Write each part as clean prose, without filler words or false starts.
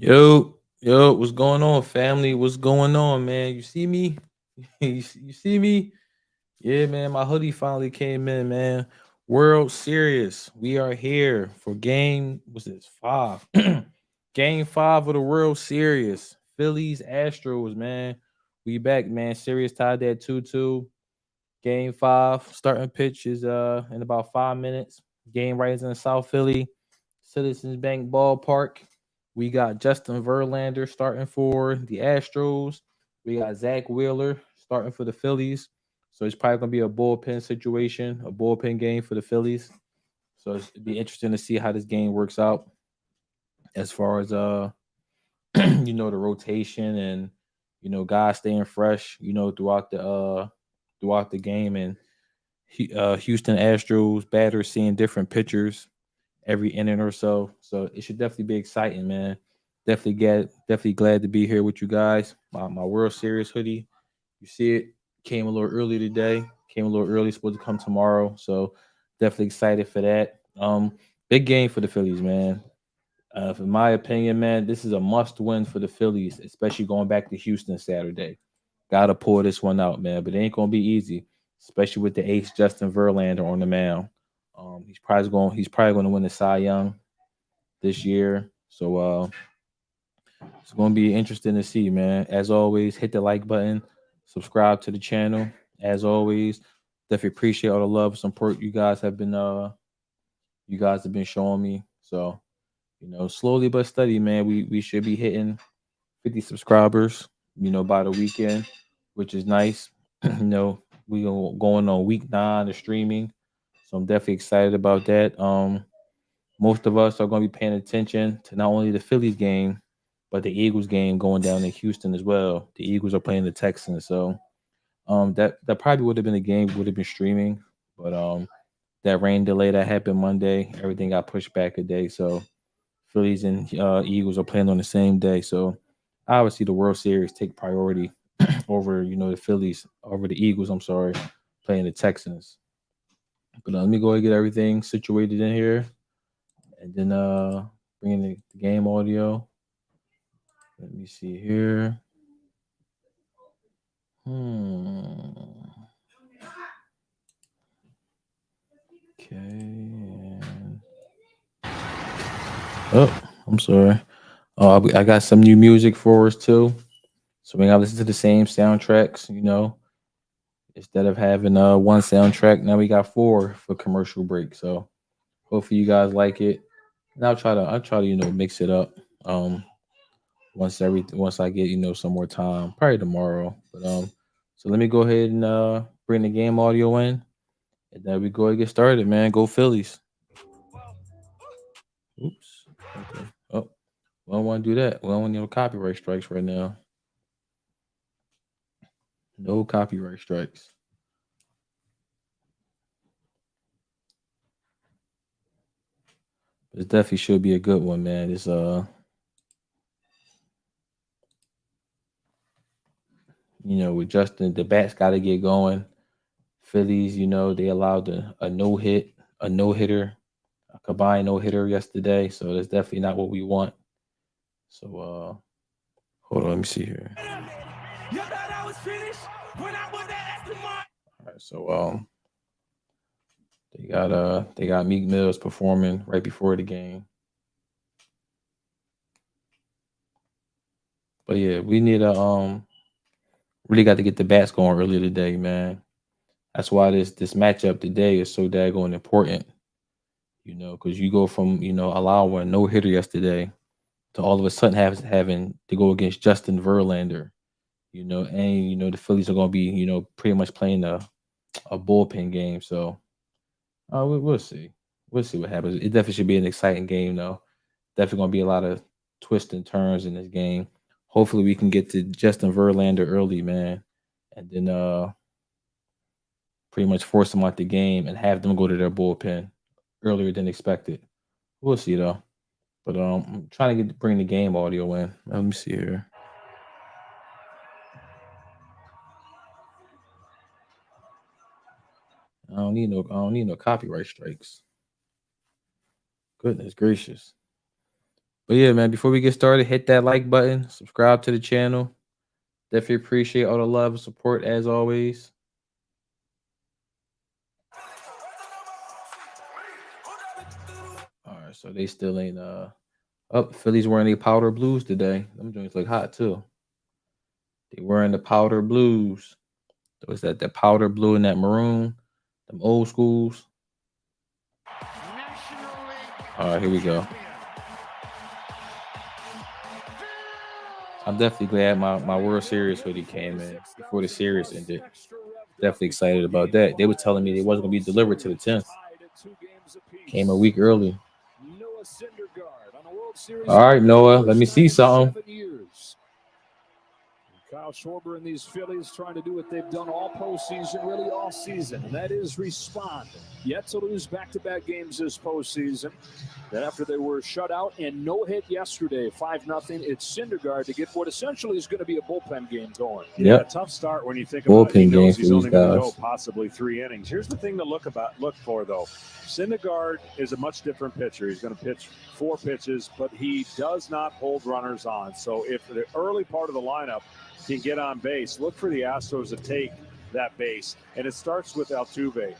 Yo, what's going on, family? What's going on, man? You see me? You see me? Yeah, man, my hoodie finally came in, man. World Series. We are here for what's this, 5? Game 5 of the World Series. Phillies, Astros, man. We back, man. Series tied at 2-2. Game 5. Starting pitch is in about 5 minutes. Game right is in South Philly, Citizens Bank Ballpark. We got Justin Verlander starting for the Astros. We got Zach Wheeler starting for the Phillies. So it's probably gonna be a bullpen situation, a bullpen game for the Phillies. So it'd be interesting to see how this game works out as far as the rotation and guys staying fresh, throughout the game, and Houston Astros batters seeing different pitchers every inning or so. So it should definitely be exciting, man. Definitely glad to be here with you guys. My World Series hoodie, you see it, came a little early today. Came a little early, supposed to come tomorrow. So definitely excited for that. Big game for the Phillies, man. In my opinion, man, this is a must win for the Phillies, especially going back to Houston Saturday. Gotta pull this one out, man. But it ain't gonna be easy, especially with the ace Justin Verlander on the mound. He's probably going to win the Cy Young this year. So it's going to be interesting to see, man. As always, hit the like button, subscribe to the channel. As always, definitely appreciate all the love and support you guys have been showing me. So slowly but steady, man. We should be hitting 50 subscribers, by the weekend, which is nice. We going on week 9 of streaming, so I'm definitely excited about that. Most of us are going to be paying attention to not only the Phillies game, but the Eagles game going down in Houston as well. The Eagles are playing the Texans, so that probably would have been a game would have been streaming, but that rain delay that happened Monday, everything got pushed back a day. So Phillies and Eagles are playing on the same day. So obviously the World Series take priority over the Phillies over the Eagles. I'm sorry, playing the Texans. But let me go and get everything situated in here, and then bring in the game audio. Let me see here. Hmm. Okay. Oh, I'm sorry. I got some new music for us too. So we gotta listen to the same soundtracks. Instead of having one soundtrack, now we got four for commercial break. So hopefully you guys like it. And I'll try to mix it up. Um, once I get some more time, probably tomorrow. But so let me go ahead and bring the game audio in, and then we go and get started, man. Go Phillies. Oops. Okay. Oh, we don't want to do that. We don't want no copyright strikes right now. No copyright strikes. This definitely should be a good one, man. This with Justin, the bats got to get going. Phillies, they allowed a no hitter, a combined no hitter yesterday. So that's definitely not what we want. So hold on, let me see here. All right, so they got Meek Mills performing right before the game. But yeah, we need a really got to get the bats going earlier today, man. That's why this matchup today is so daggone important. Because you go from allowing a no hitter yesterday to all of a sudden having to go against Justin Verlander. And the Phillies are going to be pretty much playing a bullpen game. So we'll see. We'll see what happens. It definitely should be an exciting game, though. Definitely going to be a lot of twists and turns in this game. Hopefully, we can get to Justin Verlander early, man, and then pretty much force them out the game and have them go to their bullpen earlier than expected. We'll see, though. But I'm trying to bring the game audio in. Let me see here. I don't need no copyright strikes. Goodness gracious. But yeah, man, before we get started, hit that like button, subscribe to the channel. Definitely appreciate all the love and support as always. All right, so they still ain't up. Phillies wearing the powder blues today. Them joints look hot too. They wearing the powder blues. Was that the powder blue and that maroon? Them old schools. All right, here we go. I'm definitely glad my World Series hoodie came in before the series ended. Definitely excited about that. They were telling me it wasn't going to be delivered to the 10th. Came a week early. All right, Noah, let me see something. Kyle Schwarber and these Phillies trying to do what they've done all postseason, really all season, and that is respond. Yet to lose back-to-back games this postseason. Then after they were shut out and no hit yesterday, 5-0, it's Syndergaard to get what essentially is going to be a bullpen game going. Yeah, tough start when you think about it. He knows he's only going to go possibly 3 innings. Here's the thing to look for, though. Syndergaard is a much different pitcher. He's going to pitch 4 pitches, but he does not hold runners on. So if the early part of the lineup can get on base, look for the Astros to take that base. And it starts with Altuve.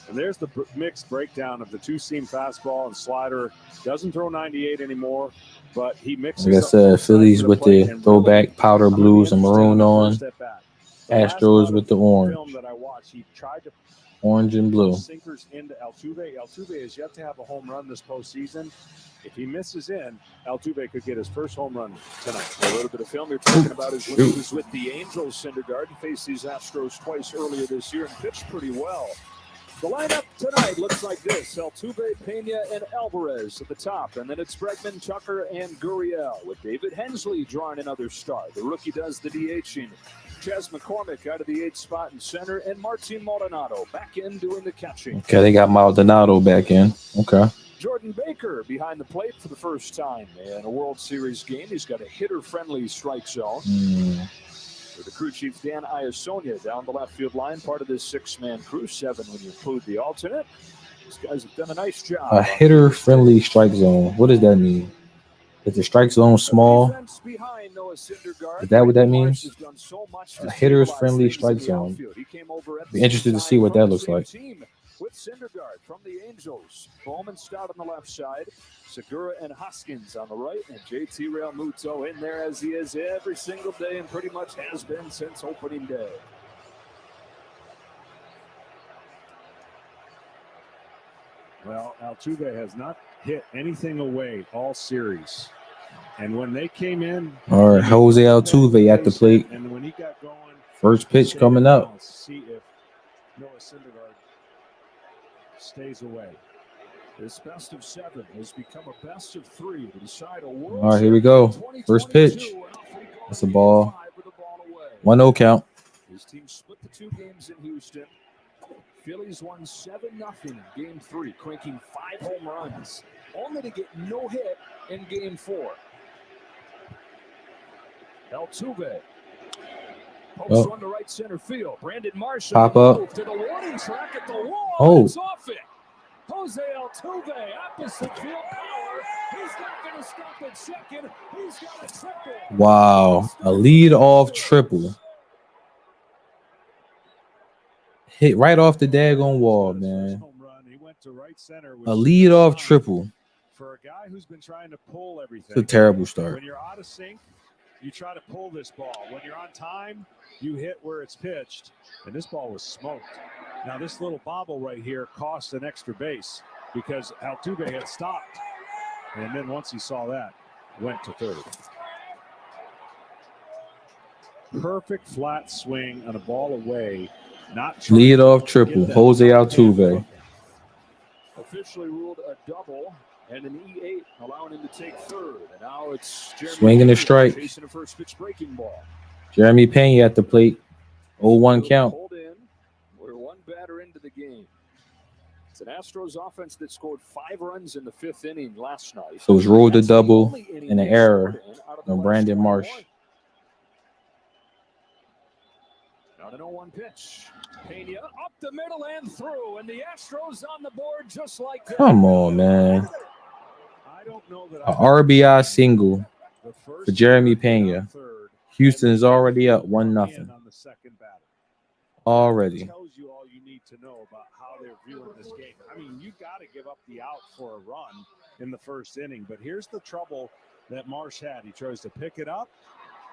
And there's the mixed breakdown of the two-seam fastball and slider. Doesn't throw 98 anymore, but he mixes. Like I said, Phillies with the throwback powder blues and maroon on. Astros with the orange. That I watched, he tried to orange and blue. Sinkers into Altuve. Altuve has yet to have a home run this postseason. If he misses in, Altuve could get his first home run tonight. A little bit of film you're talking about is when he was with the Angels. Syndergaard faced these Astros twice earlier this year and pitched pretty well. The lineup tonight looks like this: Altuve, Pena, and Alvarez at the top. And then it's Bregman, Tucker, and Gurriel, with David Hensley drawing another start. The rookie does the DHing. Chas McCormick out of the 8th spot in center, and Martin Maldonado back in doing the catching. Okay, they got Maldonado back in. Okay. Jordan Baker behind the plate for the first time in a World Series game. He's got a hitter-friendly strike zone. The crew chief, Dan Iasonia, down the left field line, part of this 6-man crew, 7 when you include the alternate. These guys have done a nice job. A hitter-friendly strike zone. What does that mean? Is the strike zone small? Is that what that means? A hitter's-friendly strike zone. Be interested to see what that looks like. With Syndergaard from the Angels. Bowman Stout on the left side. Segura and Hoskins on the right. And JT Realmuto in there as he is every single day and pretty much has been since opening day. Well, Altuve has not hit anything away all series. And when they came in... All right, Jose Altuve at the plate. And when he got going... First pitch coming up. See if Noah Syndergaard stays away. This best of 7 has become a best of 3 to decide a World. All right, here we go. First pitch. That's a ball. 1-0 count. His team split the 2 games in Houston. Phillies won 7-0 in Game 3, cranking 5 home runs, only to get no hit in Game 4. Altuve pokes one to right center field. Brandon Marshall pop up. To the warning track at the wall. Oh. It's off it. Jose Altuve, opposite field power. He's not going to stop at second. He's got a triple. Wow. A lead-off triple. Hit right off the daggone wall, man. A lead-off triple. For a guy who's been trying to pull everything. It's a terrible start. When you're out of sync, you try to pull this ball. When you're on time, you hit where it's pitched. And this ball was smoked. Now, this little bobble right here cost an extra base because Altuve had stopped. And then once he saw that, went to third. Perfect flat swing on a ball away. Not lead off triple. Jose Altuve. Officially ruled a double. And an E8 allowing him to take third. And now it's Jeremy swinging a strike. Chasing a first pitch breaking ball. Jeremy Pena at the plate. 0-1 count. Hold in. We're 1 batter into the game. It's an Astros offense that scored 5 runs in the 5th inning last night. So it's ruled a double and an error on Brandon Marsh. Now the 0-1 pitch. Pena up the middle and through, and the Astros on the board just like that. Come on, man. don't know that A RBI single the first for Jeremy batter hit Pena. on third, Houston and is the already up come 1-0. in on the second batter. Already. That tells you all you need to know about how they're viewing this game. I mean, you got to give up the out for a run in the first inning. But here's the trouble that Marsh had. He tries to pick it up,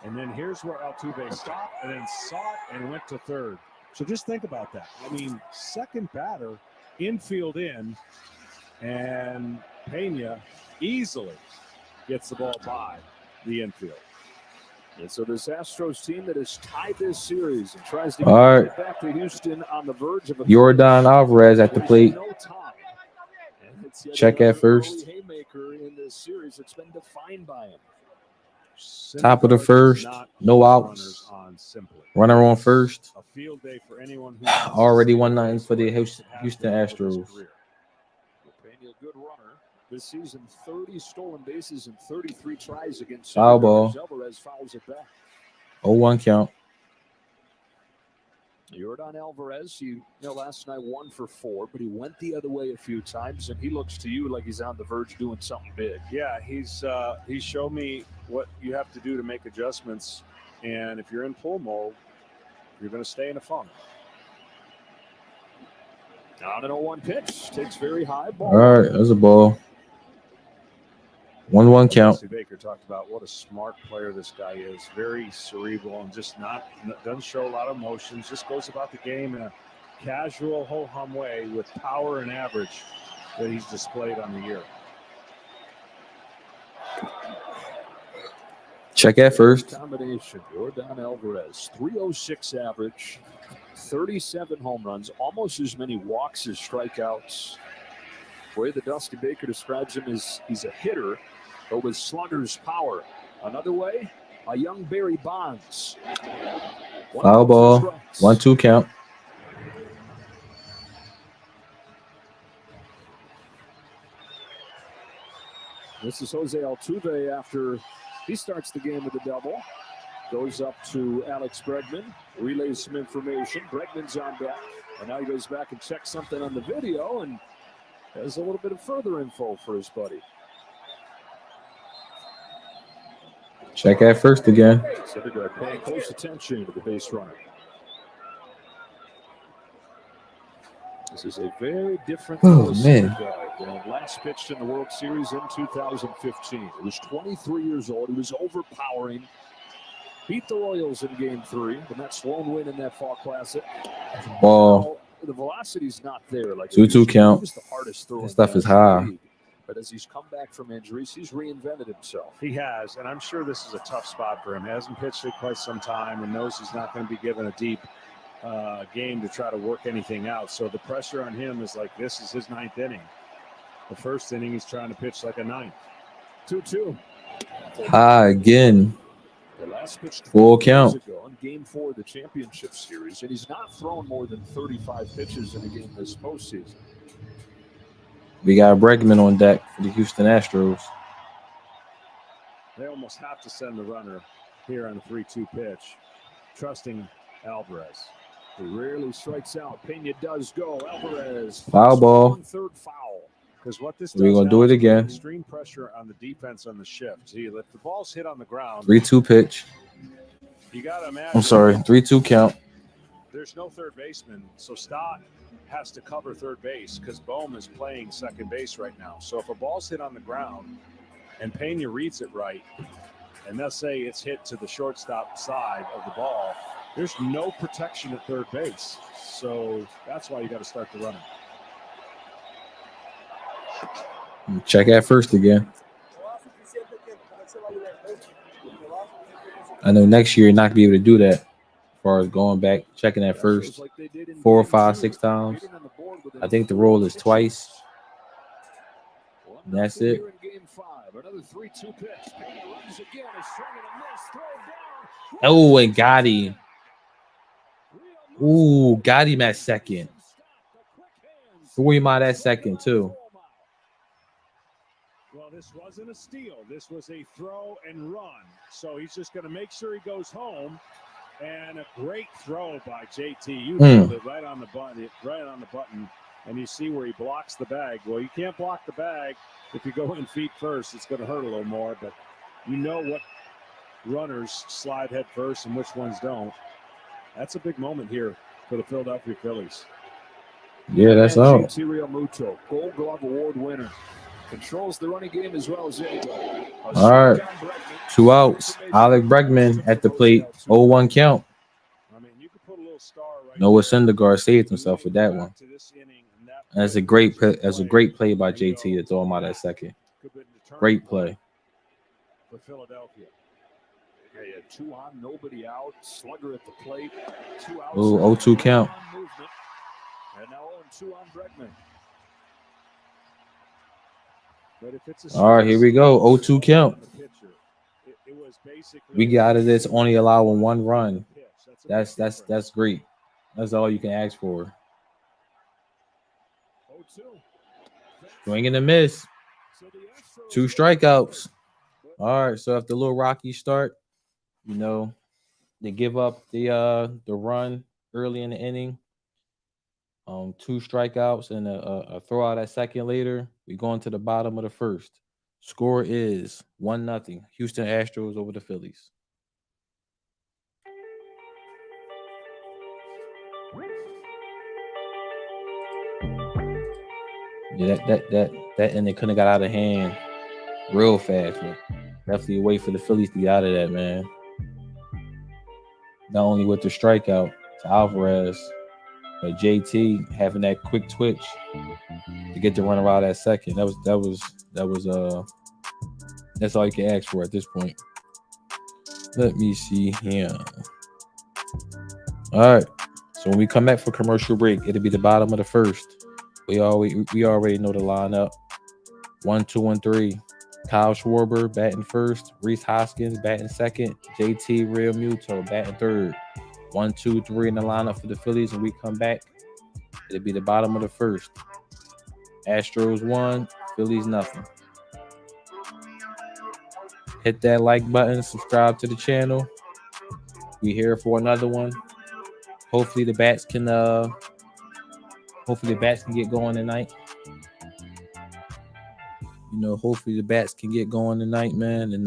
and then here's where Altuve stopped and then saw it and went to third. So just think about that. I mean, second batter, infield in, and Pena easily gets the ball by the infield. And so this Astros team that has tied this series and tries to get back to Houston on the verge of a Jordan Alvarez at the plate. no time. And it's Check at first. Haymaker in this series. It's been defined by him. Top of the first, no outs. Runner on first. A field day for anyone who Already 1-0 for the Houston Astros. Pena, good runner. This season, 30 stolen bases and 33 tries against foul ball. Alvarez fouls it back. 0-1 count. Jordan Alvarez, last night 1 for 4, but he went the other way a few times, and he looks to you like he's on the verge of doing something big. Yeah, he's shown me what you have to do to make adjustments, and if you're in pull mode, you're going to stay in a funk. On an 0-1 pitch, takes very high ball. All right, that's a ball. 1-1 count. Dusty Baker talked about what a smart player this guy is. Very cerebral and just doesn't show a lot of emotions. Just goes about the game in a casual, ho-hum way with power and average that he's displayed on the year. Check at first. Combination. Jordan Alvarez, 306 average, 37 home runs, almost as many walks as strikeouts. The way that Dusty Baker describes him is he's a hitter, but with slugger's power. Another way, a young Barry Bonds. Foul ball. 1-2 count. This is Jose Altuve after he starts the game with a double. Goes up to Alex Bregman, relays some information. Bregman's on deck, and now he goes back and checks something on the video and has a little bit of further info for his buddy. Check at first again. Syndergaard paying close attention to the base runner. This is a very different than last pitched in the World Series in 2015. He was 23 years old. He was overpowering. Beat the Royals in Game 3. The Mets lone win in that Fall Classic. Ball. The velocity's not there. 2-2 count. He was the hardest throwing that stuff is guy in high. the league. But as he's come back from injuries, he's reinvented himself. He has, and I'm sure this is a tough spot for him. He hasn't pitched in quite some time and knows he's not going to be given a deep game to try to work anything out. So the pressure on him is like this is his 9th inning. The first inning, he's trying to pitch like a 9th. 2-2. High again. The last pitch full count. Ago in Game 4 of the championship series, and he's not thrown more than 35 pitches in a game this postseason. We got Bregman on deck for the Houston Astros. They almost have to send the runner here on the 3-2 pitch, trusting Alvarez. He rarely strikes out. Pena does go. Alvarez. Foul ball. 1/3 foul. Because what this We're going to do it again. Extreme pressure on the defense on the shift. See, if the ball's hit on the ground. 3-2 pitch. You got to imagine. I'm sorry. 3-2 count. There's no third baseman, so Stott has to cover third base because Bohm is playing second base right now. So if a ball's hit on the ground and Pena reads it right, and let's say it's hit to the shortstop side of the ball, there's no protection at third base. So that's why you got to start the runner. Check at first again. I know next year you're not going to be able to do that as far as going back, checking at first 4, 5, 6 times. I think the rule is twice. And that's it. Oh, and got him. Ooh, got him at second. Threw him out at second, too. Well, this wasn't a steal. This was a throw and run. So he's just going to make sure he goes home. And a great throw by JT. You nailed it right on the button. And you see where he blocks the bag. Well, you can't block the bag if you go in feet first. It's going to hurt a little more, but you know what runners slide head first and which ones don't. That's a big moment here for the Philadelphia Phillies. Yeah, that's all. JT Realmuto, Gold Glove Award winner, controls the running game as well as anybody. All right, 2 outs. Alec Bregman at the plate, 0-1 count. I mean, you could put a little star right Noah there. Syndergaard saved himself with that one. And that's a great play by JT to throw him out at second. Great play for Philadelphia. Okay, 2 on, nobody out. Slugger at the plate. 2 outs. Oh, 0-2 count. And now 0-2 on Bregman. But if it's All right, here we go. 0-2 count. We got it. It's only allowing 1 run. That's great. That's all you can ask for. Swing and a miss. 2 strikeouts. All right, so after the little rocky start, you know, they give up the run early in the inning. 2 strikeouts and a throw out at second later. We go into the bottom of the first. Score is 1-0. Houston Astros over the Phillies. Yeah, that inning couldn't have got out of hand real fast, but definitely a way for the Phillies to get out of that, man. Not only with the strikeout to Alvarez, but JT having that quick twitch to get the runner out at second. That's all you can ask for at this point. Let me see here. All right. So when we come back for commercial break, it'll be the bottom of the first. We already know the lineup. 1, 2, and 3. Kyle Schwarber batting first. Rhys Hoskins batting second. JT Realmuto batting third. 1, 2, 3 in the lineup for the Phillies. When we come back, it'll be the bottom of the first. Astros 1, Phillies nothing. Hit that like button. Subscribe to the channel. We here for another one. Hopefully the bats can get going tonight. You know, hopefully the bats can get going tonight, man, and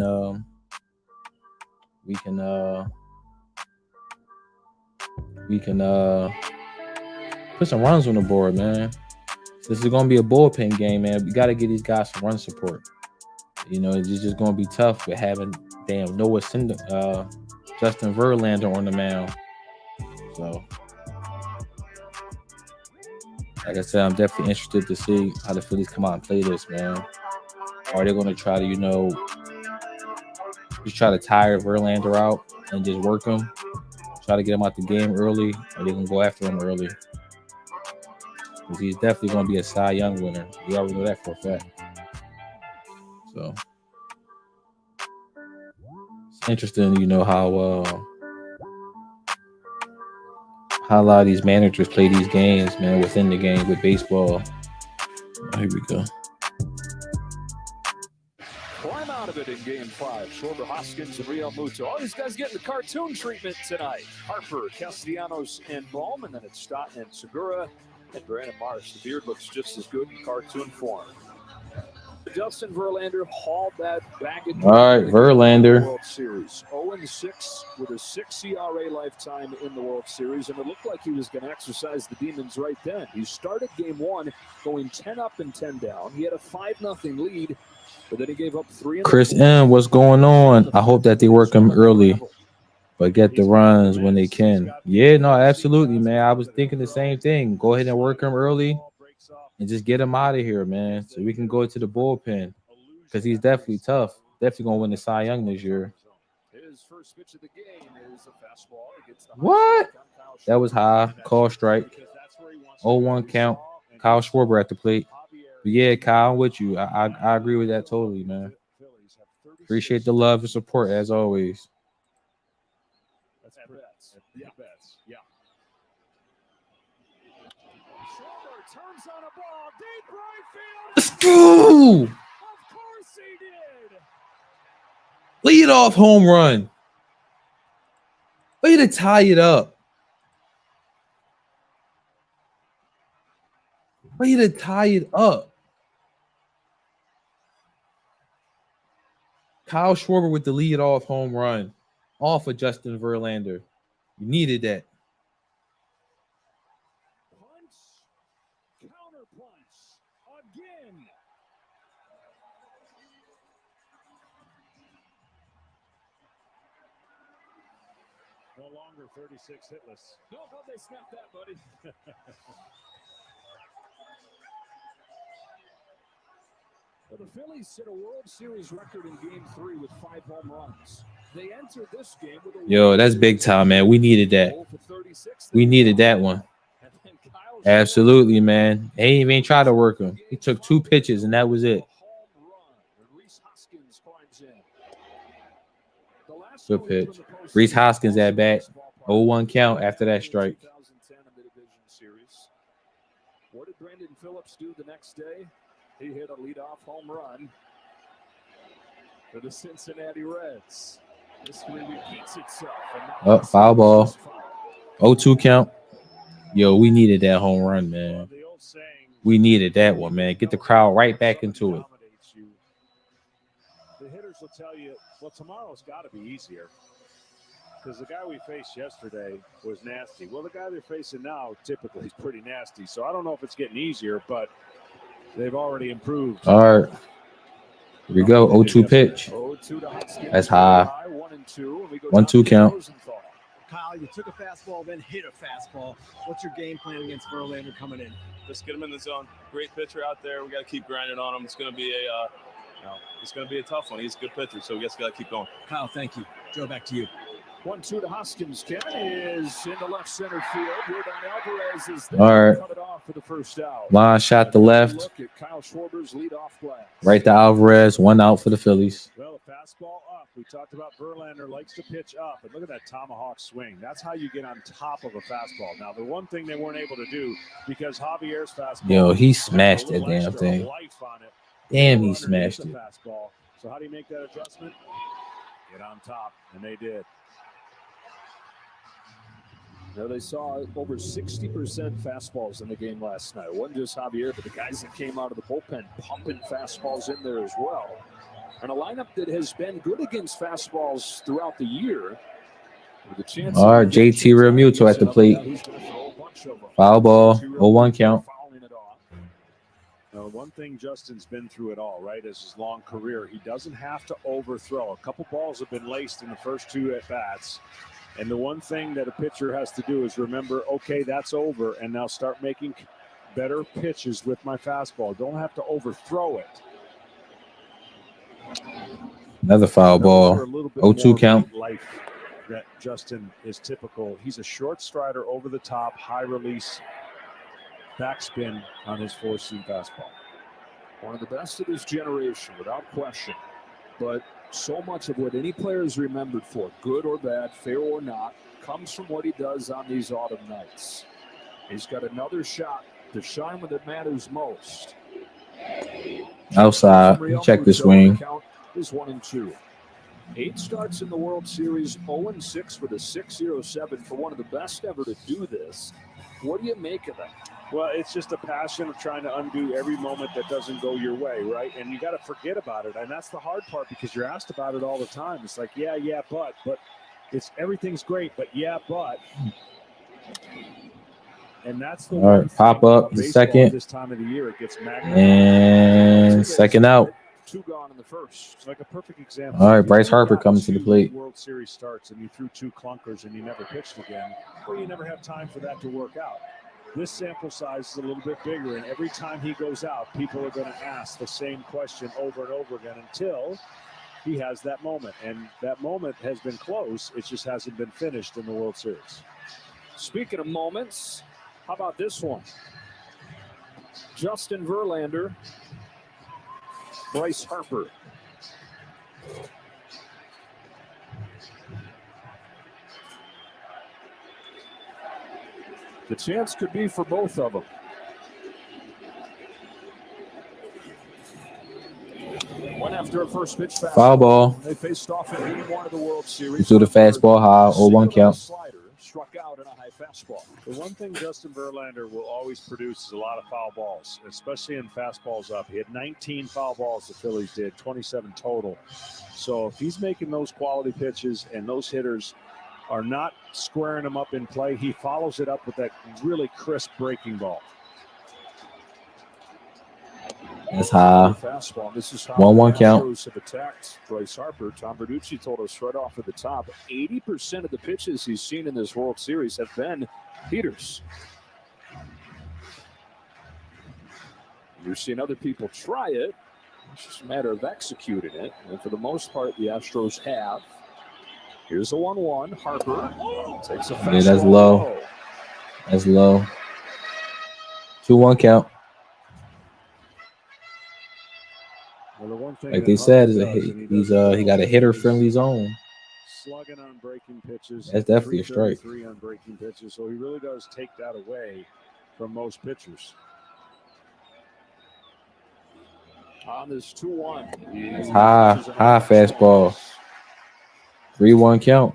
we can put some runs on the board, man. This is gonna be a bullpen game, man. We gotta give these guys some run support. You know, it's just gonna be tough with having Justin Verlander on the mound. So, like I said, I'm definitely interested to see how the Phillies come out and play this, man. Are they going to try to, just try to tire Verlander out and just work him, try to get him out the game early, or they going to go after him early? Because he's definitely going to be a Cy Young winner. We already know that for a fact. So, it's interesting, how a lot of these managers play these games, man, within the game with baseball. Oh, here we go. Climb out of it in Game 5. Schwarber, Hoskins, and Realmuto. All these guys getting the cartoon treatment tonight. Harper, Castellanos, and Bohm, and then it's Stott and Segura and Brandon Marsh. The beard looks just as good in cartoon form. Justin Verlander hauled that baggage. All right, Verlander. World Series. 0-6 with a 6 ERA lifetime in the World Series, and it looked like he was going to exercise the demons right then. He started Game 1 going 10 up and 10 down. He had a 5-0 lead, but then he gave up 3. Chris M, what's going on? I hope that they work him early, but get the runs when they can. Yeah, no, absolutely, man. I was thinking the same thing. Go ahead and work him early and just get him out of here, man, so we can go to the bullpen, because he's definitely tough. Definitely going to win the Cy Young this year. His first pitch of the game is a fastball. What? That was high. Call strike. 0-1 count. Kyle Schwarber at the plate. But yeah, Kyle, I'm with you. I agree with that totally, man. Appreciate the love and support as always. That's bets. Yeah, bets. Yeah. Schwarber turns on a ball deep right field. Let's go! Of course he did. Lead off home run. Way to tie it up. Way to tie it up. Kyle Schwarber with the lead-off home run off of Justin Verlander. You needed that. Punch, counter punch, again. No longer 36 hitless. No, how'd they snap that, buddy? Well, the Phillies set a World Series record in Game 3 with 5 home runs. They entered this game with a Yo, that's big time, man. We needed that. We needed that one. Absolutely, man. He ain't even tried to work him. He took 2 pitches, and that was it. Good pitch. Reese Hoskins at bat. 0-1 count after that strike. What did Brandon Phillips do the next day? He hit a leadoff home run for the Cincinnati Reds. History repeats itself. Foul ball. 0-2 count. Yo, we needed that home run, man. We needed that one, man. Get the crowd right back into it. The hitters will tell you, well, tomorrow's got to be easier because the guy we faced yesterday was nasty. Well, the guy they're facing now typically is pretty nasty. So I don't know if it's getting easier, but they've already improved. All right. Here we go. 0-2 pitch. That's high. 1-2 count. Kyle, you took a fastball, then hit a fastball. What's your game plan against Verlander coming in? Just get him in the zone. Great pitcher out there. We got to keep grinding on him. It's going to be a tough one. He's a good pitcher, so we just got to keep going. Kyle, thank you. Joe, back to you. 1-2 to Hoskins. Ken is into left center field. Alvarez is there. All right. Cut it off for the first out. Line shot to left. Look at Kyle Schwarber's leadoff blast. Right to Alvarez. 1 out for the Phillies. Well, a fastball up. We talked about Verlander likes to pitch up. And look at that tomahawk swing. That's how you get on top of a fastball. Now, the one thing they weren't able to do because Javier's fastball. Yo, he smashed that damn thing. Damn, he smashed it. Fastball. So how do you make that adjustment? Get on top, and they did. Now they saw over 60% fastballs in the game last night. It wasn't just Javier, but the guys that came out of the bullpen pumping fastballs in there as well. And a lineup that has been good against fastballs throughout the year. All right, JT Realmuto at the plate. Foul ball, 0-1 count. Now, one thing Justin's been through it all, right, is his long career. He doesn't have to overthrow. A couple balls have been laced in the first 2 at-bats. And the one thing that a pitcher has to do is remember, okay, that's over, and now start making better pitches with my fastball. Don't have to overthrow it. Another foul ball, 0-2 count. Life that Justin is typical. He's a short strider over the top, high release, backspin on his 4-seam fastball. One of the best of his generation, without question. But so much of what any player is remembered for, good or bad, fair or not, comes from what he does on these autumn nights. He's got another shot to shine when it matters most. Outside, check the swing. Is 1-2. 8 starts in the World Series, 0-6 with a 6.07 for one of the best ever to do this. What do you make of that? Well, it's just a passion of trying to undo every moment that doesn't go your way, right? And you got to forget about it. And that's the hard part because you're asked about it all the time. It's like, yeah, but it's everything's great, but yeah, but. And that's the all right, pop up the second. This time of the year, it gets magnified. And second out. 2 gone in the first. It's like a perfect example. All right, Bryce Harper comes to the plate. World Series starts and you threw 2 clunkers and you never pitched again. Well, you never have time for that to work out. This sample size is a little bit bigger, and every time he goes out, people are going to ask the same question over and over again until he has that moment. And that moment has been close. It just hasn't been finished in the World Series. Speaking of moments, how about this one? Justin Verlander, Bryce Harper. The chance could be for both of them. One after a first pitch foul ball. They faced off in Game 1 of the World Series. To the fastball high, 0-1 count. Slider, struck out in a high fastball. The one thing Justin Verlander will always produce is a lot of foul balls, especially in fastballs up. He had 19 foul balls, the Phillies did, 27 total. So if he's making those quality pitches and those hitters are not squaring him up in play, he follows it up with that really crisp breaking ball. That's high. Fastball. This is how 1-1 the count. Astros have attacked Bryce Harper. Tom Verducci told us right off at the top, 80% of the pitches he's seen in this World Series have been heaters. You're seeing other people try it. It's just a matter of executing it. And for the most part, the Astros have. Here's a 1-1. Harper takes a fastball. Yeah, that's low. That's low. 2-1 count. Well, the one thing like they said, is he got a hitter-friendly zone. Slugging on breaking pitches. That's definitely a strike. 3 on breaking pitches, so he really does take that away from most pitchers. On this 2-1. That's high fastball. 3-1 count.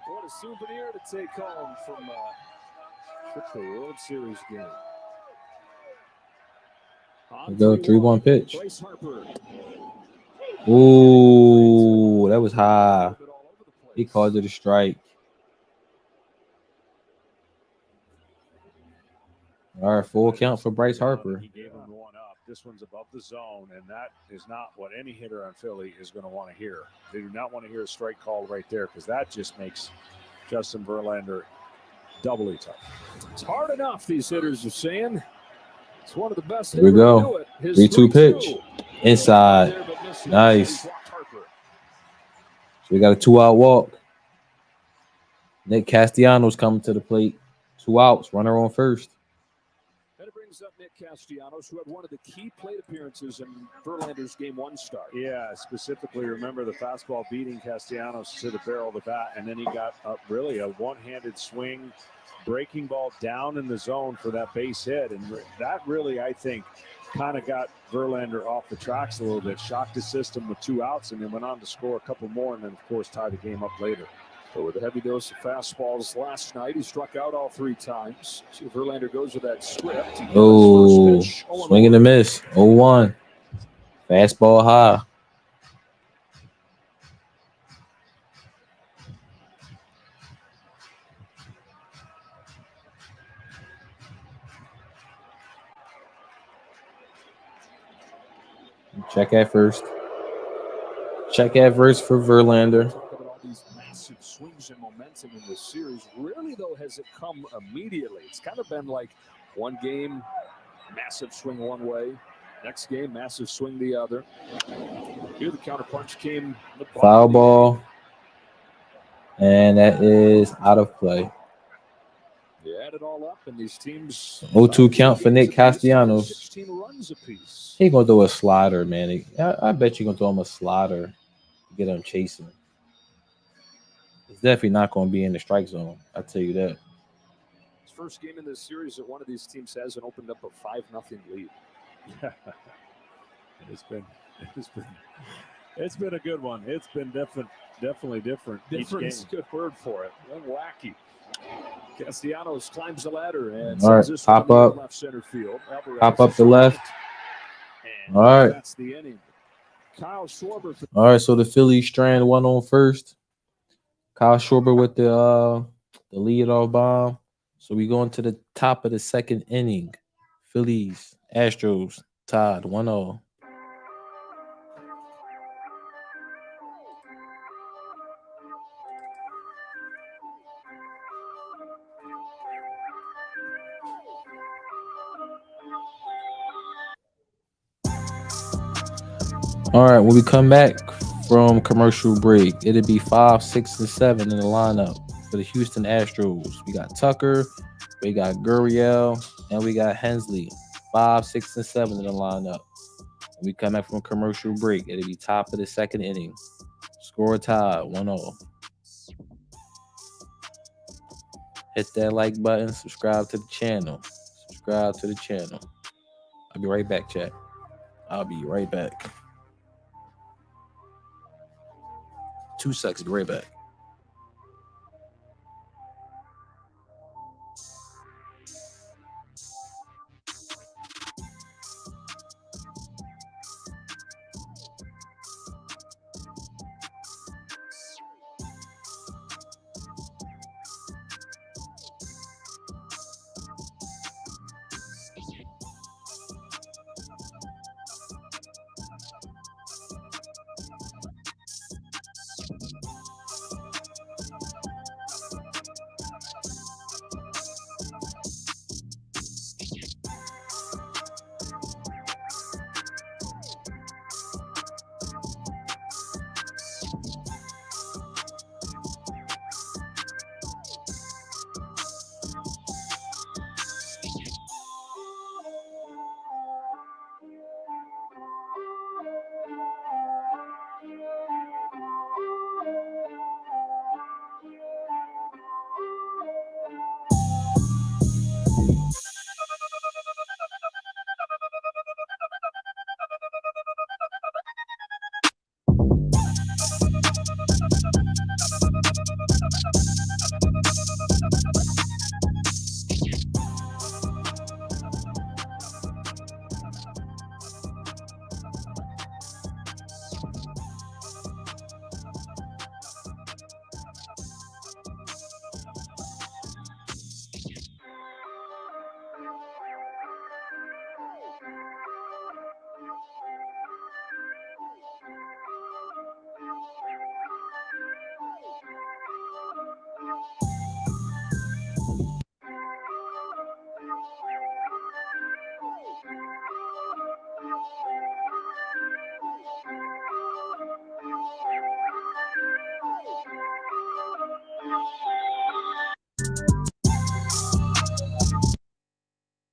What a souvenir to take home from the World Series game. Go 3-1 pitch. Ooh, that was high. He called it a strike. All right, full count for Bryce Harper. He gave him one up. This one's above the zone, and that is not what any hitter on Philly is going to want to hear. They do not want to hear a strike call right there because that just makes Justin Verlander doubly tough. It's hard enough, these hitters are saying. It's one of the best. Here we go. 3-2 pitch. Inside. Nice. So we got a 2-out walk. Nick Castellanos coming to the plate. 2 outs. Runner on first. That brings up Nick Castellanos, who had one of the key plate appearances in Verlander's Game 1 start. Yeah, specifically remember the fastball beating Castellanos to the barrel of the bat, and then he got up really a one-handed swing, breaking ball down in the zone for that base hit, and that really, I think, kind of got Verlander off the tracks a little bit, shocked his system with 2 outs, and then went on to score a couple more, and then, of course, tie the game up later. But with a heavy dose of fastballs last night, he struck out all 3 times. See if Verlander goes with that script. Oh, swing and a miss. 0-1. Fastball high. Check at first. Check at first for Verlander. Massive swings and momentum in this series. Rarely, though, has it come immediately. It's kind of been like one game, massive swing one way. Next game, massive swing the other. Here, the counterpunch came. Foul ball. And that is out of play. You add it all up, and these teams 0-2 count for Nick Castellanos. 16 runs apiece. He gonna throw a slider, man. I bet you gonna throw him a slider to get him chasing. It's definitely not gonna be in the strike zone. I tell you that. His first game in this series that one of these teams hasn't opened up a 5-0 lead. It's been a good one. It's been definitely different. Different is a good word for it. And wacky. Castellanos climbs the ladder and all right, this pop up left center field. Pop up the left. And all right, that's the inning. Kyle Schwarber. All right, so the Phillies strand 1 on first. Kyle Schwarber with the lead off bomb. So we go into the top of the 2nd inning. Phillies, Astros tied 1-0. All right, when we come back from commercial break, it'll be 5, 6, and 7 in the lineup for the Houston Astros. We got Tucker, we got Gurriel, and we got Hensley. 5, 6, and 7 in the lineup. When we come back from commercial break, it'll be top of the 2nd inning. Score tied 1-0. Hit that like button, subscribe to the channel. I'll be right back, chat. I'll be right back. 2 seconds. Be right back.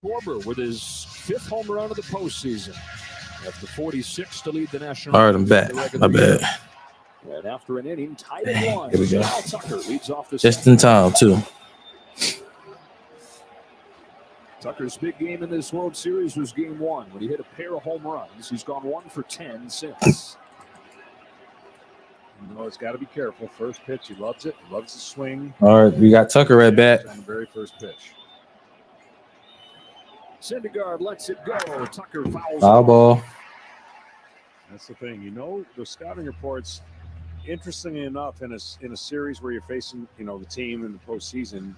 Korver with his 5th home run of the postseason. After 46 to lead the National All right, I'm League back. in the regular My bad. year. And after an inning, tied at 1. Here we go. Kyle Tucker leads off the Just in time, too. Tucker's big game in this World Series was Game 1 when he hit a pair of home runs. He's gone 1 for 10 since. You know, it's got to be careful. First pitch, he loves it. He loves the swing. All right, we got Tucker at bat. On the very first pitch. Syndergaard lets it go. Tucker fouls Foul it. ball. That's the thing. You know, the scouting reports, interestingly enough, in a series where you're facing, you know, the team in the postseason,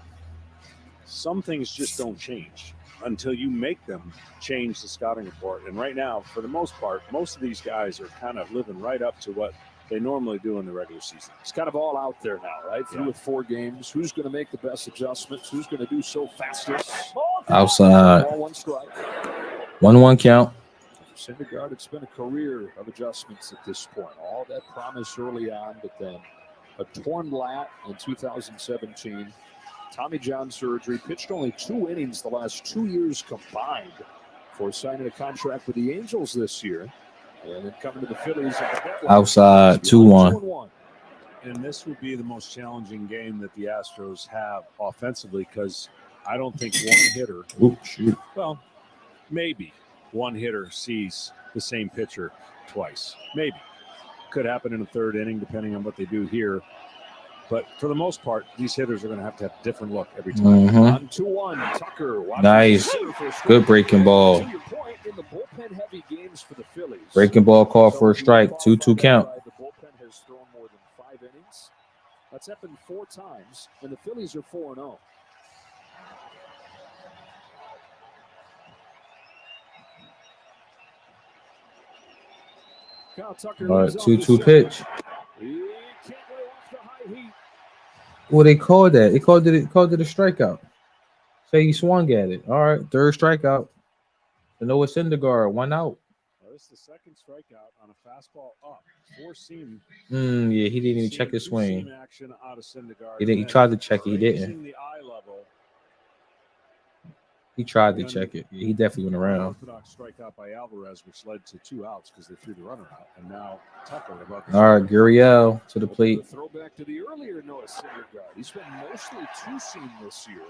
some things just don't change until you make them change the scouting report. And right now, for the most part, most of these guys are kind of living right up to what they normally do in the regular season. It's kind of all out there now, right? Through with 4 games. Who's going to make the best adjustments? Who's going to do so fastest? Outside. Ball 1 strike. 1-1 count. Syndergaard, it's been a career of adjustments at this point. All that promise early on, but then a torn lat in 2017. Tommy John surgery. Pitched only 2 innings the last 2 years combined for signing a contract with the Angels this year. And then coming to the Phillies at the deadline. Outside, 2-1. And this would be the most challenging game that the Astros have offensively because I don't think one hitter, well, maybe one hitter sees the same pitcher twice. Maybe. Could happen in the 3rd inning depending on what they do here. But for the most part, these hitters are going to have a different look every time. On 2-1, Tucker. Nice. Good breaking ball. To your point, in the bullpen-heavy games for the Phillies. Breaking ball called for a strike. 2-2 count. The bullpen has thrown more than 5 innings. That's happened 4 times, and the Phillies are 4-0. Kyle Tucker. All right, 2-2 pitch. Well, they called that. They called it a strikeout. Say he swung at it. All right, 3rd strikeout. So Noah Syndergaard, 1 out. Well, this is the 2nd strikeout on a fastball up. 4-seam. Yeah, he didn't even check his swing. Action out of Syndergaard. He didn't. He tried to check it. He didn't. The eye level. He tried to check it. He definitely went around. Orthodox strikeout by Alvarez, which led to 2 outs because they threw the runner out. And now Tucker about the all right, Gurriel to the plate. Throwback to the earlier Noah Syndergaard. He's been mostly 2-seam this year.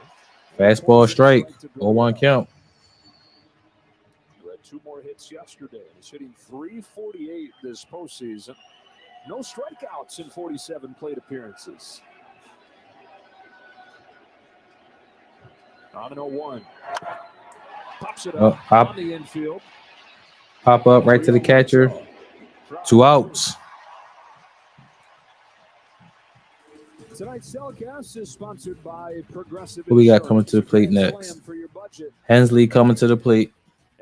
Fastball strike. 0-1 count. Ready had 2 more hits yesterday. He's hitting .348 this postseason. No strikeouts in 47 plate appearances. On an 0-1. Pops it up on the infield. Pop up right to the catcher. 2 outs. Tonight's telecast is sponsored by Progressive. Who we got coming to the plate next? Hensley coming to the plate.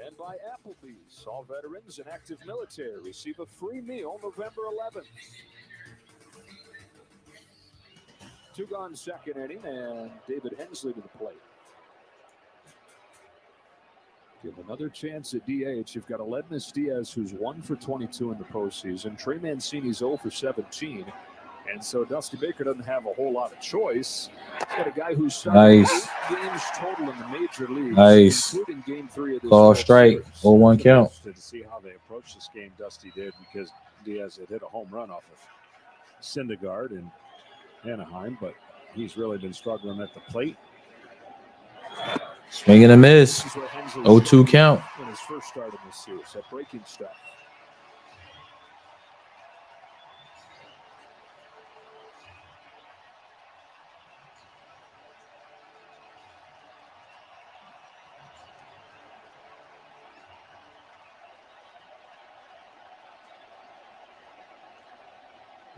And by Applebee's. All veterans and active military receive a free meal November 11th. 2 gone second inning, and David Hensley to the plate. Give another chance at DH. You've got Aledmus Diaz, who's 1 for 22 in the postseason. Trey Mancini's 0 for 17. And so Dusty Baker doesn't have a whole lot of choice. He's got a guy who's started 8 games total in the major leagues, including game 3 of this. Call strike, 0-1 count. To see how they approach this game, Dusty did, because Diaz had hit a home run off of Syndergaard in Anaheim, but he's really been struggling at the plate. Swing and a miss. 0-2 count. In his first start in this series, that breaking stuff.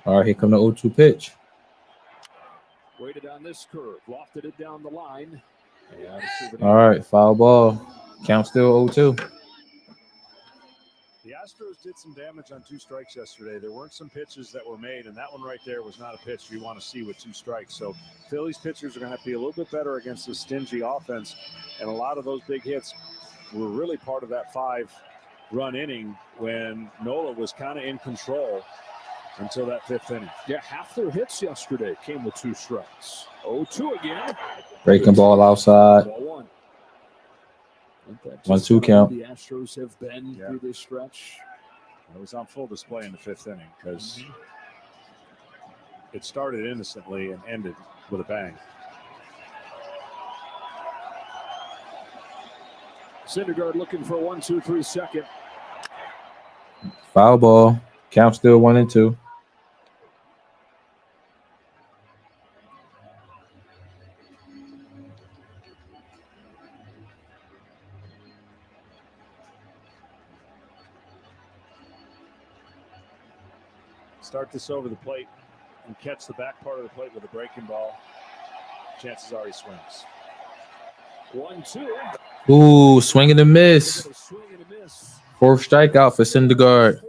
All right, here come the 0-2 pitch. Waited on this curve, lofted it down the line. All right, foul ball. Count still 0-2. The Astros did some damage on 2 strikes yesterday. There weren't some pitches that were made, and that one right there was not a pitch you want to see with 2 strikes. So Phillies pitchers are going to have to be a little bit better against this stingy offense, and a lot of those big hits were really part of that 5-run inning when Nola was kind of in control until that 5th inning. Yeah, half their hits yesterday came with 2 strikes. 0-2 again. Breaking ball outside. 1-1. 1-2 count. The Astros have been through this stretch. It was on full display in the 5th inning because it started innocently and ended with a bang. Syndergaard looking for a 1-2-3 second. Foul ball. Count still 1-2. Start this over the plate and catch the back part of the plate with a breaking ball. Chances are he swings. 1-2. Ooh, swing and a miss. 4th strikeout for Syndergaard.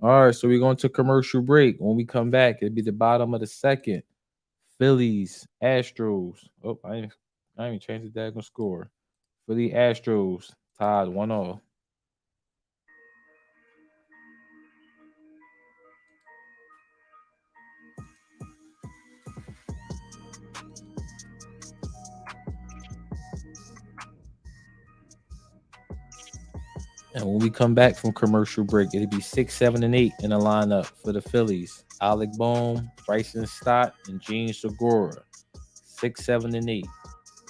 All right, so we're going to commercial break. When we come back, it'll be the bottom of the 2nd. Phillies, Astros. Oh, I ain't even changed the daggone score. For the Astros, tied 1-0. And when we come back from commercial break, it'll be 6, 7, and 8 in the lineup for the Phillies. Alec Bohm, Bryson Stott, and Gene Segura. 6, 7, and 8.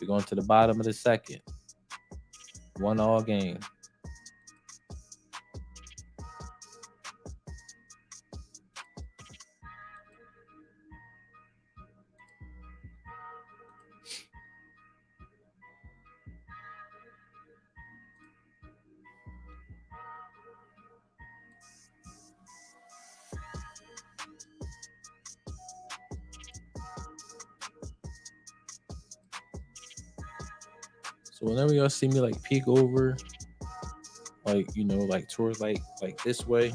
We're going to the bottom of the 2nd. 1-all game. So whenever y'all see me like peek over, like, you know, like towards like this way,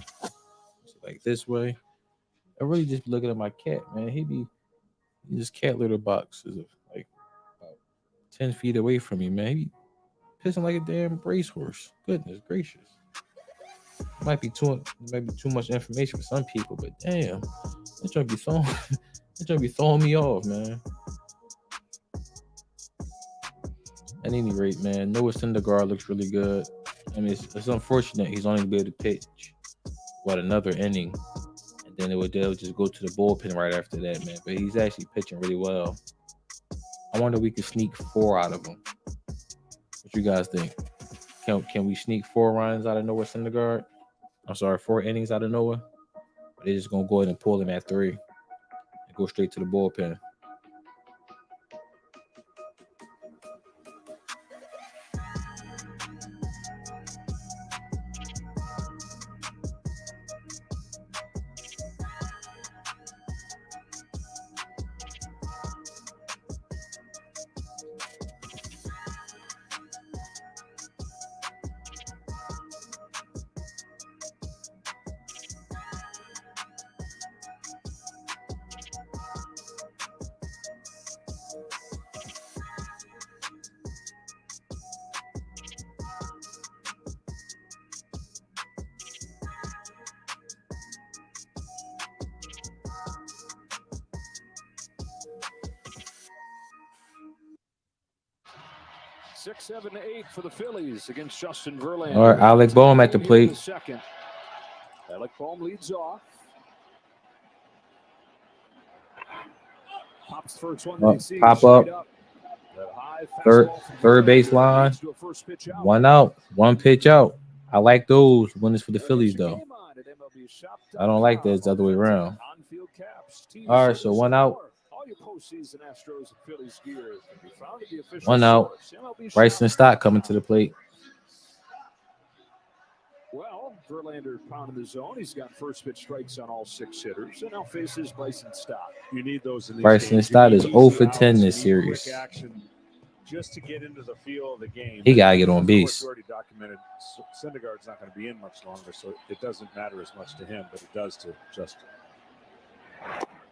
I really just be looking at my cat, man. His cat litter box is like about 10 feet away from me, man. He be pissing like a damn racehorse. Goodness gracious. It might be too much information for some people, but damn, that trying to be throwing me off, man. At any rate, man, Noah Syndergaard looks really good. I mean, it's unfortunate he's only be able to pitch another inning, and then they'll just go to the bullpen right after that, man. But he's actually pitching really well. I wonder if we could sneak 4 out of him. What you guys think? Can we sneak 4 runs out of Noah Syndergaard? I'm sorry, 4 innings out of Noah. But they're just gonna go ahead and pull him at 3 and go straight to the bullpen. Six, 7, 8 for the Phillies against Justin Verlander. All right, Alec Boehm at the plate. Second. Alec Boehm leads off. Pops first one they see. Pop up. Third base line. 1 out. 1 pitch out. I like those when it's for the Phillies, though. I don't like that. It's the other way around. All right, so 1 out. All your postseason Astros and Phillies gear can be found at the official 1 out. Bryson Stott coming to the plate. Well, Verlander pounding the zone. He's got first pitch strikes on all 6 hitters, and now faces Bryson Stott. You need those in these Bryson games. Stott is 0 for 10 this series. Just to get into the feel of the game. He gotta get on base. Already documented. Syndergaard's not going to be in much longer, so it doesn't matter as much to him, but it does to Justin.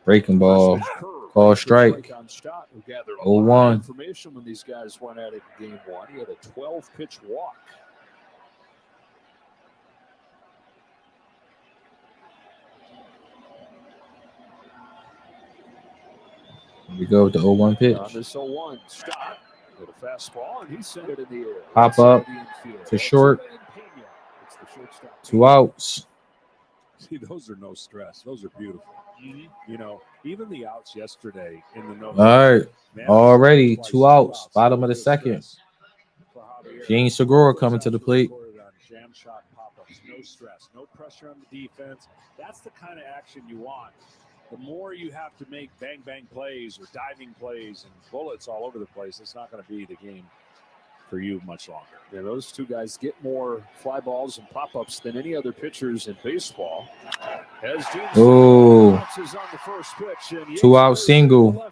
Breaking ball. Call strike. 0-1. Information when these guys went at it in game 1. He had a 12-pitch walk. Here we go with the 0-1 pitch. On this 0-1, Stott with a fastball, and he sent it in the air. Pop up to short. 2 outs. See, those are no stress. Those are beautiful. You know, even the outs yesterday in the no. All right. Already 2 outs. Bottom of the second. Gene Segura coming to the plate. Jam shot pop-ups. No stress. No pressure on the defense. That's the kind of action you want. The more you have to make bang plays or diving plays and bullets all over the place, it's not going to be the game for you much longer. Yeah, those two guys get more fly balls and pop-ups than any other pitchers in baseball. Oh, 2 out single.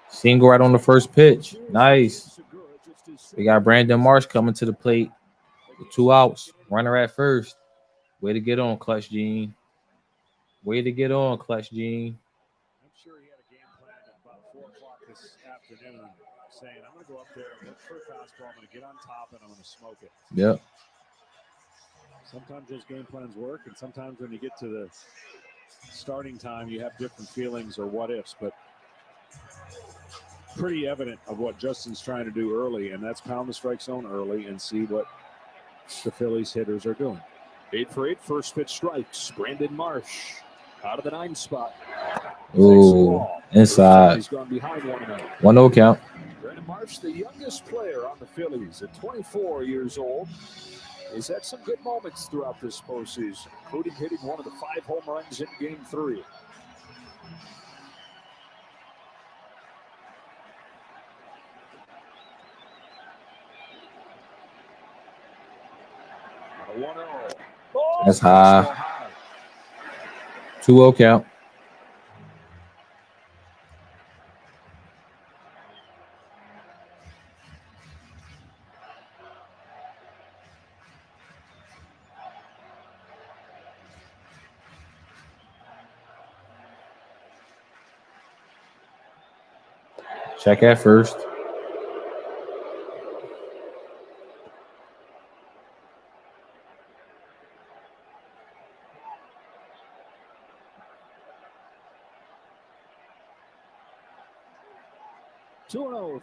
Single right on the first pitch. Nice. We got Brandon Marsh coming to the plate with 2 outs. Runner at first. Way to get on, Clutch Gene. Way to get on, Clutch Gene. I'm sure he had a game plan at about 4 o'clock this afternoon saying, I'm going to go up there and look for a fastball. I'm going to get on top and I'm going to smoke it. Yep. Sometimes those game plans work, and sometimes when you get to the starting time, you have different feelings or what ifs, but pretty evident of what Justin's trying to do early, and that's pound the strike zone early and see what the Phillies hitters are doing. 8 for 8, first pitch strikes. Brandon Marsh out of the 9 spot. Ooh, inside. He's gone behind 1-0. 1-0 count. Brandon Marsh, the youngest player on the Phillies at 24 years old. He's had some good moments throughout this postseason, including hitting one of the 5 home runs in Game 3. A 1-0. That's high. 2-0 count. Check at first.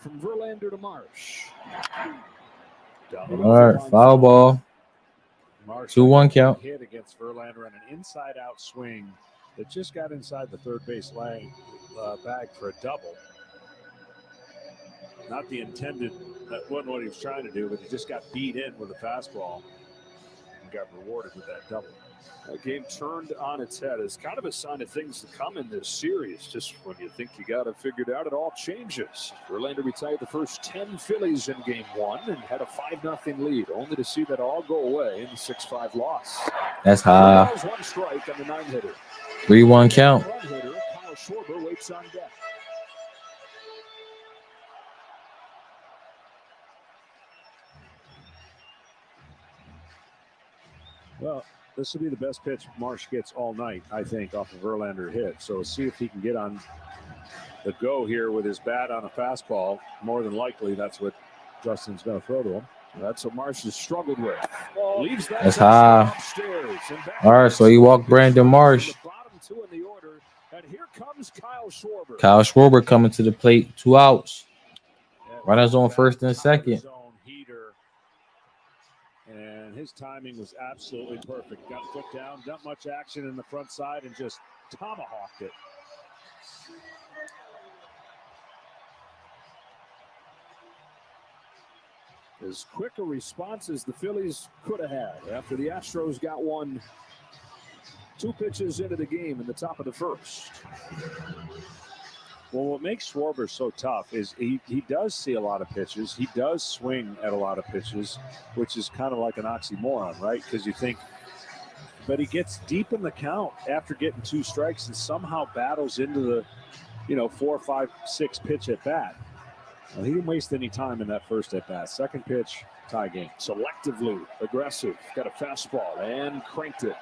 From Verlander to Marsh. All right, foul ball. 2-1 count. Hit against Verlander on an inside-out swing that just got inside the third base bag for a double. Not the intended, that wasn't what he was trying to do, but he just got beat in with a fastball and got rewarded with that double. That game turned on its head. It's kind of a sign of things to come in this series. Just when you think you got it figured out, it all changes. Verlander retired the first 10 Phillies in game 1 and had a 5-0 lead, only to see that all go away in the 6-5 loss. That's high. 1 strike on the 9-hitter. 3-1 count. Run-hitter Kyle Schwarber waits on deck. Well, this will be the best pitch Marsh gets all night, I think, off of Verlander hit. So see if he can get on the go here with his bat on a fastball. More than likely, that's what Justin's going to throw to him. That's what Marsh has struggled with. Leaves that That's high. upstairs and back. All right, so he walked Brandon Marsh. The bottom 2 in the order, and here comes Kyle Schwarber. Kyle Schwarber coming to the plate. 2 outs. Runners on first and second. Heater. And his timing was absolutely perfect. Got foot down, not much action in the front side, and just tomahawked it. As quick a response as the Phillies could have had after the Astros got 2 pitches into the game in the top of the first. Well, what makes Schwarber so tough is he does see a lot of pitches. He does swing at a lot of pitches, which is kind of like an oxymoron, right? Because you think, but he gets deep in the count after getting 2 strikes and somehow battles into the, 4, 5, 6 pitch at bat. Well, he didn't waste any time in that first at bat. Second pitch, tie game. Selectively aggressive, got a fastball and cranked it.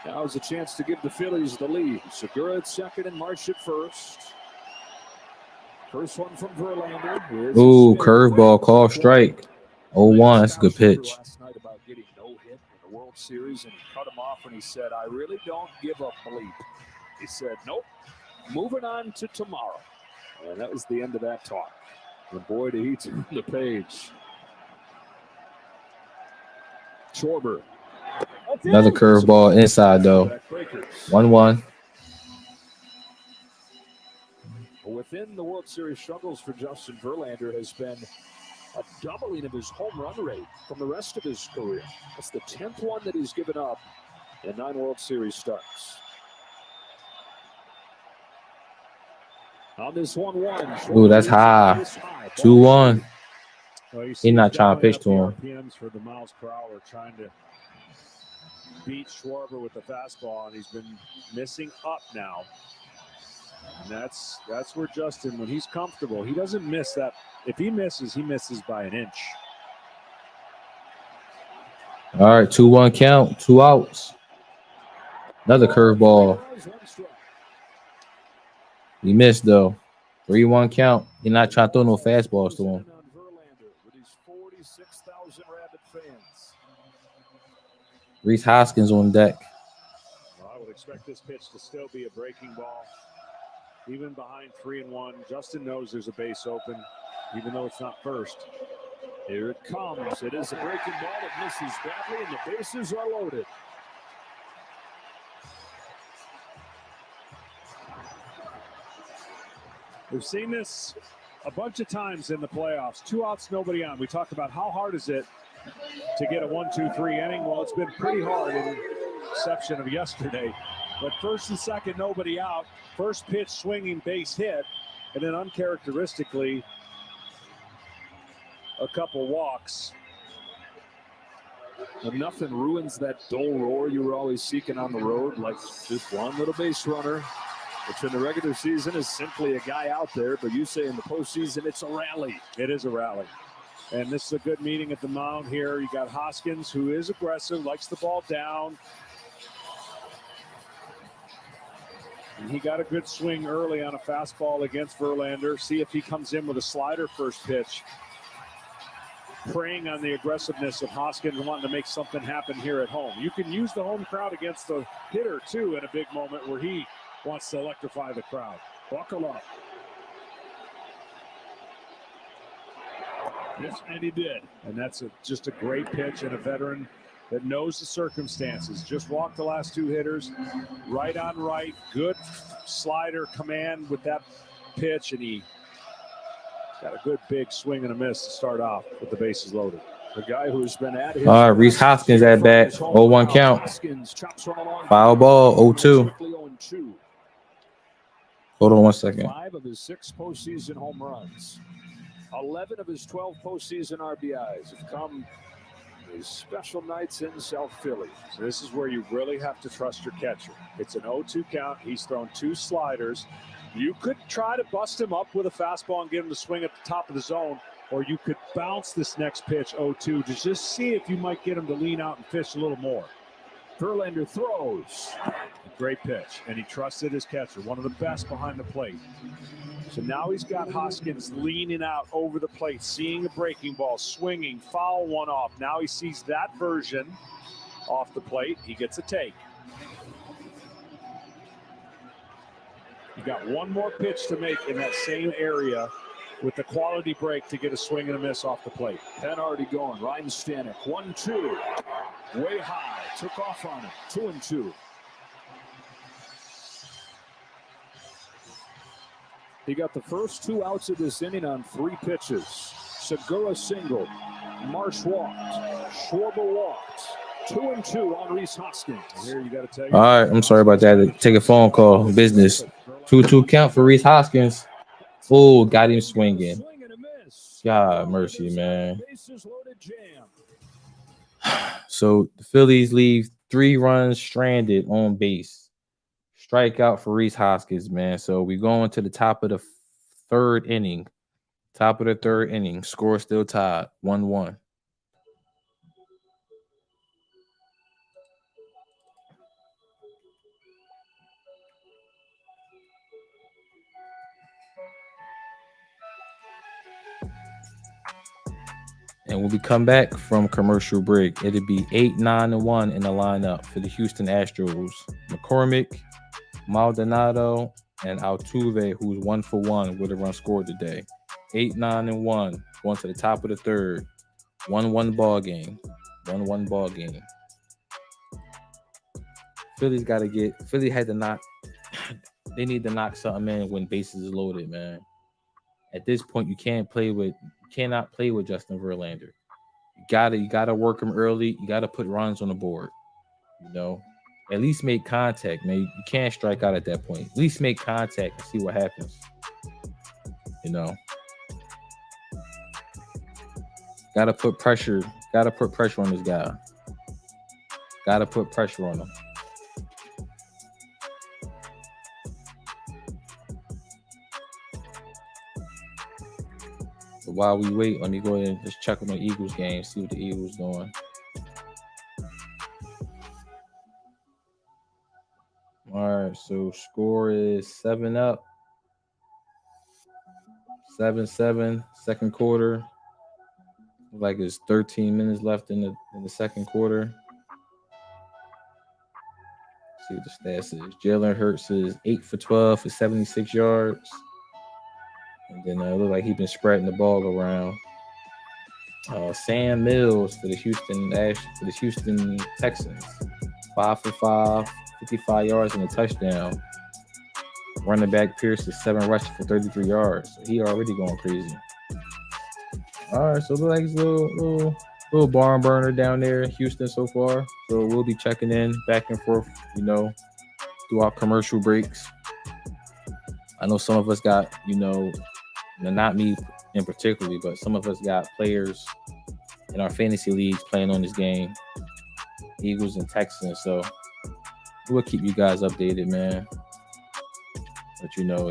Now is a chance to give the Phillies the lead. Segura at second and Marsh at first. First one from Verlander. Ooh, curveball, call strike. 0-1, that's a good pitch. Last night about getting no hit in the World Series, and he cut him off and he said, "I really don't give a bleep." He said, "Nope, moving on to tomorrow." And that was the end of that talk. And boy, did he turn the page. Schwarber. Another curveball inside, though. 1-1. Within the World Series struggles for Justin Verlander has been a doubling of his home run rate from the rest of his career. That's the 10th one that he's given up in 9 World Series starts. On this 1-1. Ooh, that's high. 2-1. Well, He's not trying to pitch to him. RPMs for the miles per hour, trying to beat Schwarber with the fastball, and he's been missing up now. And that's where Justin, when he's comfortable, he doesn't miss that. If he misses by an inch. All right, 2-1 count, 2 outs. Another curveball. He missed, though. 3-1 count. You're not trying to throw no fastballs to him. Reese Hoskins on deck. Well, I would expect this pitch to still be a breaking ball. Even behind 3-1, Justin knows there's a base open, even though it's not first. Here it comes. It is a breaking ball. It misses badly, and the bases are loaded. We've seen this a bunch of times in the playoffs. 2 outs, nobody on. We talked about how hard is it to get a 1-2-3 inning. Well, it's been pretty hard in the exception of yesterday. But first and second, nobody out. First pitch swinging base hit. And then uncharacteristically, a couple walks. But nothing ruins that dull roar you were always seeking on the road, like just one little base runner, which in the regular season is simply a guy out there. But you say in the postseason, it's a rally. It is a rally. And this is a good meeting at the mound here. You got Hoskins, who is aggressive, likes the ball down. And he got a good swing early on a fastball against Verlander. See if he comes in with a slider first pitch. Preying on the aggressiveness of Hoskins and wanting to make something happen here at home. You can use the home crowd against the hitter, too, in a big moment where he wants to electrify the crowd. Buckle up. Yes, and he did. And that's just a great pitch, and a veteran that knows the circumstances. Just walked the last 2 hitters, right on right. Good slider command with that pitch, and he Got a good big swing and a miss to start off with the bases loaded. The guy who's been at his All right, Reese Hoskins at bat. 0-1 count. Hoskins chops one along. Foul ball, 0-2. Quickly 0-2. Hold on 1 second. 5 of his 6 postseason home runs. 11 of his 12 postseason RBIs have come these special nights in South Philly. So this is where you really have to trust your catcher. It's an 0-2 count. He's thrown 2 sliders. You could try to bust him up with a fastball and get him to swing at the top of the zone, or you could bounce this next pitch 0-2 to just see if you might get him to lean out and fish a little more. Verlander throws. Great pitch, and he trusted his catcher, one of the best behind the plate. So now he's got Hoskins leaning out over the plate, seeing a breaking ball, swinging, foul one off. Now he sees that version off the plate. He gets a take. You got one more pitch to make in that same area with the quality break to get a swing and a miss off the plate. Pen already going. Ryan Stanek, 1-2. Way high. Took off on it. 2-2. He got the first 2 outs of this inning on 3 pitches. Segura singled. Marsh walked. Schwarber walked. 2-2 on Reese Hoskins. Here you got to take. All right, I'm sorry about that. Take a phone call. Business. 2-2 count for Reese Hoskins. Oh, got him swinging. God mercy, man. So the Phillies leave 3 runs stranded on base. Strikeout for Reese Hoskins, man. So we going to the top of the 3rd inning. Top of the 3rd inning. Score still tied. 1-1. And when we come back from commercial break, it'll be 8-9-1 in the lineup for the Houston Astros. McCormick, Maldonado, and Altuve, who's 1-for-1 with a run scored today. 8-9-1 going to the top of the 3rd. 1-1 ball game. 1-1 ball game. Philly had to knock. They need to knock something in when bases is loaded, man. At this point, you cannot play with Justin Verlander. You gotta work him early. You gotta put runs on the board. You know, at least make contact, man. You can't strike out at that point. At least make contact and see what happens. You know, gotta put pressure. Gotta put pressure on this guy. Gotta put pressure on him. So while we wait, let me go ahead and just check on the Eagles game, see what the Eagles doing. All right, so score is 7-up. 7-7, second quarter. Like it's 13 minutes left in the second quarter. See what the stats is. Jalen Hurts is 8-for-12 for 76 yards. And then it looks like he's been spreading the ball around. Sam Mills for the Houston Texans. 5-for-5, 55 yards and a touchdown. Running back Pierce is 7 rushes for 33 yards. So he already going crazy. All right, so it looks like it's a little barn burner down there in Houston so far. So we'll be checking in back and forth, you know, through our commercial breaks. I know some of us got, you know, not me in particularly, but some of us got players in our fantasy leagues playing on this game, Eagles and Texans. So we'll keep you guys updated, man. But you know,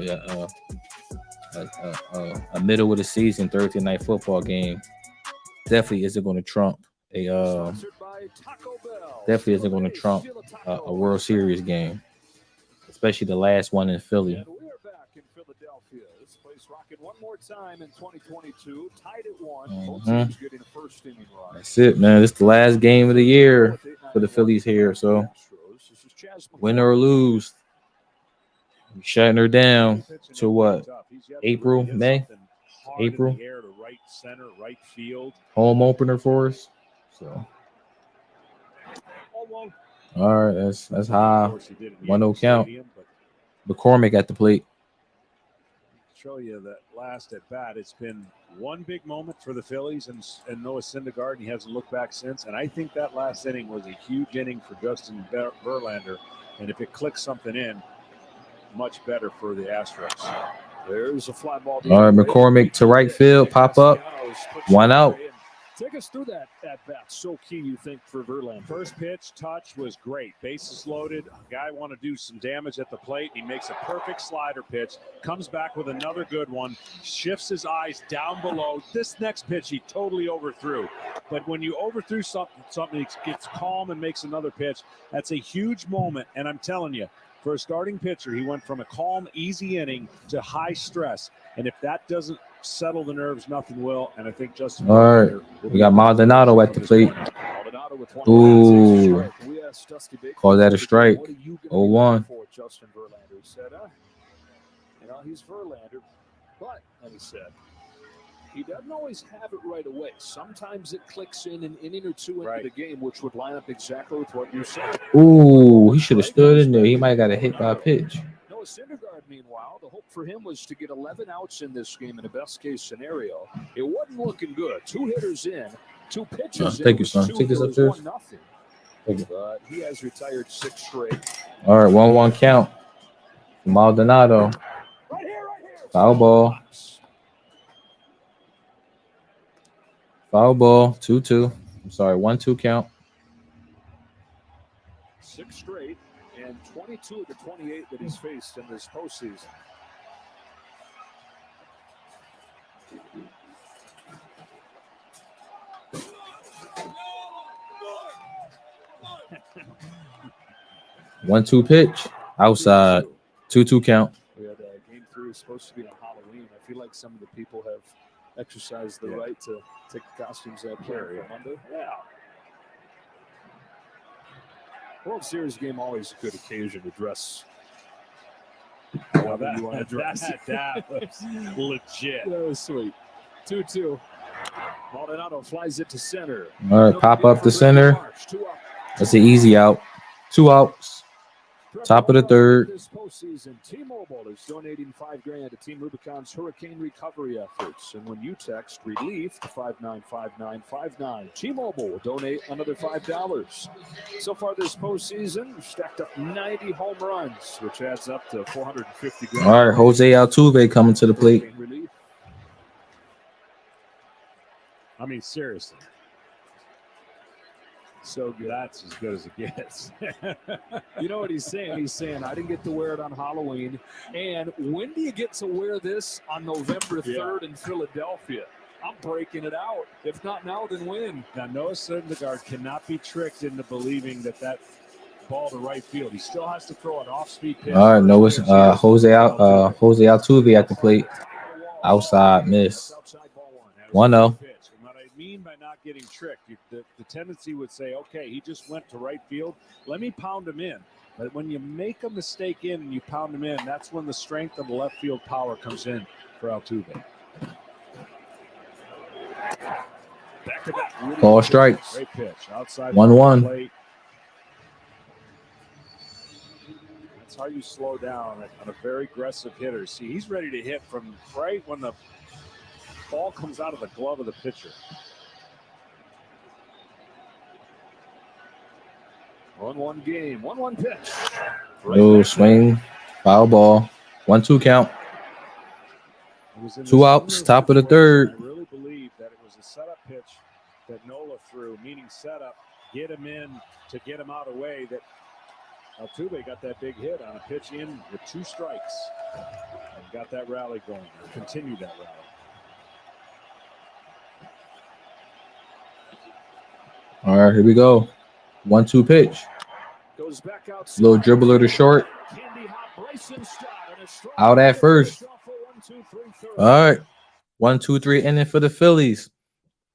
a middle of the season Thursday night football game definitely isn't going to trump a World Series game, especially the last one in Philly. And we're back in Philadelphia. This place rocking one more time in 2022. Tied at 1. Both teams getting a first inning run. That's it, man. This is the last game of the year for the Phillies here. So win or lose, we're shutting her down to what? April, May? April. Right center, right field. Home opener for us. So all right, that's high. 1-0 count. McCormick at the plate. show you that last at bat. It's been one big moment for the Phillies and Noah Syndergaard, and he hasn't looked back since. And I think that last inning was a huge inning for Justin Verlander. And if it clicks something in, much better for the Astros. There's a fly ball. All right, McCormick to right field, pop up, 1 out. Take us through that at bat. So key, you think, for Verlander? First pitch touch was great. Bases loaded. Guy want to do some damage at the plate. He makes a perfect slider pitch. Comes back with another good one. Shifts his eyes down below. This next pitch he totally overthrew. But when you overthrew something gets calm and makes another pitch. That's a huge moment. And I'm telling you, for a starting pitcher, he went from a calm, easy inning to high stress. And if that doesn't settle the nerves, nothing will. And I think Justin. All right, we got Maldonado at the plate. Ooh, call that a strike. 0-1. Justin Verlander said, he's Verlander, but like he said, he doesn't always have it right away. Sometimes it clicks in an inning or two into the game, which would line up exactly with what you said. Ooh, he should have stood in there. He might have got a hit by a pitch. Noah Syndergaard, meanwhile, the hope for him was to get 11 outs in this game in a best-case scenario. It wasn't looking good. 2 hitters in, 2 pitches in. Thank you, son. Take this upstairs. But he has retired 6 straight. All right, 1-1 count. Maldonado. Right here. Foul ball. Foul ball. 2-2. I'm sorry, 1-2 count. 6 straight and 22 of the 28 that he's faced in this postseason. One-two pitch. Outside. 2-2 count. We had game 3 was supposed to be on Halloween. I feel like some of the people have exercised the right to take the costumes out there on Monday. Yeah. World Series game always a good occasion to dress. However you want to dress. That was legit. That was sweet. 2-2. Maldonado flies it to center. All right, pop up the center. That's an easy out. 2 outs. Top of the third. This postseason, T-Mobile is donating $5,000 to Team Rubicon's hurricane recovery efforts. And when you text relief to 595959, T-Mobile will donate another $5. So far this postseason, we've stacked up 90 home runs, which adds up to $450,000. All right, Jose Altuve coming to the plate. I mean, seriously. So good. That's as good as it gets. You know what he's saying? He's saying, I didn't get to wear it on Halloween. And when do you get to wear this on November 3rd in Philadelphia? I'm breaking it out. If not now, then when? Now, Noah Syndergaard cannot be tricked into believing that ball to right field. He still has to throw an off-speed pitch. All right, Noah's Jose Altuve at the plate. Outside miss. 1-0. What I mean by not getting tricked, the tendency would say, okay, he just went to right field. Let me pound him in. But when you make a mistake in and you pound him in, that's when the strength of the left field power comes in for Altuve. Back to back. Ball strikes. Great pitch. Outside 1-1. That's how you slow down on a very aggressive hitter. See, he's ready to hit from right when the ball comes out of the glove of the pitcher. 1-1 game. 1-1 pitch. No swing. Foul ball. 1-2 count. 2 outs. Top of the third. I really believe that it was a setup pitch that Nola threw, meaning setup, get him in to get him out of the way. That Altuve got that big hit on a pitch in with 2 strikes and got that rally going. Continued that rally. All right, here we go. 1-2 pitch. Goes back outside. Little dribbler to short. Out at first. All right. 1-2-3 inning for the Phillies.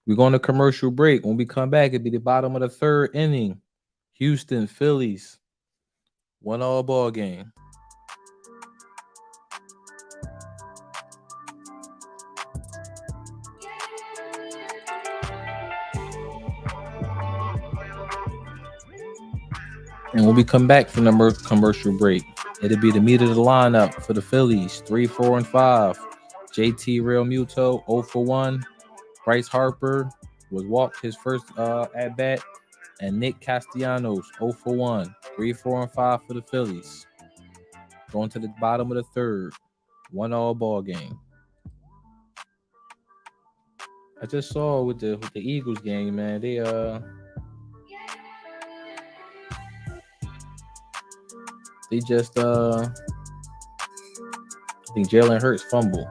We're going to commercial break. When we come back, it'll be the bottom of the 3rd inning. Houston Phillies. 1-all ball game. And when we come back from the commercial break, it'll be the meat of the lineup for the Phillies, 3, 4, and 5. JT Real Muto 0 for 1. Bryce Harper was walked his first at bat, and Nick Castellanos 0 for 1. 3, 4, and 5 for the Phillies. Going to the bottom of the third. 1-all ball game. I just saw with the Eagles game, man. They just I think Jalen Hurts fumble.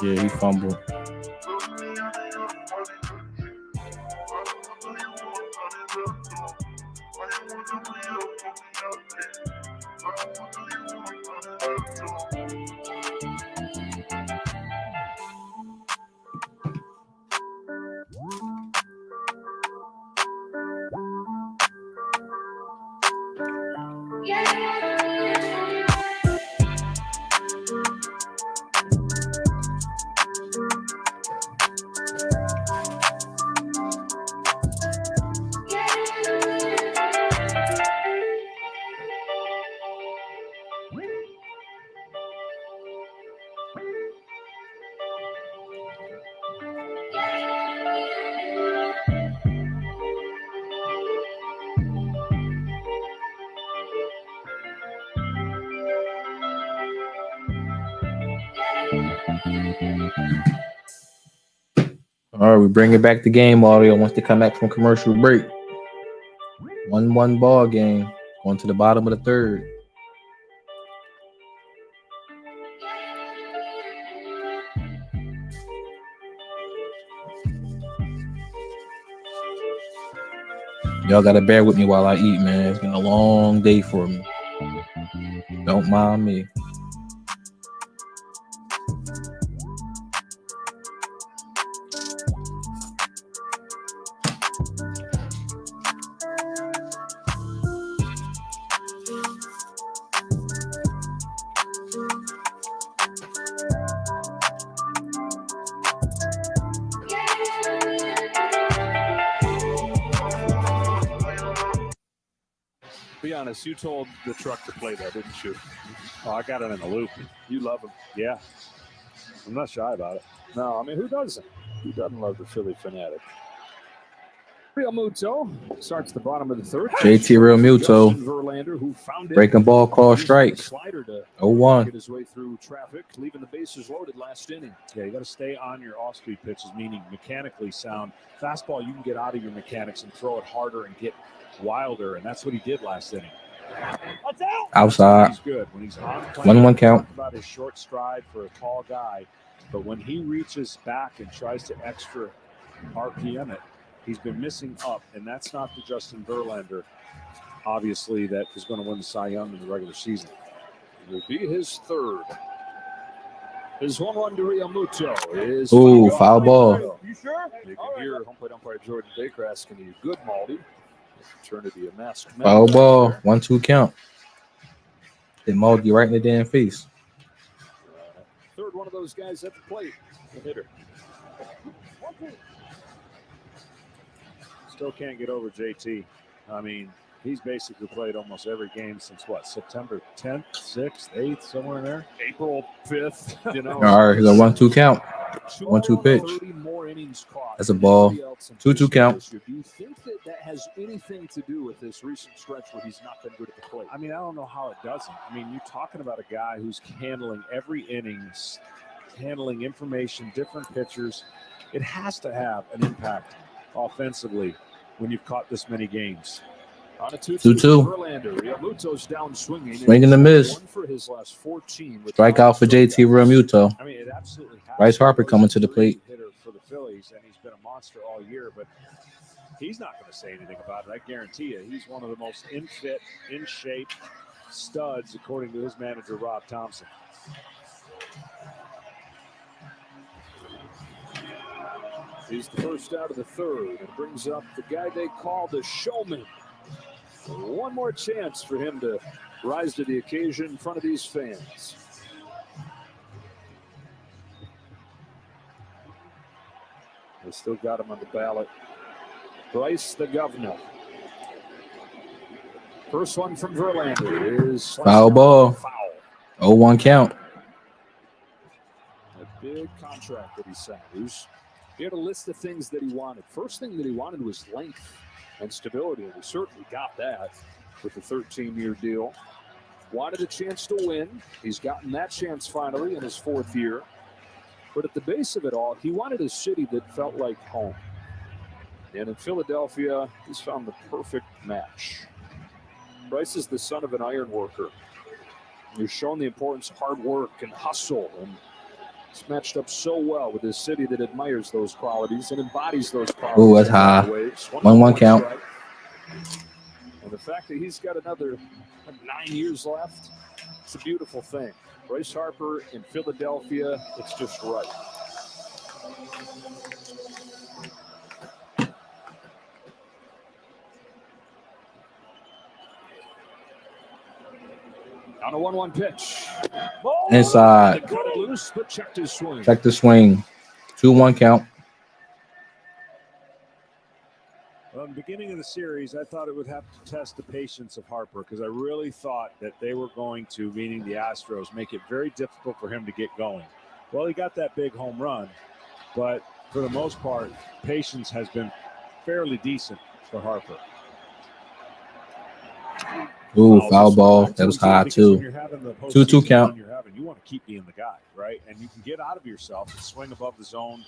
Yeah, he fumbled. All right, we bring it back to game audio once they come back from commercial break. 1-1 ball game. Going to the bottom of the third. Y'all gotta bear with me while I eat, man. It's been a long day for me. Don't mind me. Be honest, you told the truck to play that, didn't you? Oh, I got it in the loop. You love him. Yeah. I'm not shy about it. No, I mean, who doesn't? Who doesn't love the Philly fanatic? Real Muto starts the bottom of the third. JT Real Muto. Justin Verlander, who found it. Breaking ball, call strike. Slider to 0-1. get his way through traffic, leaving the bases loaded last inning. Yeah, you got to stay on your off-speed pitches, meaning mechanically sound. Fastball, you can get out of your mechanics and throw it harder and get wilder, and that's what he did last inning. Outside. He's good when he's on. 1-1 count. Talk about his short stride for a tall guy, but when he reaches back and tries to extra RPM it, he's been missing up, and that's not the Justin Verlander, obviously, that is going to win the Cy Young in the regular season. It will be his third. His 1-1 to Real Muto is foul ball. You sure? You can hear home plate umpire Jordan Baker asking you, good, Maldy. Turn to be a masked man. Foul ball. 1-2 count. They mauled you right in the damn face. Third one of those guys at the plate. The hitter. Still can't get over JT. I mean, he's basically played almost every game since what, September 10th, 6th, 8th, somewhere in there? April 5th, you know. All right, here's a 1-2 count. 1-2 pitch. More innings caught. That's a ball. 2-2 count. Do you think that has anything to do with this recent stretch where he's not been good at the plate? I mean, I don't know how it doesn't. I mean, you're talking about a guy who's handling every innings, handling information, different pitchers. It has to have an impact offensively when you've caught this many games. On a 2-2. Verlander. Real Muto's down swinging. Swinging the miss. One for his last 14. Strikeout for JT Real Muto. I mean, it absolutely has. Bryce Harper coming to the plate. Hitter for the Phillies, and he's been a monster all year, but he's not going to say anything about it. I guarantee you. He's one of the most in fit, in shape studs, according to his manager, Rob Thompson. He's the first out of the third. It brings up the guy they call the showman. One more chance for him to rise to the occasion in front of these fans. They still got him on the ballot. Bryce the Governor. First one from Verlander is Foul ball. Foul. 0-1 count. A big contract that he signed. He had a list of things that he wanted. First thing that he wanted was length and stability, and he certainly got that with the 13-year deal. Wanted a chance to win. He's gotten that chance finally in his 4th year. But at the base of it all, he wanted a city that felt like home. And in Philadelphia, he's found the perfect match. Bryce is the son of an iron worker. He's shown the importance of hard work and hustle, and it's matched up so well with this city that admires those qualities and embodies those qualities. Ooh, that's high. 1-1 count. And the fact that he's got another 9 years left, it's a beautiful thing. Bryce Harper in Philadelphia, it's just right. On a 1-1 pitch. Inside. Cut it loose, but checked his swing. Check the swing. 2-1 count. Well, in the beginning of the series, I thought it would have to test the patience of Harper because I really thought that they were going to, meaning the Astros, make it very difficult for him to get going. Well, he got that big home run, but for the most part, patience has been fairly decent for Harper. Ooh, foul ball. That was high, too. 2-2 count. You want to keep being the guy, right? And you can get out of yourself and swing above the zone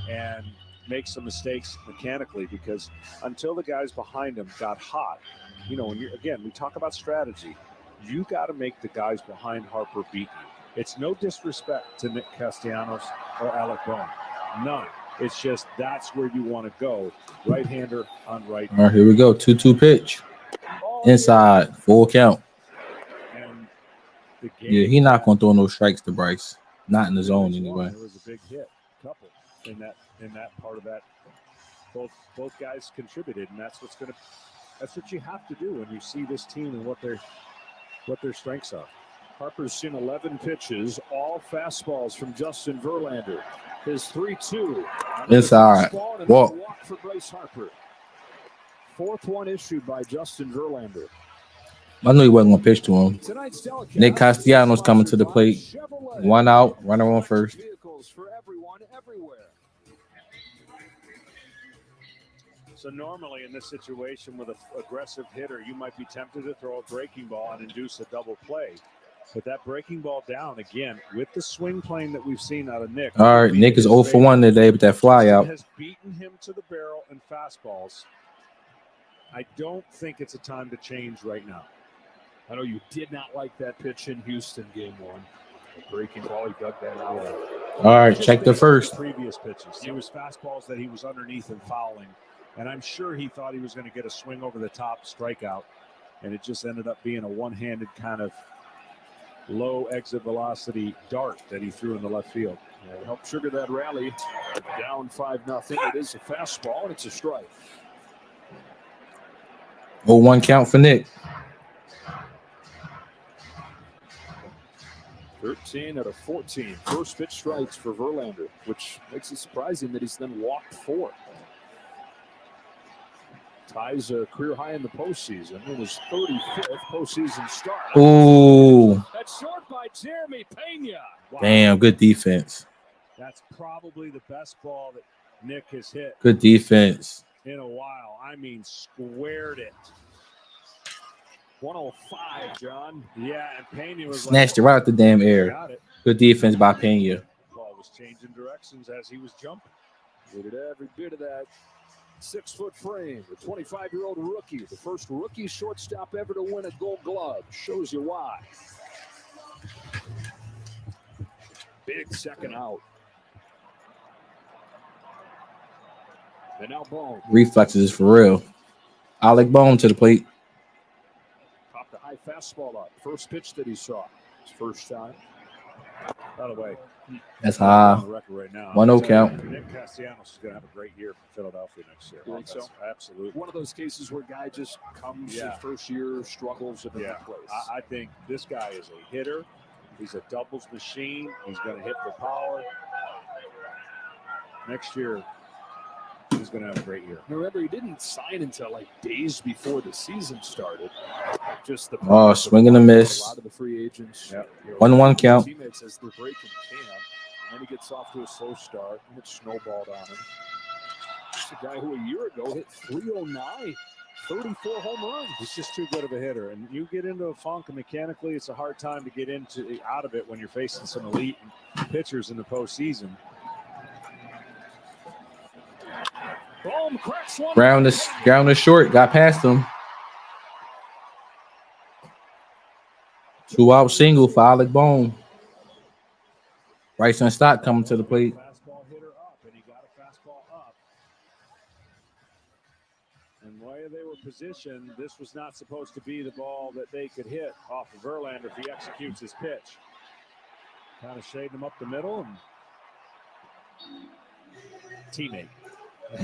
and make some mistakes mechanically, because until the guys behind him got hot, when we talk about strategy, you got to make the guys behind Harper beat you. It's no disrespect to Nick Castellanos or Alec Bohm. None. It's just that's where you want to go. Right-hander on right. All right, here we go. 2-2 pitch. Inside. Full count. Yeah, he's not going to throw no strikes to Bryce. Not in the zone anyway. There was a big hit, couple in that part of that. Both guys contributed, and that's what you have to do when you see this team and what their strengths are. Harper's seen 11 pitches, all fastballs from Justin Verlander. His 3-2. Inside. Walk. For Bryce Harper. 4th one issued by Justin Verlander. I knew he wasn't going to pitch to him. Nick Castellanos coming to the plate. 1 out, runner on first. Vehicles for everyone, everywhere. So normally in this situation with an aggressive hitter, you might be tempted to throw a breaking ball and induce a double play. But that breaking ball down, again, with the swing plane that we've seen out of Nick. All right, Nick is 0 for 1 today with that fly out. Has beaten him to the barrel and fastballs. I don't think it's a time to change right now. I know you did not like that pitch in Houston game 1. The breaking ball, he dug that out. All right, check the first. Previous pitches. He was fastballs that he was underneath and fouling. And I'm sure he thought he was going to get a swing over the top strikeout. And it just ended up being a one-handed kind of low exit velocity dart that he threw in the left field. It helped trigger that rally. Down 5-0. It is a fastball, and it's a strike. 0-1 count for Nick. 13 out of 14. First pitch strikes for Verlander, which makes it surprising that he's then walked 4. Ties a career high in the postseason. It was 35th postseason start. Ooh. That's short by Jeremy Pena. Wow. Damn, good defense. That's probably the best ball that Nick has hit. Good defense. In a while. I mean, squared it. 105, John. Yeah, and Pena was snatched it right out the damn air. Good defense by Pena. Ball was changing directions as he was jumping. Needed every bit of that 6-foot frame. The 25-year-old rookie, the first rookie shortstop ever to win a Gold Glove. Shows you why. Big second out. And now Bohm. Reflexes is for real. Alec Bohm to the plate. Popped a high fastball up. First pitch that he saw. His first time. By the way, that's high. On the record right now. 1-0 count. Nick Castellanos is going to have a great year for Philadelphia next year. You think so? Absolutely. One of those cases where guy just comes his first year, struggles in a place. I think this guy is a hitter. He's a doubles machine. He's going to hit the power. Next year, he's going to have a great year. Remember, he didn't sign until like days before the season started. Just the swing and a miss. A lot of the free agents. Yep. 1-1 count. Teammates as they're breaking camp, and then he gets off to a slow start, and it's snowballed on him. It's a guy who a year ago hit 309, 34 home runs. He's just too good of a hitter, and you get into a funk, and mechanically, it's a hard time to get out of it when you're facing some elite pitchers in the postseason. Boom, cracks one. Ground is short. Got past him. 2-out single for Alec Bohm. Bryson Stott coming to the plate. Fastball hitter up, and he got a fastball up. And the way they were positioned, this was not supposed to be the ball that they could hit off of Verlander if he executes his pitch. Kind of shading him up the middle, and teammate.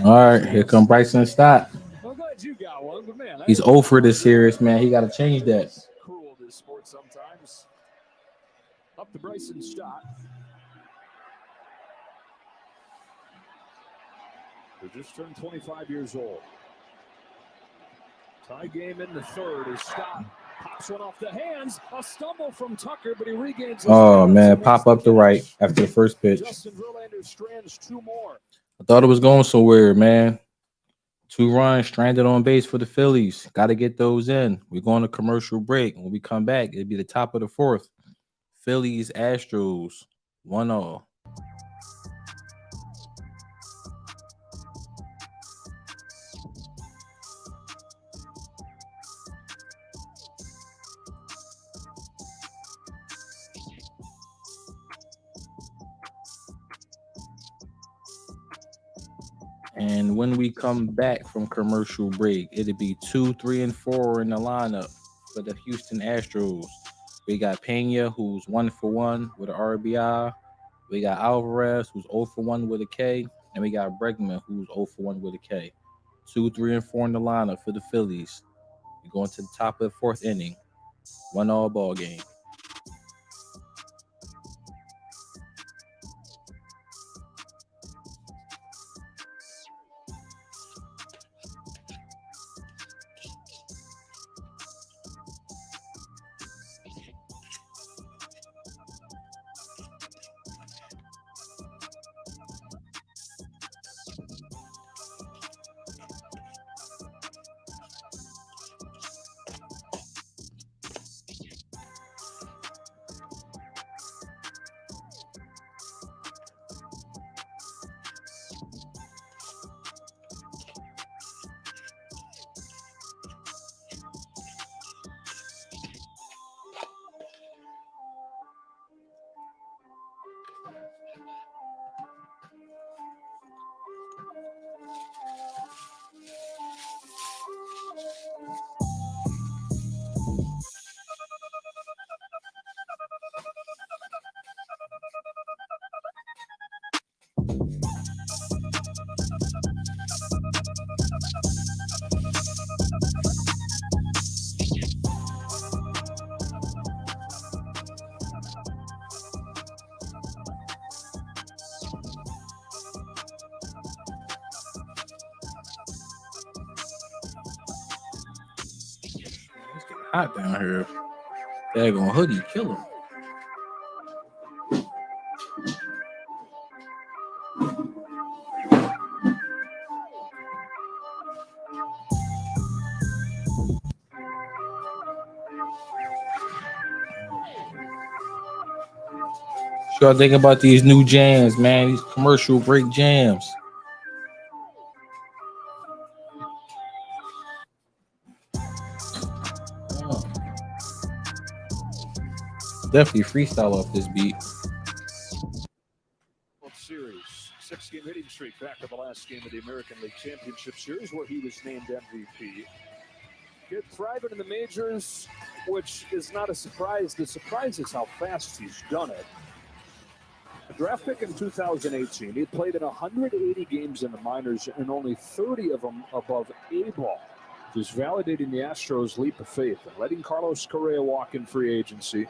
All right, here come Bryson Stott. I'm glad you got one, but man, He's 0 for this series, man. He got to change that. Cruel this sport sometimes. Up to Bryson Stott. They just turned 25 years old. Tie game in the third as Stott pops one off the hands. A stumble from Tucker, but he regains his man, pop up the right after the first pitch. Justin Verlander strands 2 more. I thought it was going somewhere, man. 2 runs stranded on base for the Phillies. Got to get those in. We're going to commercial break. When we come back, it'll be the top of the 4th. Phillies, Astros, 1-0. And when we come back from commercial break, it'll be 2, 3, and 4 in the lineup for the Houston Astros. We got Pena, who's 1 for 1 with an RBI. We got Alvarez, who's 0 for 1 with a K. And we got Bregman, who's 0 for 1 with a K. 2, 3, and 4 in the lineup for the Phillies. We're going to the top of the 4th inning. 1-0 ball game. Hot down here. Daggone hoodie, kill him. What y'all think about these new jams, man? These commercial break jams. Definitely freestyle off this beat. World Series, 6-game hitting streak back to the last game of the American League Championship Series where he was named MVP. Kid thriving in the majors, which is not a surprise. The surprise is how fast he's done it. A draft pick in 2018, he played in 180 games in the minors and only 30 of them above A-ball. Just validating the Astros' leap of faith and letting Carlos Correa walk in free agency.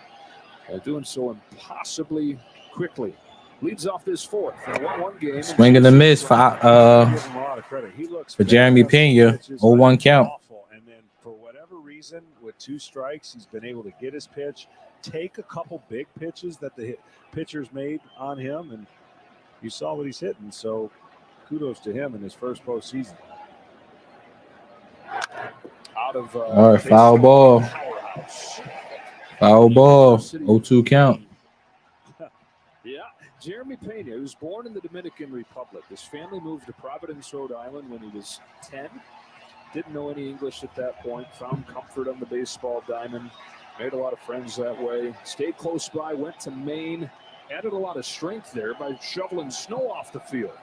Doing so impossibly quickly. Leads off this fourth. In a 1-1 game. Swing and a miss Give him a lot of credit. He looks for Jeremy fantastic Pena. pitches, 0-1 but count. awful. And then for whatever reason, with 2 strikes, he's been able to get his pitch, take a couple big pitches that the pitchers made on him, and you saw what he's hitting. So kudos to him in his first postseason. Out of All right, foul ball. Foul ball. 0-2 count. Yeah, Jeremy Pena, who was born in the Dominican Republic. His family moved to Providence, Rhode Island when he was 10. Didn't know any English at that point. Found comfort on the baseball diamond. Made a lot of friends that way. Stayed close by, went to Maine. Added a lot of strength there by shoveling snow off the field.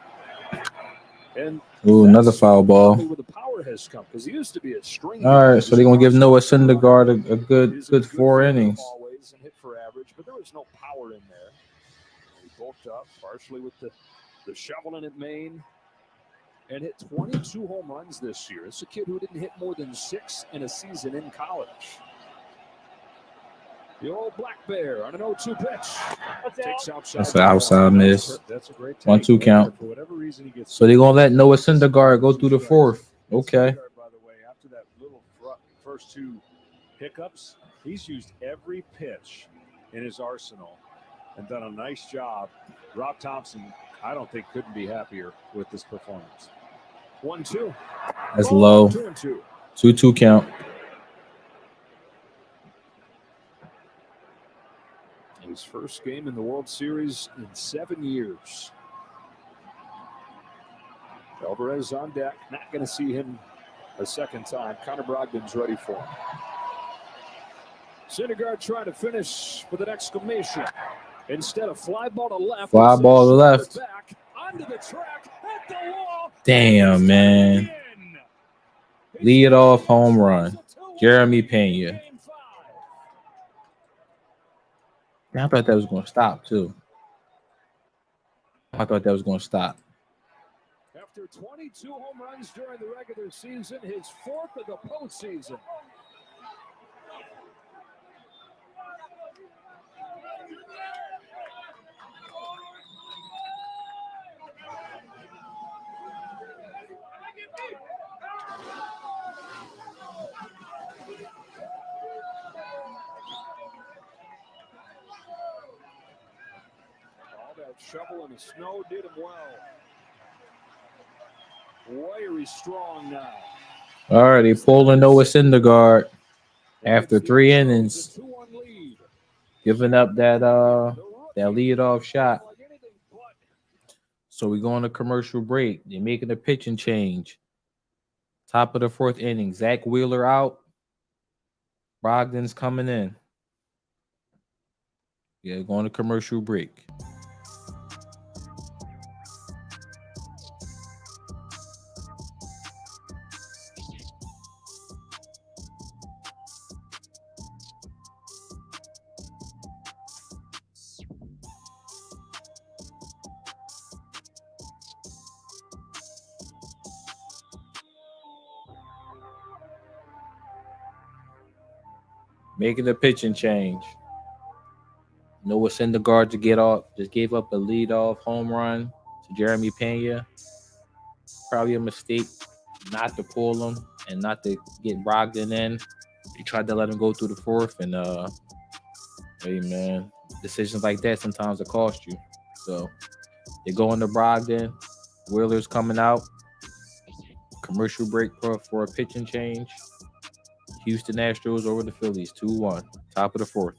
And another foul ball. where the power has come, because he used to be a string. All right, so they're going to give Noah Syndergaard a good 4 innings. Always and hit for average, but there was no power in there. He bulked up partially with the shoveling at Maine and hit 22 home runs this year. It's a kid who didn't hit more than 6 in a season in college. The old Black Bear on an 0-2 pitch. Takes outside. That's an outside miss. That's a great 1-2 count. For whatever reason, he gets So they're going to let Noah Syndergaard go through the 4th. Okay. By the way, after that little first 2 hiccups, he's used every pitch in his arsenal and done a nice job. Rob Thompson, I don't think, couldn't be happier with this performance. 1-2. That's low. 2-2. 2-2 count. His first game in the World Series in 7 years. Alvarez on deck. Not going to see him a second time. Connor Brogdon's ready for him. Syndergaard trying to finish with an exclamation. Instead of fly ball to left. Fly ball to left. Back, onto the track, hit the wall. Damn, man. Lead off home run. Jeremy Pena. I thought that was going to stop, too. I thought that was going to stop. After 22 home runs during the regular season, his 4th of the postseason. Shovel in the snow did him well. Wiry strong now. All right, he pulled a Noah Syndergaard after 3 innings, giving up that leadoff shot. So we go on a commercial break. They're making a pitching change. Top of the 4th inning. Zach Wheeler out. Brogdon's coming in. Yeah, going to commercial break. Making a pitching change. Noah Syndergaard to get off. Just gave up a leadoff home run to Jeremy Pena. Probably a mistake not to pull him and not to get Brogdon in. He tried to let him go through the 4th, and hey man, decisions like that sometimes will cost you. So they go into Brogdon. Wheeler's coming out. Commercial break for a pitching change. Houston Astros over the Phillies, 2-1. Top of the 4th.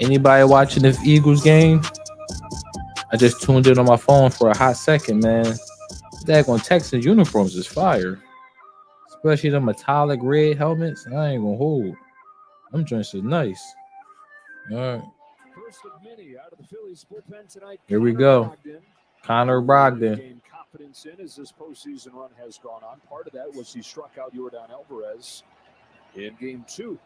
Anybody watching this Eagles game? I just tuned in on my phone for a hot second, man. Daggone Texans uniforms is fire. Especially the metallic red helmets. I ain't gonna hold. Them joints is nice. All right. First of many out of the Phillies bullpen tonight. Here we Connor go. Brogdon. Connor Brogdon. Gained confidence in as this postseason run has gone on. Part of that was he struck out Yordan Alvarez in Game 2.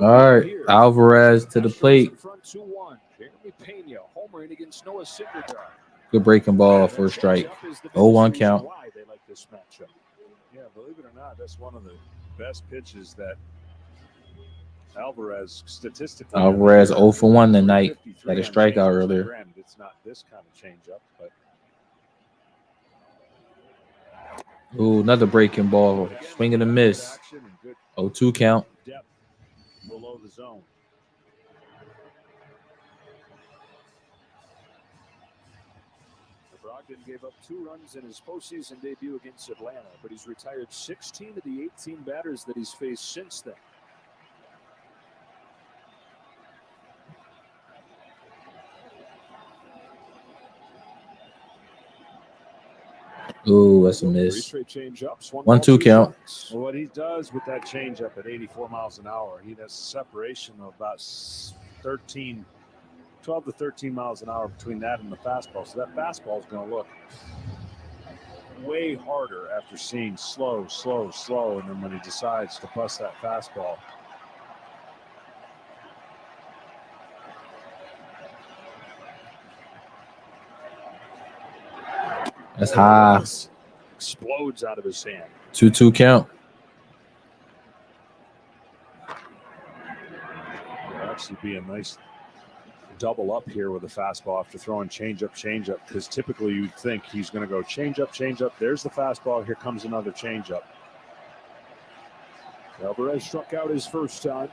All right, Alvarez to the plate. In front 2-1. Jeremy Pena homering against Noah Syndergaard. Good breaking ball for a strike. 0-1 count. Why they like this matchup. Yeah, believe it or not, that's one of the best pitches that Alvarez statistically. Alvarez 0 for 1 tonight. Had a strikeout earlier. Granted, it's not this kind of changeup, but Ooh, another breaking ball. Swing and a miss. 0-2 count. depth below the zone. Brogdon gave up 2 runs in his postseason debut against Atlanta, but he's retired 16 of the 18 batters that he's faced since then. Ooh, that's a miss. 1-2 count. Well, what he does with that changeup at 84 miles an hour, he has separation of about 12 to 13 miles an hour between that and the fastball. So that fastball is going to look way harder after seeing slow. And then when he decides to bust that fastball. That's high. Explodes out of his hand. 2-2 count. It'll actually be a nice double up here with a fastball after throwing changeup, because typically you'd think he's going to go changeup. There's the fastball. Here comes another changeup. Alvarez struck out his first time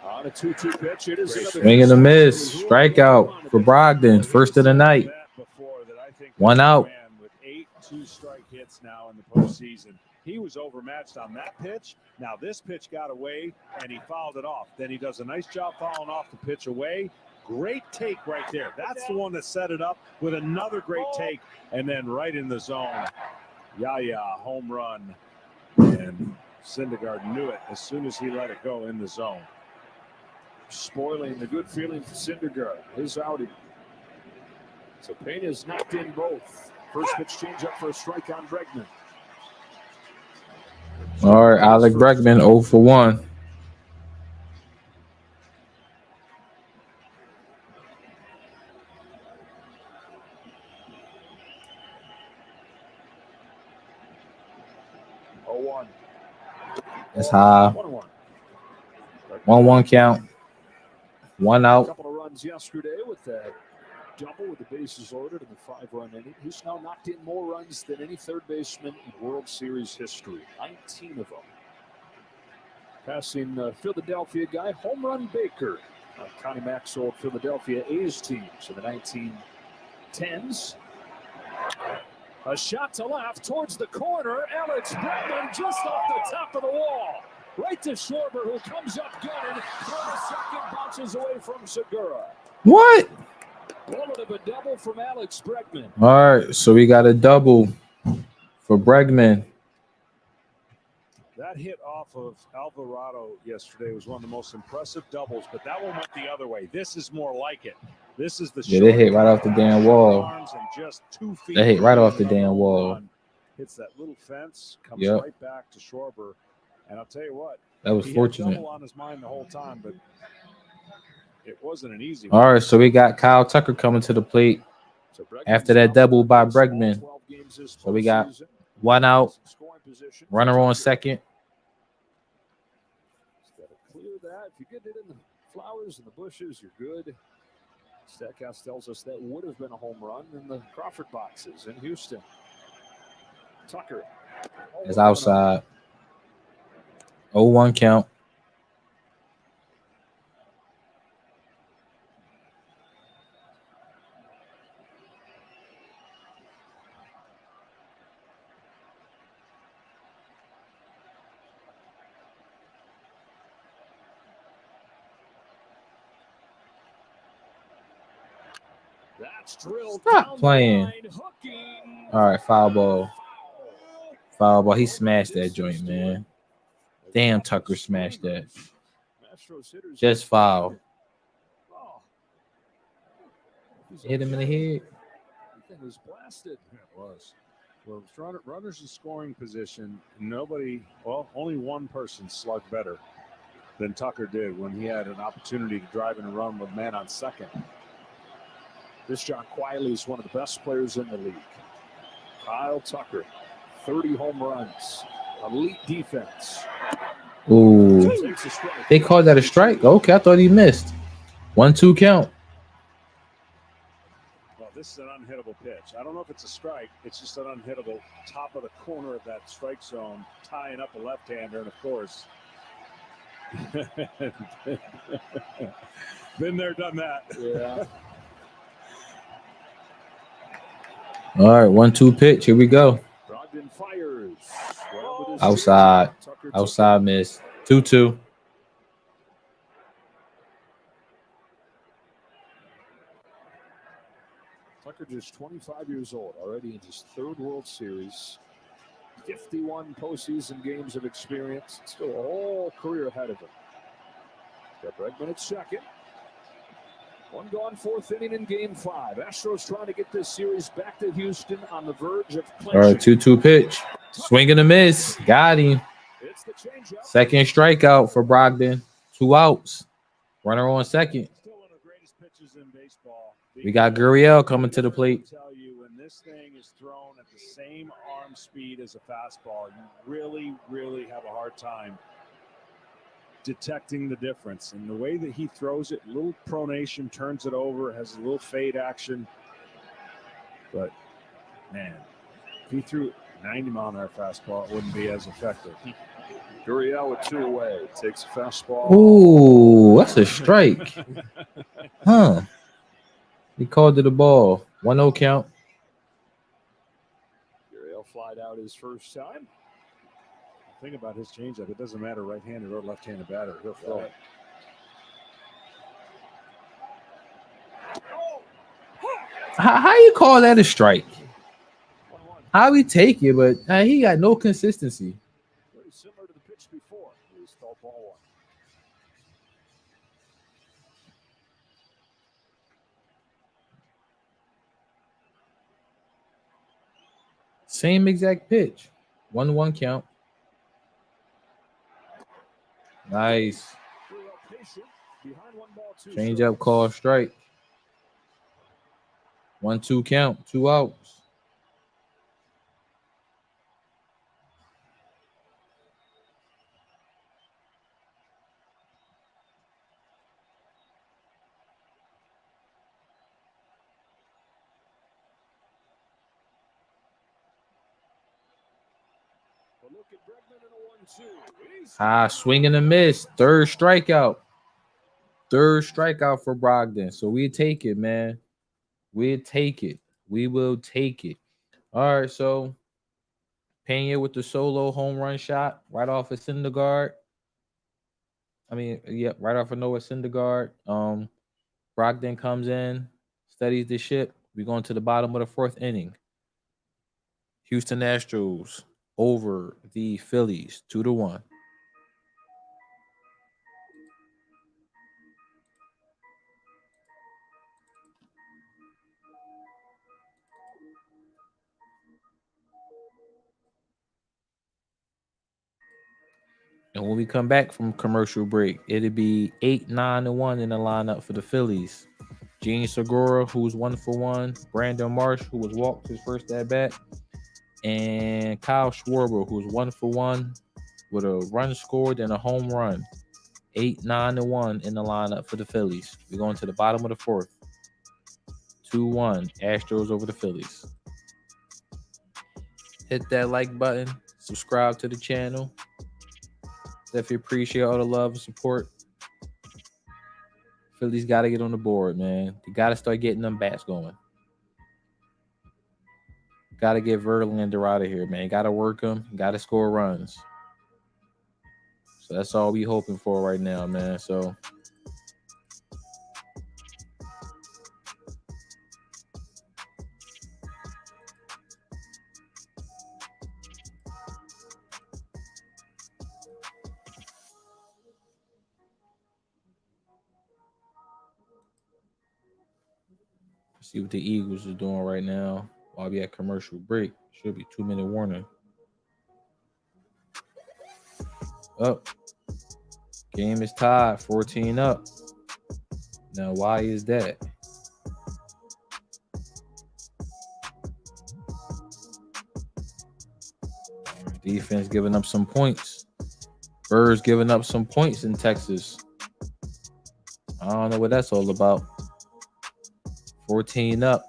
on a 2-2 pitch. It is Swing and a miss. Strikeout for Brogdon. First of the night. 1 out. With 8 2-strike hits now in the postseason. He was overmatched on that pitch. Now this pitch got away and he fouled it off. Then he does a nice job fouling off the pitch away. Great take right there. That's the one that set it up with another great take. And then right in the zone. Home run. And Syndergaard knew it as soon as he let it go in the zone. Spoiling the good feeling for Syndergaard. His outing. So Pena's knocked in both. First pitch change up for a strike on Bregman. All right, Alec Bregman 0 for 1. That's high. 1-1 count. 1 A out. couple of runs yesterday with that double with the bases loaded in the 5-run inning. He's now knocked in more runs than any third baseman in World Series history. 19 of them. Passing Philadelphia guy, Home Run Baker. Connie Mack's old Philadelphia A's teams in the 1910s. A shot to left towards the corner. Alex Bregman just off the top of the wall. Right to Schwarber, who comes up gunning. Throw the second, bounces away from Segura. What? Bullet of a double from Alex Bregman. All right, so we got a double for Bregman. That hit off of Alvarado yesterday was one of the most impressive doubles, but that one went the other way. This is more like it. This is the they hit right off the damn wall. Arms and just 2 feet. They hit right off the damn wall. Hits that little fence, comes right back to Schwarber, and I'll tell you what, that was fortunate. Had double on his mind the whole time, but it wasn't an easy one. All right, so we got Kyle Tucker coming to the plate after that double by Bregman. So we got 1 out, runner on second. Clear that. If you get it in the flowers and the bushes, you're good. Stackhouse tells us that would have been a home run in the Crawford boxes in Houston. Tucker is outside. 0-1 count. That's drilled Stop down the playing. line, hooking. All right, foul ball. Foul ball. He smashed that joint, man. Damn, Tucker smashed that. Astros hitters Just foul. Oh. Hit him in the head. The thing was blasted. Yeah, it was. Well, runners in scoring position, only one person slugged better than Tucker did when he had an opportunity to drive and run with man on second. This John Quiley is one of the best players in the league. Kyle Tucker, 30 home runs, elite defense. Ooh. Takes a strike. They called that a strike? Okay, I thought he missed. 1-2 count. Well, this is an unhittable pitch. I don't know if it's a strike. It's just an unhittable top of the corner of that strike zone, tying up a left-hander, and of course, been there, done that. Yeah. All right, 1-2 pitch. Here we go. Brogdon fires. Well, with his Outside. changeup, Tucker took Outside miss. 2-2. Tucker just 25 years old, already in his third World Series, 51 postseason games of experience, still a whole career ahead of him. Got Bregman at second. One gone, fourth inning in Game 5. Astros trying to get this series back to Houston on the verge of clinching. All right, 2-2 pitch. Swing and a miss. Got him. It's the changeup. Second strikeout for Brogdon. 2 outs. Runner on second. Still one of the greatest pitches in baseball. We got Gurriel coming to the plate. Tell you, when this thing is thrown at the same arm speed as a fastball, you really, really have a hard time detecting the difference. And the way that he throws it, little pronation, turns it over, has a little fade action. But man, if he threw 90-mile-an-hour fastball, it wouldn't be as effective. Gurriel with 2 away. Takes a fastball. Ooh, that's a strike. Huh. He called it a ball. 1-0 count. Gurriel flied out his first time. The thing about his changeup, it doesn't matter right-handed or left-handed batter. He'll throw it. How you call that a strike? How we take it, but he got no consistency. Very similar to the pitch before. He was called ball 1. Same exact pitch. 1-1 count. Nice. Behind 1 ball, 2 Change up, call strike. 1-2 count. 2 outs. Look at Bregman in a 1-2. Swing and a miss. Third strikeout. Third strikeout for Brogdon. So we take it, man. We'll take it. We will take it. All right, so Pena with the solo home run shot right off of Syndergaard. Right off of Noah Syndergaard. Brogdon comes in, steadies the ship. We're going to the bottom of the 4th inning. Houston Astros over the Phillies 2-1. And when we come back from commercial break, it'll be 8-9-1 in the lineup for the Phillies. Gene Segura, who's 1-for-1. Brandon Marsh, who was walked his first at bat. And Kyle Schwarber, who's 1-for-1 with a run scored and a home run. 8-9-1 in the lineup for the Phillies. We're going to the bottom of the 4th. 2-1. Astros over the Phillies. Hit that like button. Subscribe to the channel. Definitely appreciate all the love and support. Phillies got to get on the board, man. They got to start getting them bats going. Got to get Verlander out of here, man. Got to work him. Got to score runs. So that's all we hoping for right now, man. So See what the Eagles are doing right now while we at commercial break. Should be 2-minute warning. Up. Game is tied, 14 up. Now, why is that? Defense giving up some points. Birds giving up some points in Texas. I don't know what that's all about. 14 up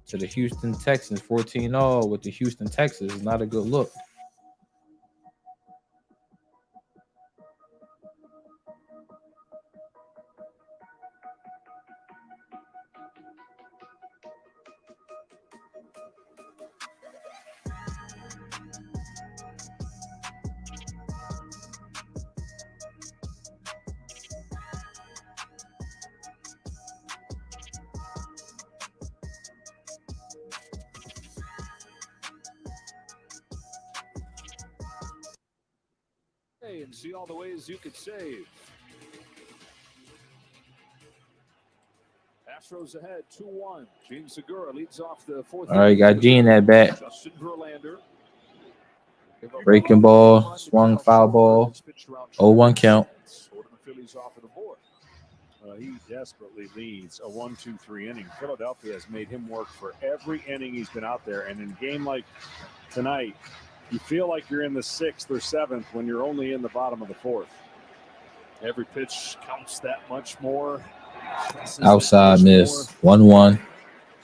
to the Houston Texans. 14-0 with the Houston Texans is not a good look. And see all the ways you could save. Astros ahead 2-1. Gene Segura leads off the fourth. All right, got Gene at bat. Justin Verlander. Breaking ball, swung foul ball. 0-1 count. The Phillies off of the board. He desperately needs a 1-2-3 inning. Philadelphia has made him work for every inning he's been out there. And in a game like tonight, you feel like you're in the 6th or 7th when you're only in the bottom of the 4th. Every pitch counts that much more. Outside miss. 1-1.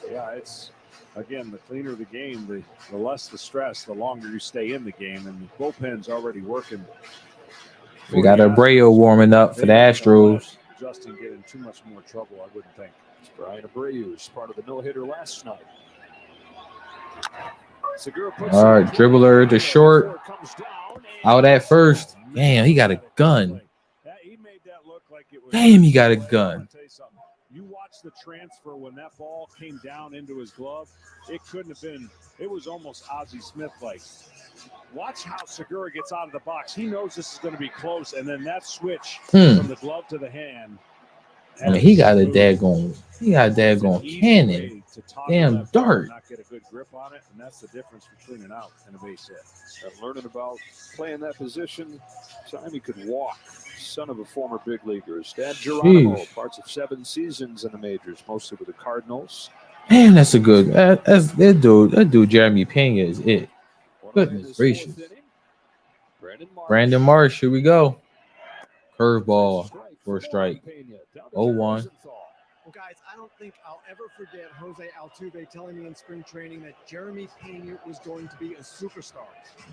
Yeah, it's, again, the cleaner the game, the less the stress, the longer you stay in the game. And the bullpen's already working. We got Abreu warming up for the Astros. Justin get in too much more trouble, I wouldn't think. Brian Abreu is part of the no-hitter last night. All right, dribbler to short. Out at first. Damn, he got a gun. He made that look like it was. Damn, he got a gun. You watch the transfer when that ball came down into his glove. It couldn't have been. It was almost Ozzie Smith-like. Watch how Segura gets out of the box. He knows this is going to be close, and then that switch from the glove to the hand. I mean, he got a daggone cannon. Damn dart. Not get a good grip on it, and that's the difference between an out and a base hit. And learning about playing that position, time he could walk. Son of a former big leaguer. His dad Geronimo, parts of 7 seasons in the majors, mostly with the Cardinals. Man, that's a good. That dude Jeremy Pena is it. Goodness gracious. Brandon Marsh, here we go. Curveball for a strike. 0-1. Well, guys, I don't think I'll ever forget Jose Altuve telling me in spring training that Jeremy Pena was going to be a superstar.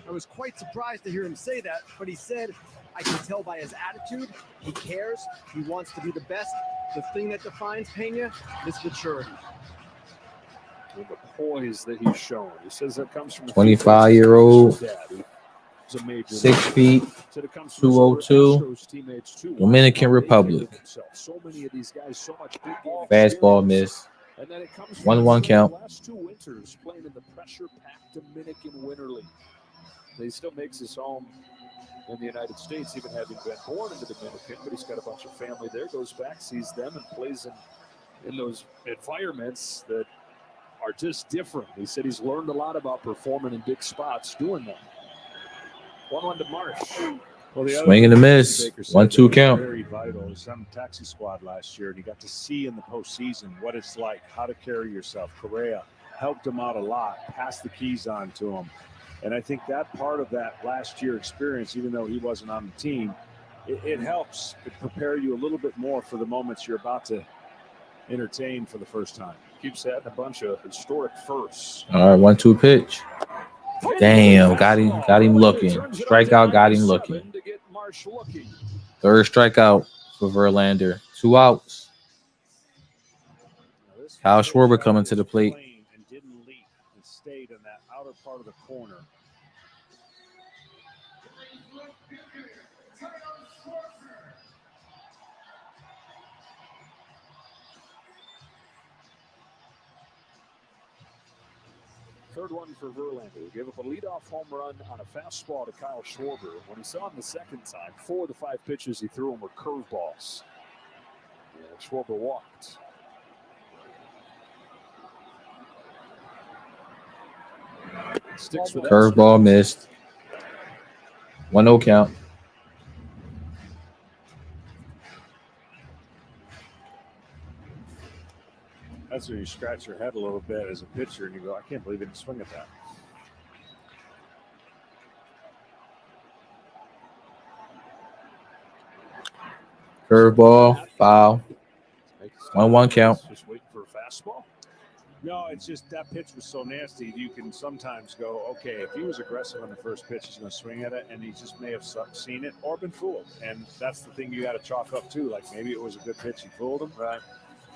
I was quite surprised to hear him say that, but he said, I can tell by his attitude, he cares, he wants to be the best. The thing that defines Pena is maturity. And the poise that he's shown. He says that comes from 25-year-old, 6 feet, 202, Dominican Republic. Fastball miss. 1-1 count. Last 2 winters playing in the pressure-packed Dominican Winter League. He still makes his home in the United States, even having been born in the Dominican, but he's got a bunch of family there, goes back, sees them, and plays in those environments that are just different. He said he's learned a lot about performing in big spots doing that. 1-1 to Marsh. Well, swing and a miss. 1-2 count. Very vital. He's on the taxi squad last year, and he got to see in the postseason what it's like, how to carry yourself. Correa helped him out a lot, passed the keys on to him. And I think that part of that last year experience, even though he wasn't on the team, it helps prepare you a little bit more for the moments you're about to entertain for the first time. Keeps having a bunch of historic firsts. All right, 1-2 pitch. Damn, got him looking. Strikeout, got him looking. Third strikeout for Verlander. 2 outs. Kyle Schwarber coming to the plate. And didn't leap and stayed in that outer part of the corner. Third one for Verlander. He gave up a leadoff home run on a fastball to Kyle Schwarber. When he saw him the second time, 4 of the 5 pitches he threw him were curveballs. And Schwarber walked. Sticks for that. Curveball missed. 1-0 count. That's where you scratch your head a little bit as a pitcher and you go, I can't believe he didn't swing at that. Curveball, foul. 1-1 count. Just waiting for a fastball. No, it's just that pitch was so nasty. You can sometimes go, okay, if he was aggressive on the first pitch, he's going to swing at it, and he just may have seen it or been fooled. And that's the thing you got to chalk up too. Like maybe it was a good pitch, he fooled him, right?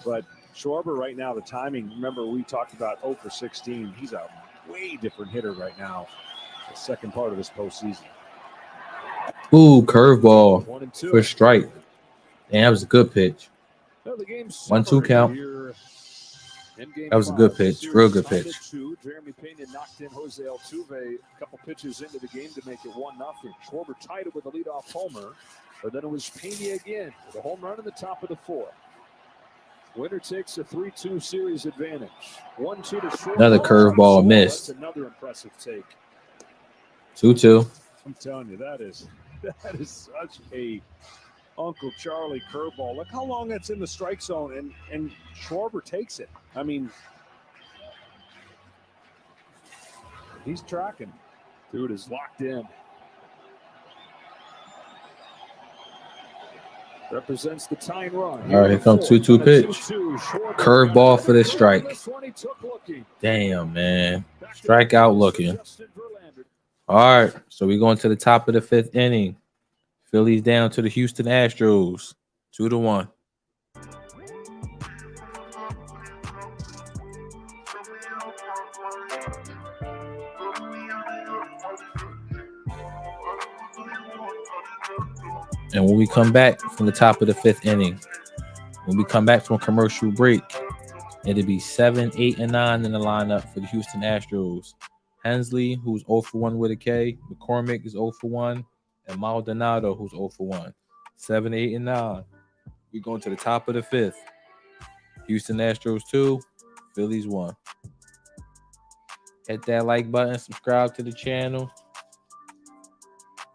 But Schwarber right now, the timing. Remember we talked about 0 for 16. He's a way different hitter right now. The second part of this postseason. Ooh, curveball 1-2 for strike. Damn, that was a good pitch. No, the game's 1-2 count. That was a good pitch, real good pitch. Jeremy Pena knocked in Jose Altuve a couple pitches into the game to make it 1-0. Schwarber tied it with a leadoff homer, but then it was Pena again with a home run in the top of the fourth. Winner takes a 3-2 series advantage. 1-2 to Schwarber. Another curveball missed. That's another impressive take. 2-2. I'm telling you, that is such a Uncle Charlie curveball. Look how long that's in the strike zone, and Schwarber takes it. I mean, he's tracking. Dude is locked in. Represents the tying run. All right, here comes 2-2 pitch. Curveball for this strike. Damn, man. Strikeout looking. All right, so we're going to the top of the fifth inning. Phillies down to the Houston Astros, 2-1. And when we come back from the top of the fifth inning, when we come back from a commercial break, it'll be 7, 8, and 9 in the lineup for the Houston Astros. Hensley, who's 0 for 1 with a K. McCormick is 0 for 1. And Maldonado, who's 0 for 1. 7, 8, and 9. We're going to the top of the fifth. Houston Astros 2, Phillies 1. Hit that like button, subscribe to the channel.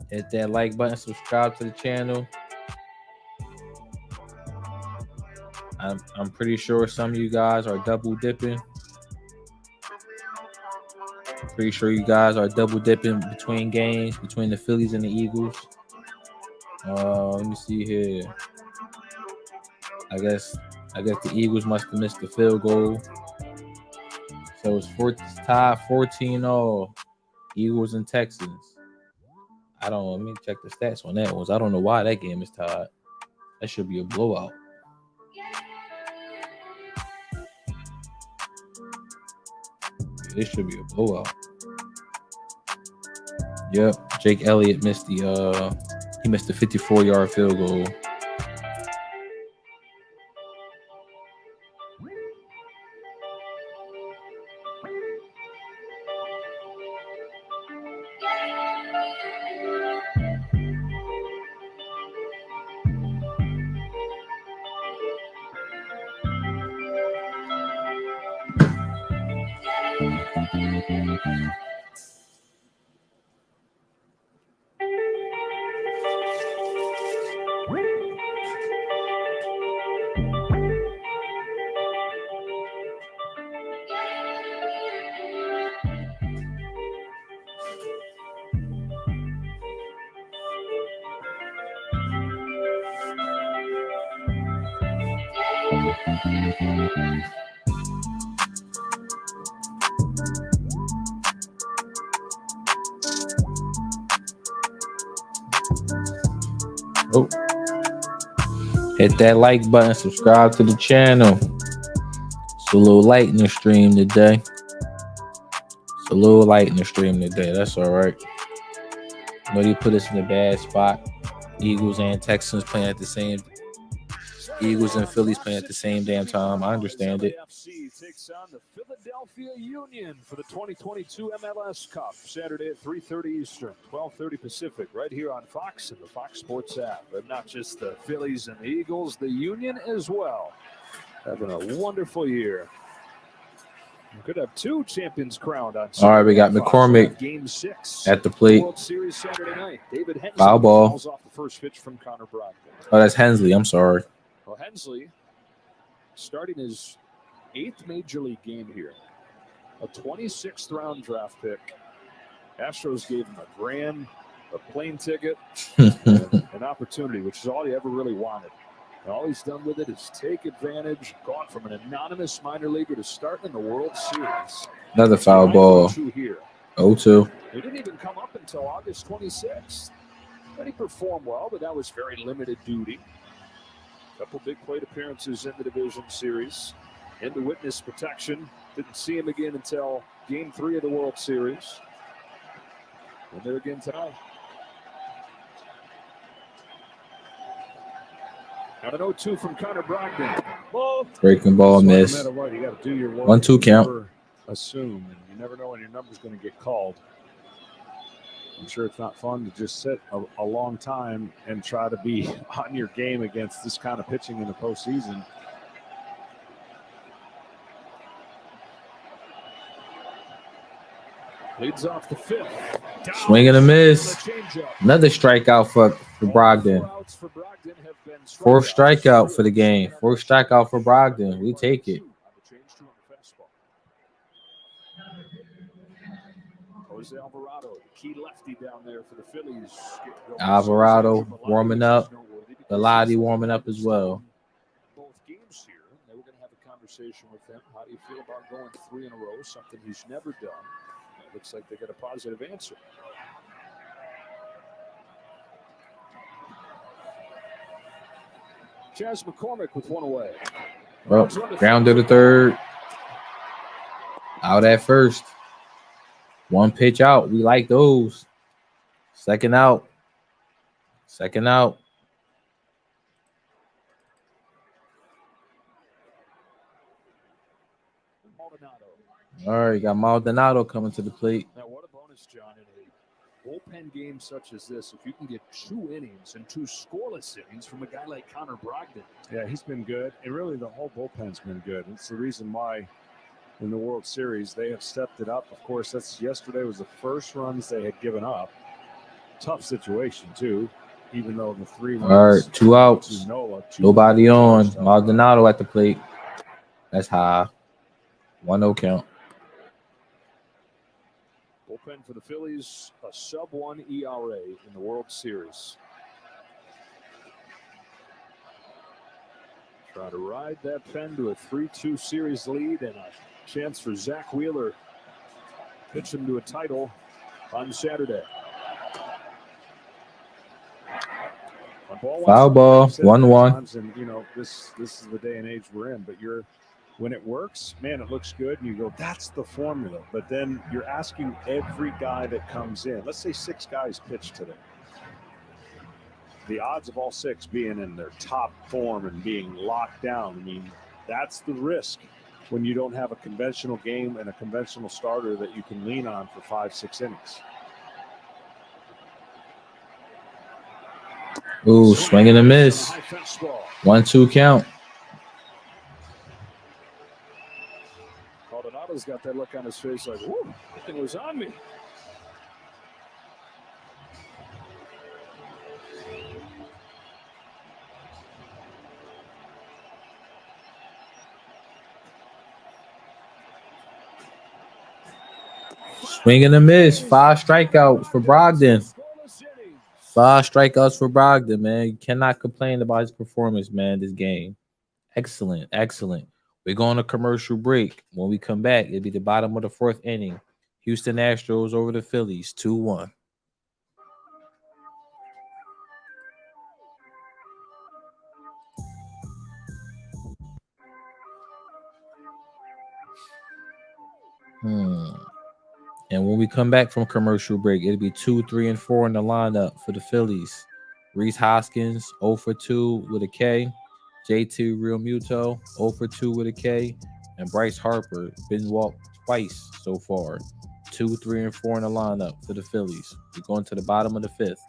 Hit that like button, subscribe to the channel. I'm pretty sure some of you guys are double dipping. Pretty sure you guys are double dipping between games, between the Phillies and the Eagles. Let me see here. I guess the Eagles must have missed the field goal. So it's tied 14-0. Eagles and Texans. I don't know. Let me check the stats on that one. I don't know why that game is tied. That should be a blowout. It should be a blowout. Yep, Jake Elliott missed the 54-yard field goal. Oh. Hit that like button, subscribe to the channel. It's a little light in the stream today. That's all right. I know you put us in a bad spot. Eagles and Texans playing at the same. Eagles and Phillies playing at the same damn time. I understand it. Takes on the Philadelphia Union for the 2022 MLS Cup, Saturday at 3:30 Eastern, 12:30 Pacific, right here on Fox and the Fox Sports app. But not just the Phillies and the Eagles, the Union as well. Having a wonderful year. We could have 2 champions crowned on All right, we got Sunday. McCormick Game 6 at the plate. World Series Saturday night. David Hensley Foul ball. fouls off the first pitch from Connor Brogdon. Oh, that's Hensley. I'm sorry. Well, Hensley starting his 8th major league game here. A 26th round draft pick. Astros gave him a grand, a plane ticket, and an opportunity, which is all he ever really wanted. And all he's done with it is take advantage, gone from an anonymous minor leaguer to starting in the World Series. Another foul ball. 0-2. He didn't even come up until August 26th. But he performed well, but that was very limited duty. A couple big plate appearances in the division series. Into witness protection. Didn't see him again until Game 3 of the World Series. And there again tonight. Got an 0-2 from Connor Brogdon. Breaking ball miss. No matter what, you got to do your work. 1-2 count. Never assume, and you never know when your number's going to get called. I'm sure it's not fun to just sit a long time and try to be on your game against this kind of pitching in the postseason. Leads off the 5th. Swing and a miss. Another strikeout for Brogdon. 4th strikeout for the game. 4th strikeout for Brogdon. We take it. Jose Alvarado, key lefty down there for the Phillies. Alvarado warming up. Velati warming up as well. Both games here. They were going to have a conversation with him. How do you feel about going 3 in a row? Something he's never done. It looks like they got a positive answer. Chas McCormick with 1 away. Well, grounded to 3rd. Out at 1st. 1 pitch out. We like those. 2nd out. 2nd out. All right, got Maldonado coming to the plate. Now, what a bonus, John, in a bullpen game such as this, if you can get 2 innings and 2 scoreless innings from a guy like Connor Brogdon. Yeah, he's been good. And really, the whole bullpen's been good. It's the reason why in the World Series they have stepped it up. Of course, yesterday was the first runs they had given up. Tough situation, too, even though the 3 runs. All right, 2 outs. Nobody on. Maldonado at the plate. That's high. 1-0 count. Bullpen for the Phillies, a sub-1 ERA in the World Series. Try to ride that pen to a 3-2 series lead and a chance for Zach Wheeler. Pitch him to a title on Saturday. Foul ball, 1-1. And you know, this is the day and age we're in, but when it works, man, it looks good, and you go, that's the formula. But then you're asking every guy that comes in. Let's say 6 guys pitch today. The odds of all 6 being in their top form and being locked down, I mean, that's the risk when you don't have a conventional game and a conventional starter that you can lean on for 5-6 innings. Ooh, swing and a miss. 1-2 count. Maldonado's got that look on his face like, whoo, that thing was on me. Swing and a miss. 5 strikeouts for Brogdon. 5 strikeouts for Brogdon, man. You cannot complain about his performance, man, this game. Excellent, excellent. We're going to commercial break. When we come back, it'll be the bottom of the 4th inning. Houston Astros over the Phillies, 2-1. And when we come back from commercial break, it'll be 2, 3, and 4 in the lineup for the Phillies. Reese Hoskins, 0 for 2 with a K. JT Realmuto, 0 for 2 with a K. And Bryce Harper, been walked twice so far. 2, 3, and 4 in the lineup for the Phillies. We're going to the bottom of the 5th.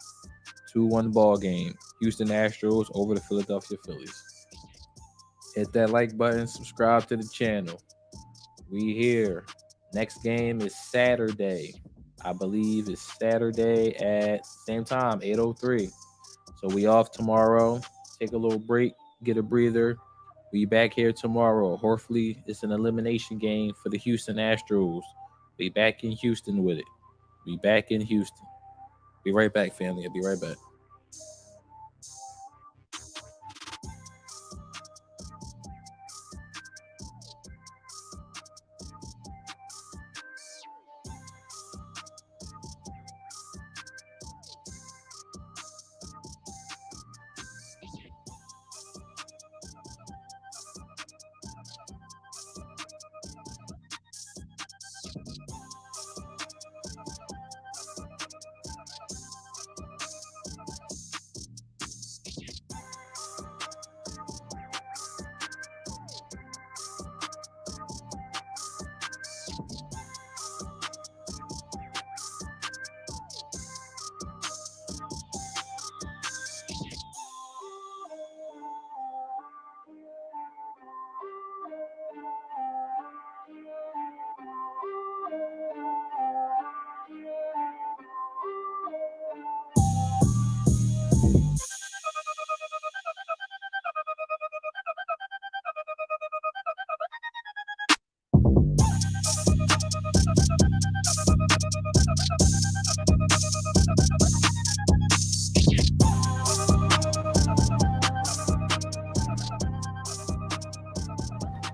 2-1 ball game. Houston Astros over the Philadelphia Phillies. Hit that like button, subscribe to the channel. We here. Next game is Saturday. I believe it's Saturday at same time, 8:03. So we off tomorrow. Take a little break, get a breather. We back here tomorrow. Hopefully, it's an elimination game for the Houston Astros. Be back in Houston with it. Be back in Houston. Be right back, family. I'll be right back.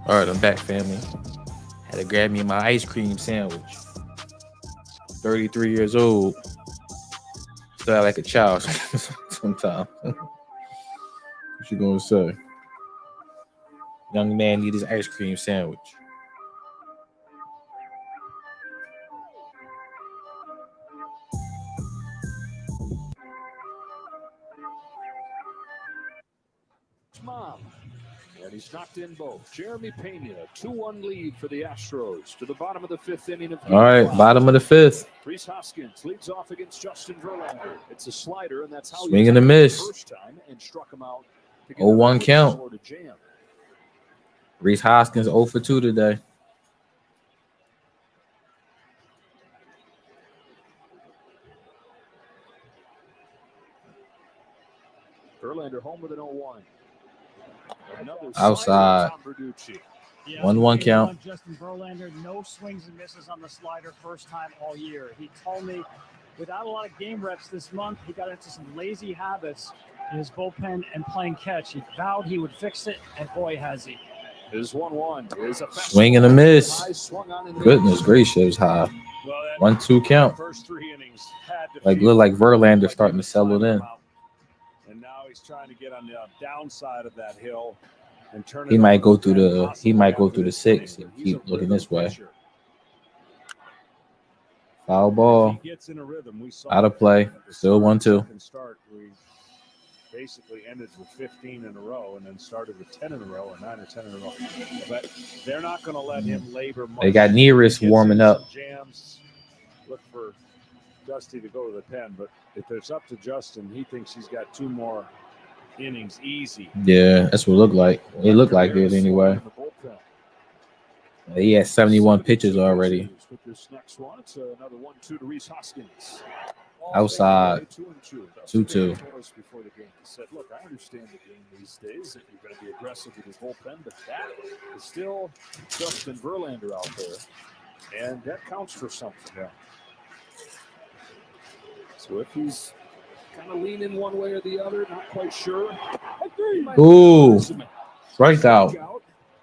All right, I'm back, family. Had to grab me my ice cream sandwich. 33 years old. Still act like a child sometimes. What you gonna say? Young man need his ice cream sandwich. Mom. And he's knocked in both. Jeremy Pena, 2-1 lead for the Astros to the bottom of the fifth inning of All right, bottom of the fifth. Rhys Hoskins leads off against Justin Verlander. It's a slider, and that's how Swing and a miss. First time and struck him out. 0-1 count. Rhys Hoskins 0 for 2 today. Verlander home with an 0-1. Outside. 1-1 count. Justin Verlander, no swings and misses on the slider, first time all year. He told me without a lot of game reps this month, he got into some lazy habits in his bullpen and playing catch. He vowed he would fix it, and boy, has he. His 1-1 is a swing and a miss. Goodness gracious, high. 1-2 count. First 3 innings look like Verlander starting to settle in. And now he's trying to get on the downside of that hill and turn it. He might go through the 6 and keep looking this way. Foul ball. Out of play. Still 1-2. Basically ended with 15 in a row and then started with 10 in a row or 9 or 10 in a row. But they're not going to let him labor much. They got Nearest warming up. Jams. Look for Dusty to go to the pen, but if it's up to Justin, he thinks he's got 2 more innings easy. Yeah, that's what it looked like. It looked like it anyway. He had 71 pitches already. With this next one, it's another 1-2 to Rhys Hoskins. Outside. 2-2. Before the game, he said, "Look, I understand the game these days that you're going to be aggressive with your bullpen, but that is still Justin Verlander out there, and that counts for something." Yeah. So if he's kind of leaning one way or the other, not quite sure. Ooh, strike out.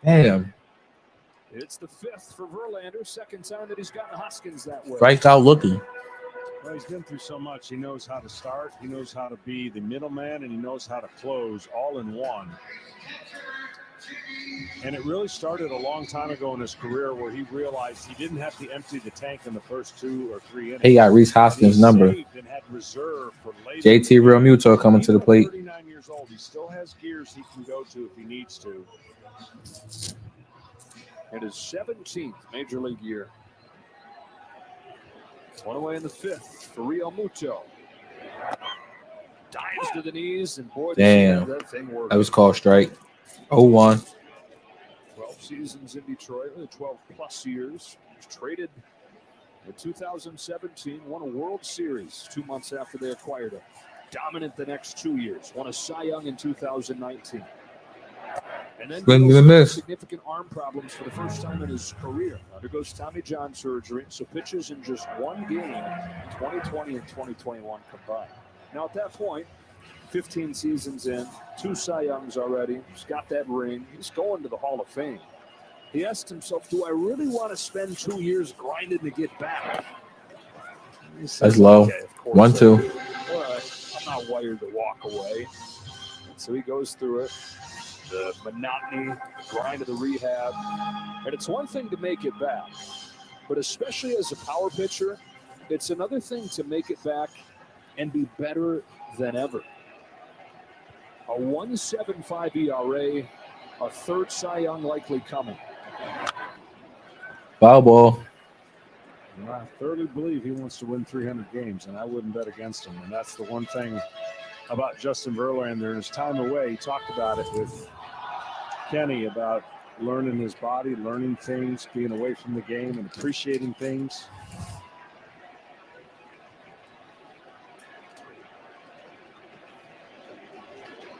Damn. It's the 5th for Verlander, second time that he's gotten Hoskins that way. Strike out looking. Well, he's been through so much. He knows how to start. He knows how to be the middleman, and he knows how to close all in one. And it really started a long time ago in his career where he realized he didn't have to empty the tank in the first 2 or 3 innings. He got Rhys Hoskins' number. JT Real Muto coming to the plate. 39 years old. He still has gears he can go to if he needs to. It is 17th major league year. One away in the 5th for Real Muto. Dives to the knees, and boy, damn, that thing worked. That was called strike. 0-1. seasons in Detroit, 12-plus years. Was traded in 2017, won a World Series 2 months after they acquired him. Dominant the next 2 years. Won a Cy Young in 2019. And then deals significant arm problems for the first time in his career. Undergoes Tommy John surgery, so pitches in just one game, 2020 and 2021 combined. Now at that point, 15 seasons in, 2 Cy Youngs already. He's got that ring. He's going to the Hall of Fame. He asked himself, do I really want to spend 2 years grinding to get back? That's low. Okay, 1-2. All right, I'm not wired to walk away. So he goes through it. The monotony, the grind of the rehab. And it's one thing to make it back, but especially as a power pitcher, it's another thing to make it back and be better than ever. A 1.75 ERA, a third Cy Young likely coming. Foul ball. I thoroughly believe he wants to win 300 games, and I wouldn't bet against him. And that's the one thing about Justin Verlander. His time away, he talked about it with Kenny about learning his body, learning things, being away from the game, and appreciating things.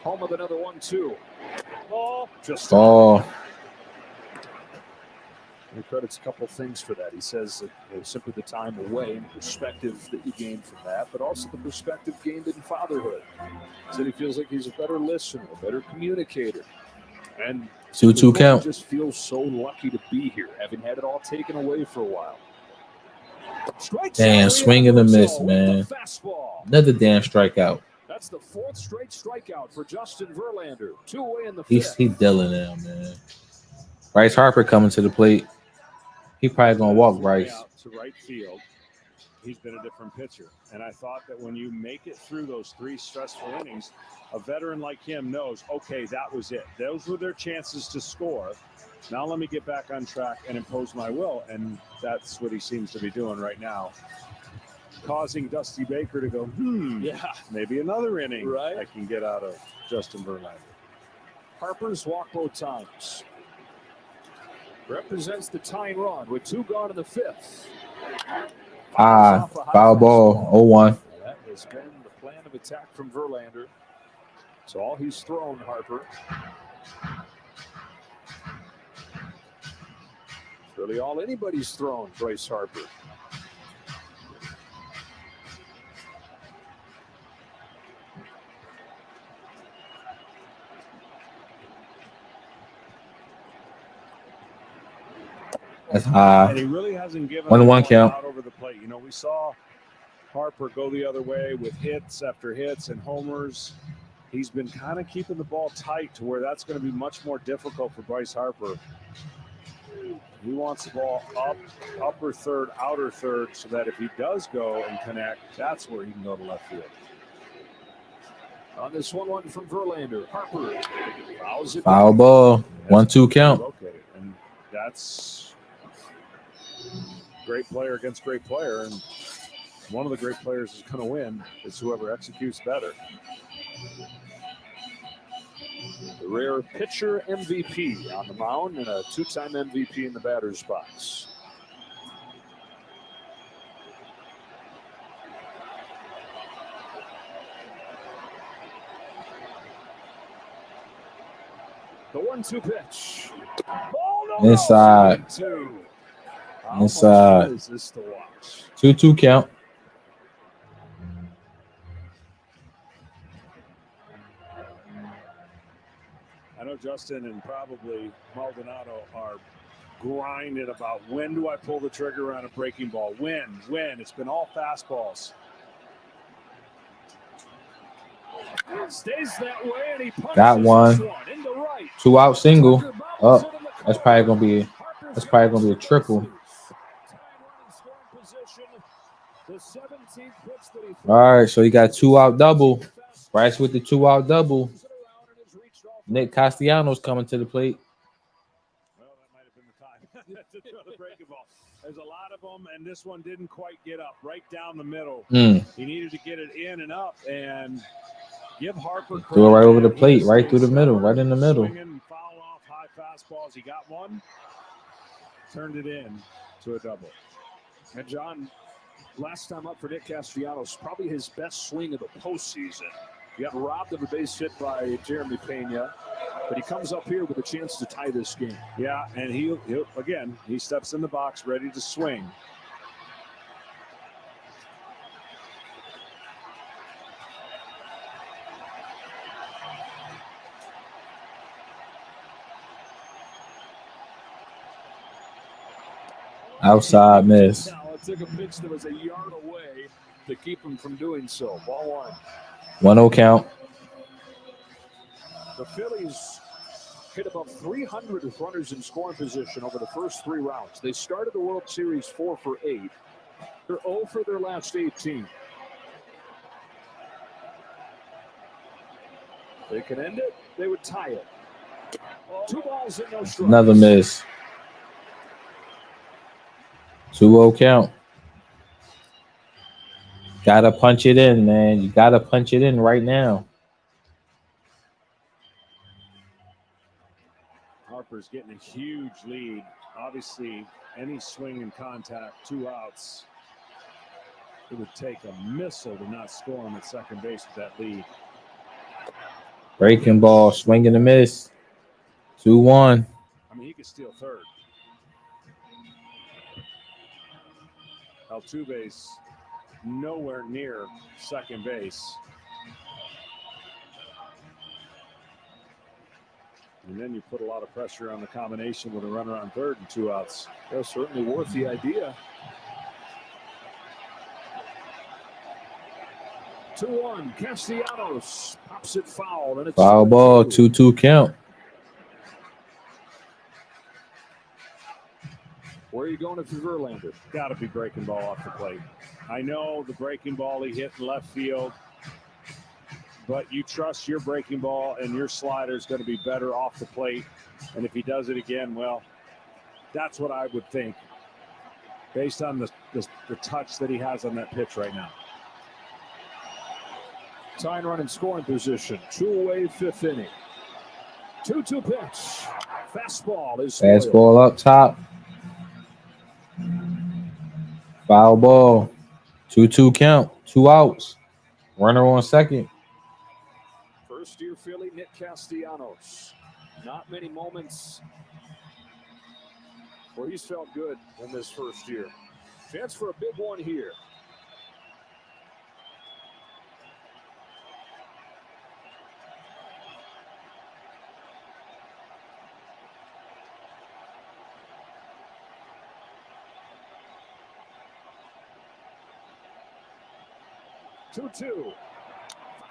Home of another 1-2. Ball. Just ball. He credits a couple things for that. He says that simply the time away and perspective that you gained from that, but also the perspective gained in fatherhood. He said he feels like he's a better listener, a better communicator. And 2-2 count. Just feels so lucky to be here, having had it all taken away for a while. Damn, swing and a miss, man. Another damn strikeout. That's the 4th straight strikeout for Justin Verlander. 2 away in the 5th. He's dealing now, man. Bryce Harper coming to the plate. He probably gonna walk Bryce. Out to right field. He's been a different pitcher, and I thought that when you make it through those 3 stressful innings, a veteran like him knows, okay, that was it. Those were their chances to score. Now let me get back on track and impose my will, and that's what he seems to be doing right now, causing Dusty Baker to go, maybe another inning I can get out of Justin Verlander. Harper's walked both times. Represents the tying run with 2 gone in the 5th. Foul ball, 0-1. That has been the plan of attack from Verlander. So all he's thrown, Harper. It's really all anybody's thrown, Bryce Harper. That's high. And he really hasn't given 1-1 count. Out over the plate. You know, we saw Harper go the other way with hits after hits and homers. He's been kind of keeping the ball tight to where that's going to be much more difficult for Bryce Harper. He wants the ball up, upper third, outer third, so that if he does go and connect, that's where he can go to left field. On this 1-1 from Verlander, Harper fouls it. Foul ball, 1-2 count. Okay, and that's great player against great player, and one of the great players is going to win. It's whoever executes better. The rare pitcher MVP on the mound and a 2-time MVP in the batter's box. The 1-2 pitch. Inside. Inside. Is this to watch? 2-2 count. I know Justin and probably Maldonado are grinding about when do I pull the trigger on a breaking ball? When? It's been all fastballs. Stays that way, and he punches Got one. Into right. 2-out single. Oh, that's probably gonna be a triple. All right, so you got 2-out double. Bryce with the 2-out double. Nick Castellanos coming to the plate. Well, that might have been the time to throw the breaking ball. There's a lot of them, and this one didn't quite get up. Right down the middle. He needed to get it in and up, and give Harper. Threw it right over the plate, right through the middle, right in the middle. Foul off high fastballs. He got one, turned it in to a double. And John, last time up for Nick Castellanos, probably his best swing of the postseason. He got robbed of a base hit by Jeremy Pena, but he comes up here with a chance to tie this game. Yeah, and he'll again, he steps in the box ready to swing. Outside miss. Now, it took a pitch that was a yard away to keep him from doing so. Ball 1-0 1. count. The Phillies hit above 300 runners in scoring position over the first 3 rounds. They started the World Series 4 for 8. They're 0 for their last 18. They can end it. They would tie it. 2 balls and no strikes. Another miss. 2-0 count. Gotta punch it in, man. You gotta punch it in right now. Harper's getting a huge lead. Obviously, any swing and contact, 2 outs. It would take a missile to not score him at second base with that lead. Breaking ball, swing and a miss. 2-1. I mean, he could steal third. Altuve's nowhere near second base. And then you put a lot of pressure on the combination with a runner on third and 2 outs. That's certainly worth the idea. 2-1. Castellanos pops it foul. And it's Foul ball, 2-2 count. Where are you going if you're Verlander? Got to be breaking ball off the plate. I know the breaking ball he hit in left field, but you trust your breaking ball and your slider is going to be better off the plate. And if he does it again, well, that's what I would think based on the touch that he has on that pitch right now. Tying run in scoring position. 2 away, 5th inning. 2-2 pitch. Fastball is Fastball up top. Foul ball. 2-2 count. 2 outs. Runner on second. First year Philly, Nick Castellanos. Not many moments where he's felt good in this first year. Chance for a big one here. Two.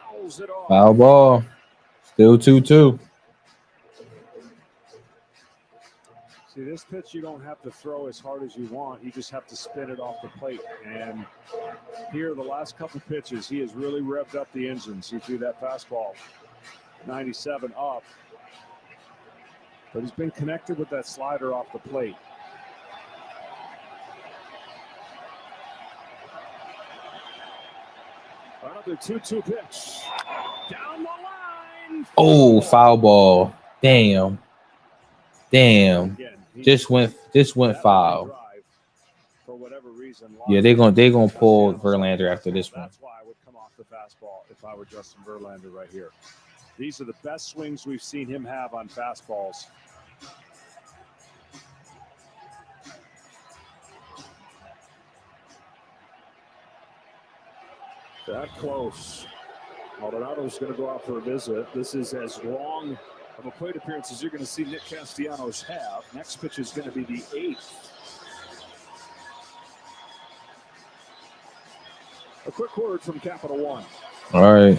Fouls it off. Foul ball. Still 2-2. See, this pitch you don't have to throw as hard as you want. You just have to spin it off the plate. And here, the last couple pitches, he has really revved up the engines. He threw that fastball 97 up. But he's been connected with that slider off the plate. Another 2-2 pitch. Down the line. Oh, foul ball. Damn. Again, Just went foul. For whatever reason. Yeah, they're gonna pull Verlander after this one. That's why I would come off the fastball if I were Justin Verlander right here. These are the best swings we've seen him have on fastballs. That close. Maldonado's going to go out for a visit. This is as long of a plate appearance as you're going to see Nick Castellanos have. Next pitch is going to be the 8th. A quick word from Capital One. All right.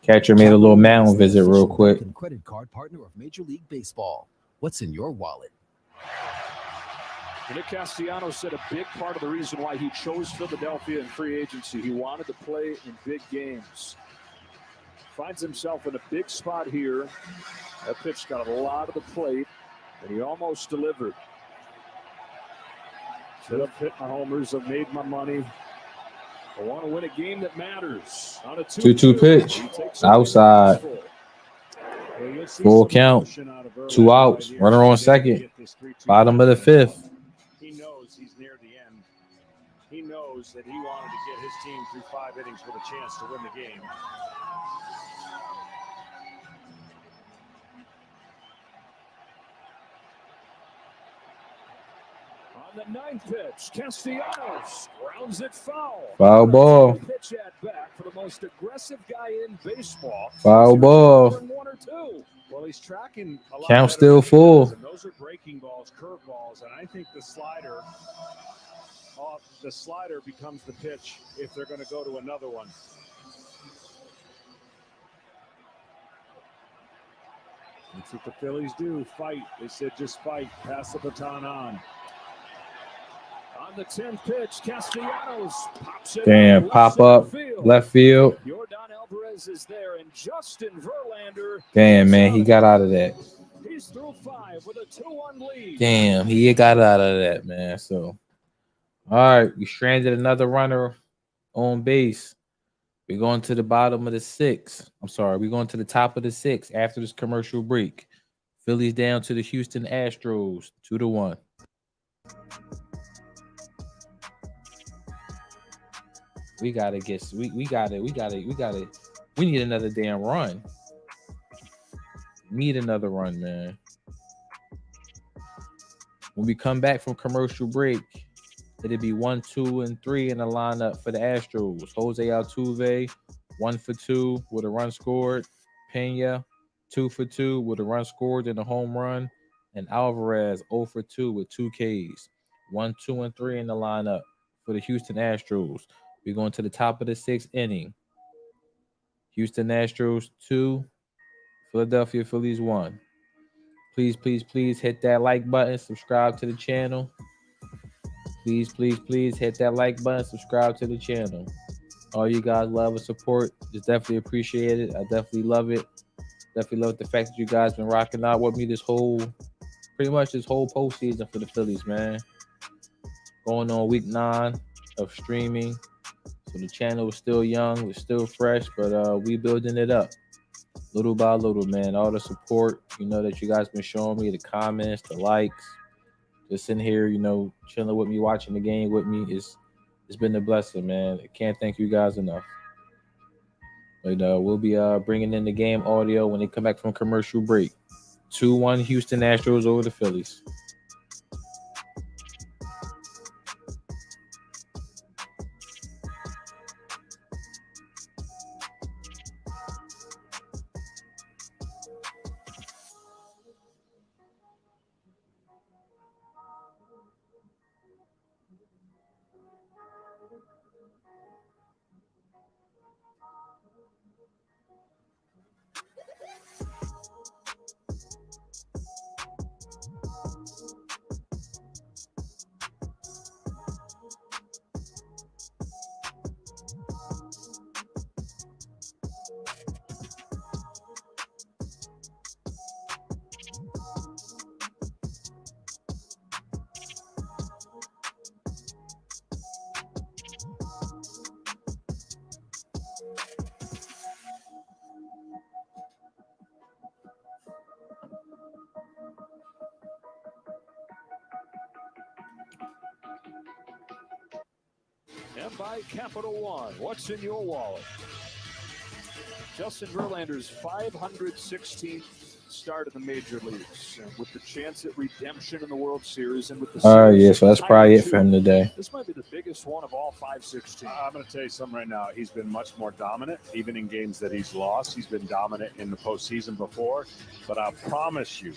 Catcher made a little mound visit real quick. Credit card partner of Major League Baseball. What's in your wallet? Nick Castellanos said a big part of the reason why he chose Philadelphia in free agency. He wanted to play in big games. Finds himself in a big spot here. That pitch got a lot of the plate, and he almost delivered. Should have hit my homers. I've made my money. I want to win a game that matters. On a 2-2 pitch. Outside. Well, you'll see Full some count. emotion out of 2 Verlander outs. right here. Runner on He's able to second. get this 3-2 Bottom of the lead. 5th. He knows he's near the end. He knows that he wanted to get his team through 5 innings with a chance to win the game. On the 9th pitch, Castellanos grounds it foul. Foul ball. Pitch at bat for the most aggressive guy in baseball. Foul ball. 1 or 2. Well, he's tracking a lot Count better still than he full. does, and those are breaking balls, curve balls, and I think the slider becomes the pitch if they're going to go to another one. That's what the Phillies do. Fight. They said just fight. Pass the baton on. On the 10th pitch, Castellanos pops it Damn, up, pop left up, center field. left field. Jordan Alvarez is there, and Justin Verlander. Damn, man, he got out of that. He's through 5 with a 2-1 lead. Damn, he got out of that, man. So, all right, we stranded another runner on base. We're going to the bottom of the 6th. I'm sorry, we're going to the top of the 6th after this commercial break. Phillies down to the Houston Astros, 2-1. We gotta get. We need another damn run. Need another run, man. When we come back from commercial break, it'll be 1, 2, and 3 in the lineup for the Astros. Jose Altuve, 1 for 2 with a run scored. Pena, 2 for 2 with a run scored and a home run. And Alvarez, 0 for 2 with 2 Ks. 1, 2, and 3 in the lineup for the Houston Astros. We're going to the top of the 6th inning. Houston Astros 2, Philadelphia Phillies 1. Please, please, please hit that like button. Subscribe to the channel. Please, please, please hit that like button. Subscribe to the channel. All you guys love and support is definitely appreciated. I definitely love it. Definitely love the fact that you guys been rocking out with me pretty much this whole postseason for the Phillies, man. Going on week 9 of streaming. So the channel is still young, it's still fresh, but we building it up little by little, man. All the support, that you guys been showing me, the comments, the likes, just in here, chilling with me, watching the game with me. It's been a blessing, man. I can't thank you guys enough. But we'll be bringing in the game audio when they come back from commercial break. 2-1 Houston Astros over the Phillies. And by Capital One, what's in your wallet? Justin Verlander's 516th start in the major leagues, and with the chance at redemption in the World Series and with the Yeah, so that's probably it for him today. This might be the biggest one of all 516. I'm going to tell you something right now. He's been much more dominant, even in games that he's lost. He's been dominant in the postseason before, but I promise you,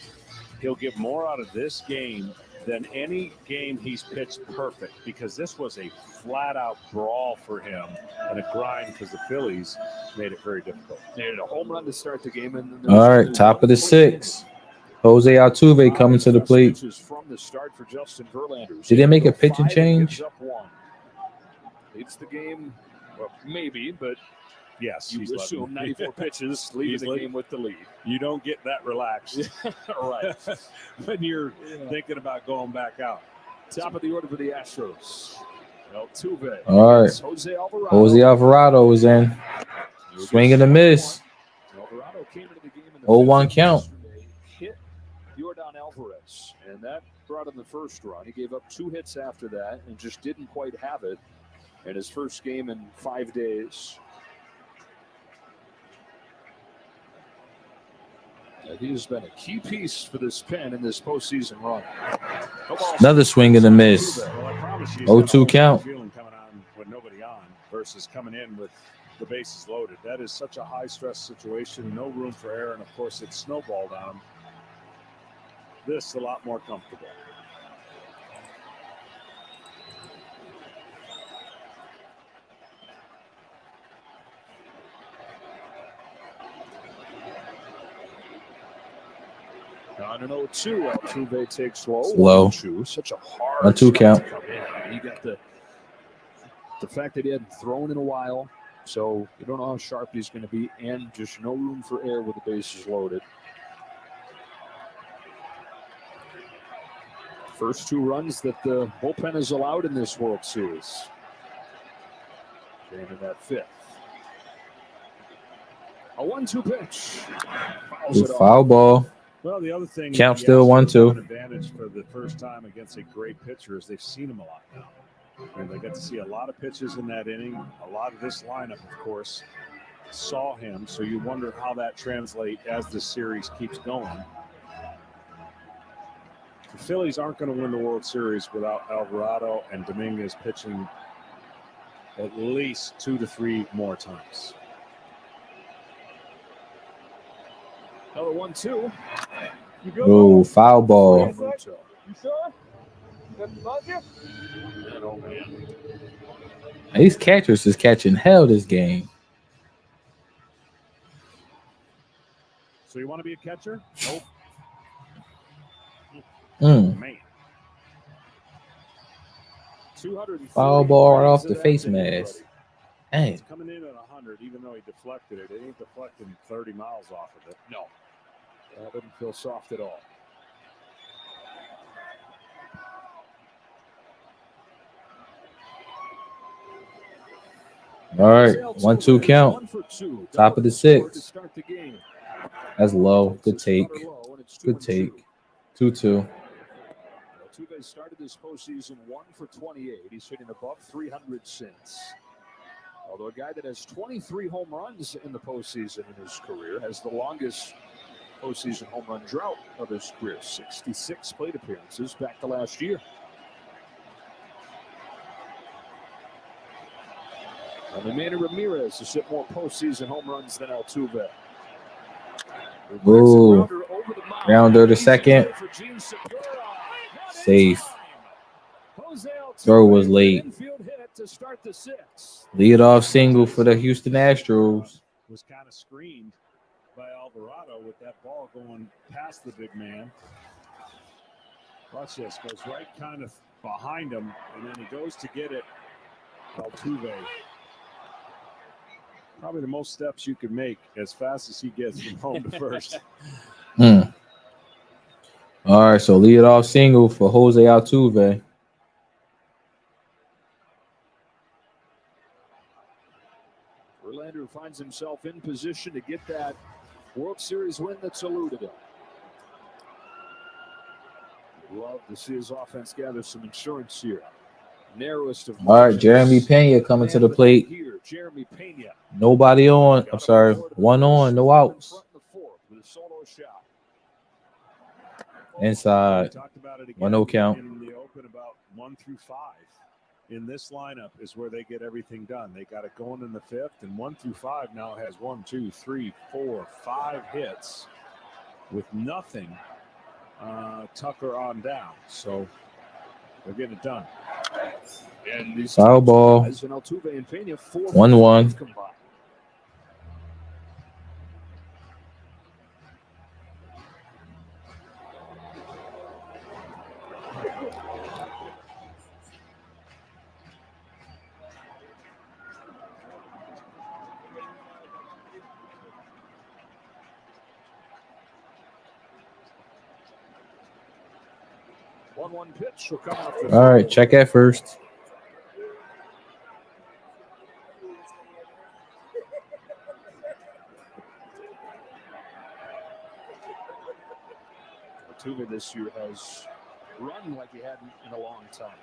he'll get more out of this game than any game he's pitched perfect, because this was a flat-out brawl for him and a grind because the Phillies made it very difficult. They had a home run to start the game. All right, top of the 6th. Jose Altuve coming to the plate. From the start for Justin Verlander. Did they make a pitching change? Leads the game, well, maybe, but yes, you assume 94 pitches, leaving the game with the lead. You don't get that relaxed right when you're thinking about going back out. Top of the order for the Astros. Altuve. All right. Jose Alvarado is in. Swing and a miss. Alvarado came into the game in the 0-1 count. Hit Yordan Alvarez, and that brought him the first run. He gave up 2 hits after that and just didn't quite have it in his first game in 5 days. He's been a key piece for this pen in this postseason run. Another swing and a miss. 0-2 count. Feeling coming on with nobody on versus coming in with the bases loaded. That is such a high stress situation. No room for error, and of course it snowballed on him. This a lot more comfortable. On an 0-2, Altuve takes low. Slow. 1-2, such a hard 1-2 count. to come in. You got the fact that he hadn't thrown in a while, so you don't know how sharp he's going to be, and just no room for error with the bases loaded. First 2 runs that the bullpen has allowed in this World Series. And in that 5th. A 1-2 pitch. Fouls it off. Foul ball. Well, the other thing, Count the still Astros 1-2. have an advantage for the first time against a great pitcher is they've seen him a lot now. And they got to see a lot of pitches in that inning. A lot of this lineup, of course, saw him. So you wonder how that translates as the series keeps going. The Phillies aren't going to win the World Series without Alvarado and Dominguez pitching at least 2 to 3 more times. Another 1-2. Oh, foul ball. You sure? Oh, man. These catchers is catching hell this game. So you want to be a catcher? Nope. Man. Foul ball right off the face mask. Dang. It's coming in at 100, even though he deflected it. It ain't deflecting 30 miles off of it. No. That doesn't feel soft at all. All right, 1-2 count. Top of the 6th. That's low. Good take. Good take. 2-2. Altuve started this postseason 1 for 28. He's hitting above 300 since. Although a guy that has 23 home runs in the postseason in his career has the longest postseason home run drought of his career. 66 plate appearances back to last year. And Manny Ramirez has hit more postseason home runs than Altuve. Ooh. Grounder to second. Safe. Throw was late. Lead off single for the Houston Astros. Was kind of screened by Alvarado with that ball going past the big man. Watch this. Goes right kind of behind him, and then he goes to get it. Altuve. Probably the most steps you could make as fast as he gets from home to first. All right, so lead off single for Jose Altuve. Verlander finds himself in position to get that World Series win that's eluded him. Love to see his offense gather some insurance here. Narrowest of all right, Jeremy Pena coming to the plate. Here, Jeremy Pena. Nobody on. I'm sorry. 1 on, no outs. Inside. 1-0 count. In the open, about 1 through 5. In this lineup is where they get everything done. They got it going in the 5th, and 1 through 5 now has 1, 2, 3, 4, 5 hits with nothing. Tucker on down, so they're getting it done. And these foul ball. 1-1. 1-1 pitch will come off the all right, check at first. Jr. this year has run like he hadn't in a long time.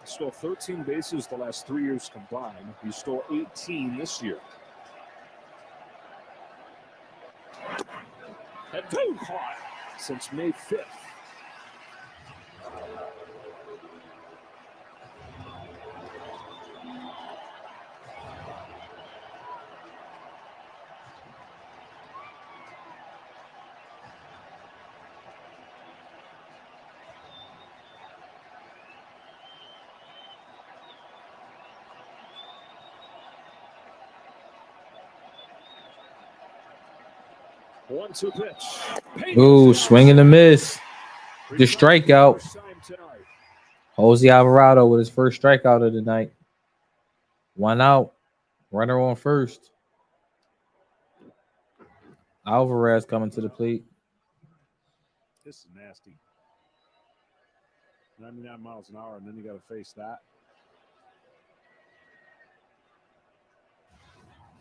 He stole 13 bases the last 3 years combined. He stole 18 this year. Had been caught since May 5th. One-two pitch. Ooh, swing and a miss. The strikeout. Jose Alvarado with his first strikeout of the night. 1 out. Runner on first. Alvarez coming to the plate. This is nasty. 99 miles an hour, and then you got to face that.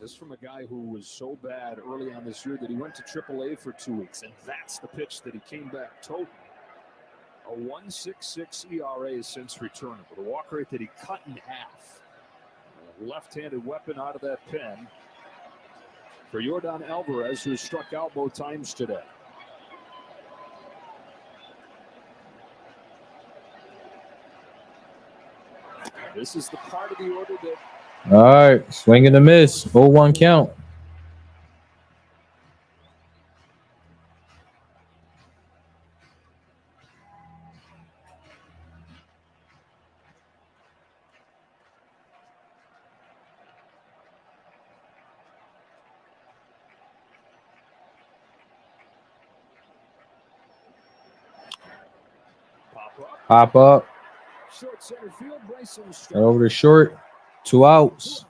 This from a guy who was so bad early on this year that he went to AAA for 2 weeks, and that's the pitch that he came back toting. A 1.66 ERA since returning, with a walk rate that he cut in half. A left-handed weapon out of that pen for Yordan Alvarez, who struck out both times today. This is the part of the order that. All right, swing and a miss. 0-1 count. Pop up. Short center field, Bryson Right over the short. 2 outs.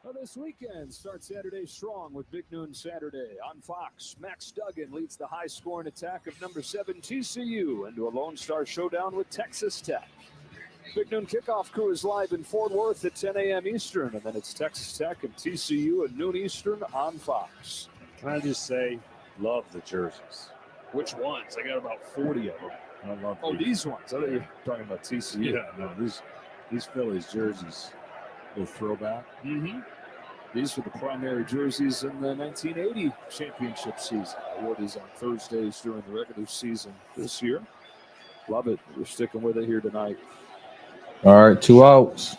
Well, this weekend starts Saturday strong with Big Noon Saturday on Fox. Max Duggan leads the high-scoring attack of number 7 TCU into a Lone Star showdown with Texas Tech. Big Noon kickoff crew is live in Fort Worth at 10 a.m. Eastern, and then it's Texas Tech and TCU at noon Eastern on Fox. Can I just say, love the jerseys. Which ones? I got about 40 of them. I love these ones. I thought you were talking about TCU. Yeah, no, these Phillies jerseys, the throwback. Mm-hmm. These were the primary jerseys in the 1980 championship season. I wore these on Thursdays during the regular season this year. Love it. We're sticking with it here tonight. All right, 2 outs.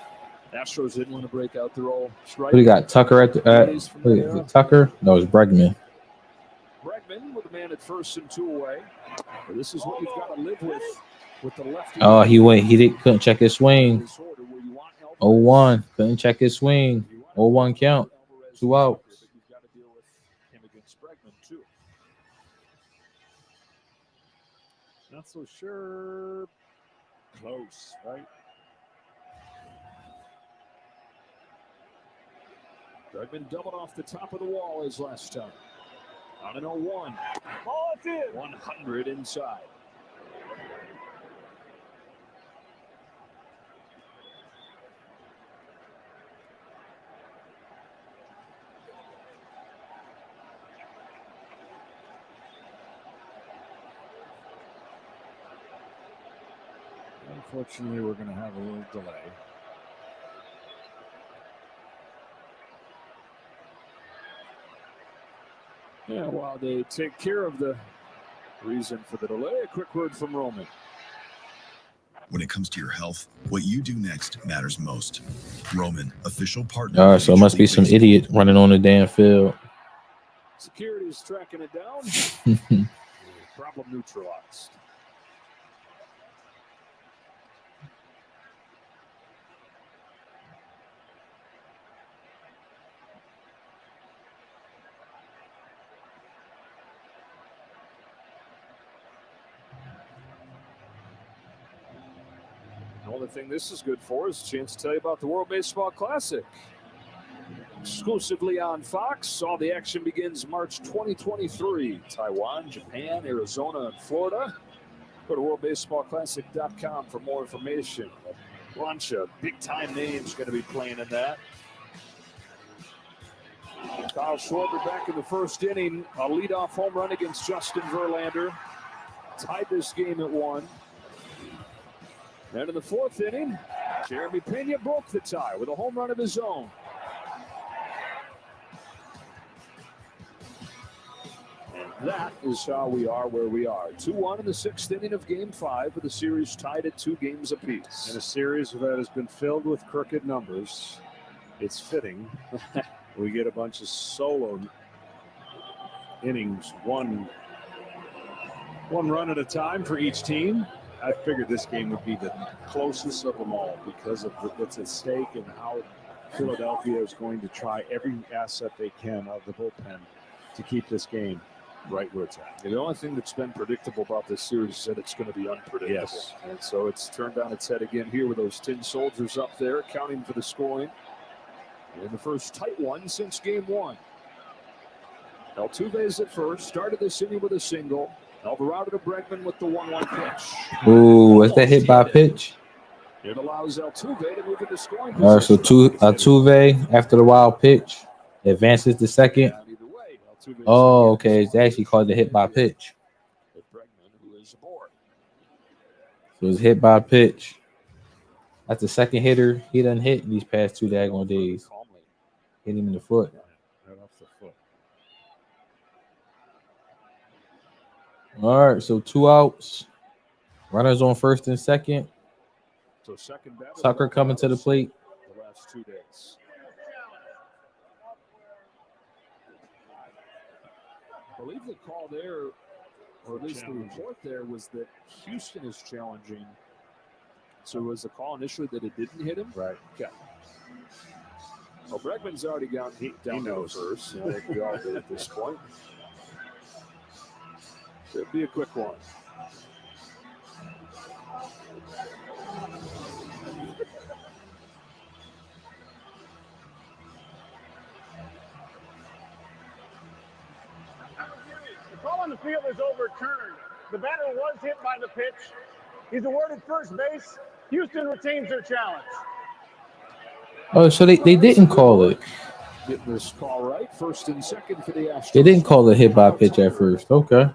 Astros didn't want to break out their old strike. What do you got? Tucker at the Tucker? No, it's Bregman. Bregman with a man at first and 2 away. This is what you've got to live with the lefty. Oh, he went. Couldn't check his swing. 0-1. Couldn't check his swing. 0-1 count. 2 outs. You've got to deal with him against Bregman too. Not so sure. Close, right? Bregman doubled off the top of the wall his last time. On an 0-1. Ball is in. 100 inside. Unfortunately, we're going to have a little delay. Yeah, while they take care of the reason for the delay, a quick word from Roman. When it comes to your health, what you do next matters most. Roman, official partner. All right, so it must be some idiot running on the damn field. Security is tracking it down. Problem neutralized. The only thing this is good for is a chance to tell you about the World Baseball Classic. Exclusively on Fox. All the action begins March 2023. Taiwan, Japan, Arizona, and Florida. Go to worldbaseballclassic.com for more information. A bunch of big-time names going to be playing in that. Kyle Schwarber back in the first inning. A leadoff home run against Justin Verlander. Tied this game at 1. And in the 4th inning, Jeremy Pena broke the tie with a home run of his own. And that is how we are where we are. 2-1 in the 6th inning of Game 5 with the series tied at 2 games apiece. In a series that has been filled with crooked numbers, it's fitting we get a bunch of solo innings, one run at a time for each team. I figured this game would be the closest of them all because of what's at stake and how Philadelphia is going to try every asset they can of the bullpen to keep this game right where it's at. The only thing that's been predictable about this series is that it's going to be unpredictable. Yes. And so it's turned on its head again here with those tin soldiers up there counting for the scoring. In the first tight one since Game 1. Altuve at first, started this inning with a single. Alvarado to Bregman with the 1-1 pitch. Ooh, is that hit by pitch? It allows Altuve to move into scoring All right, so position. Altuve, after the wild pitch, advances to second. Either way, Altuve Oh, okay. It's actually called the hit by pitch. Bregman, who is aboard. So it's hit by pitch. That's the second hitter he done hit in these past 2 daggone days. Hit him in the foot. Right off the foot. All right, so 2 outs. Runners on first and second. So second batter, Tucker coming to the plate. the last 2 days. I believe the call there, or at least the report there, was that Houston is challenging. So was the call initially that it didn't hit him? Right. Okay. Well, Bregman's already down He knows. first. I think we all did at this point. Should be a quick one. The call on the field is overturned. The batter was hit by the pitch. He's awarded first base. Houston retains their challenge. Oh, so they didn't call it. Getting this call right. First and second for the Astros. They didn't call it hit by pitch at first. Okay.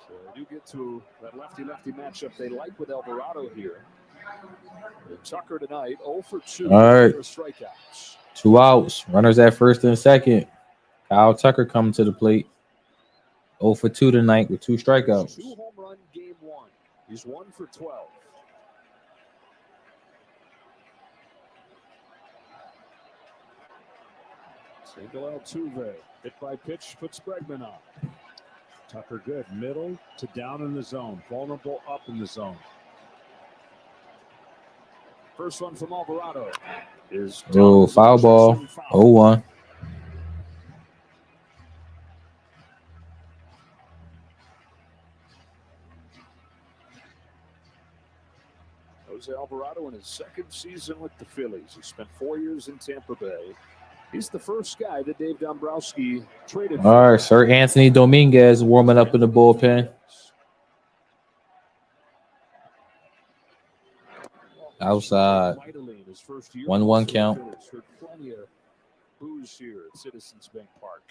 So they do get to that lefty-lefty matchup they like with Alvarado here. And Tucker tonight 0 for 2. All right. For strikeouts. 2 outs. Runners at first and second. Kyle Tucker coming to the plate. 0 for 2 tonight with 2 strikeouts. 2 home run Game 1. He's 1 for 12. Single Altuve. Hit by pitch puts Bregman on. Tucker good. Middle to down in the zone. Vulnerable up in the zone. First one from Alvarado is Oh, foul ball. 0-1. Jose Alvarado in his second season with the Phillies. He spent 4 years in Tampa Bay. He's the first guy that Dave Dombrowski traded for. All right, Sir Anthony Dominguez warming up in the bullpen. Outside. 1-1 count. Heard plenty of boos here at Citizens Bank Park.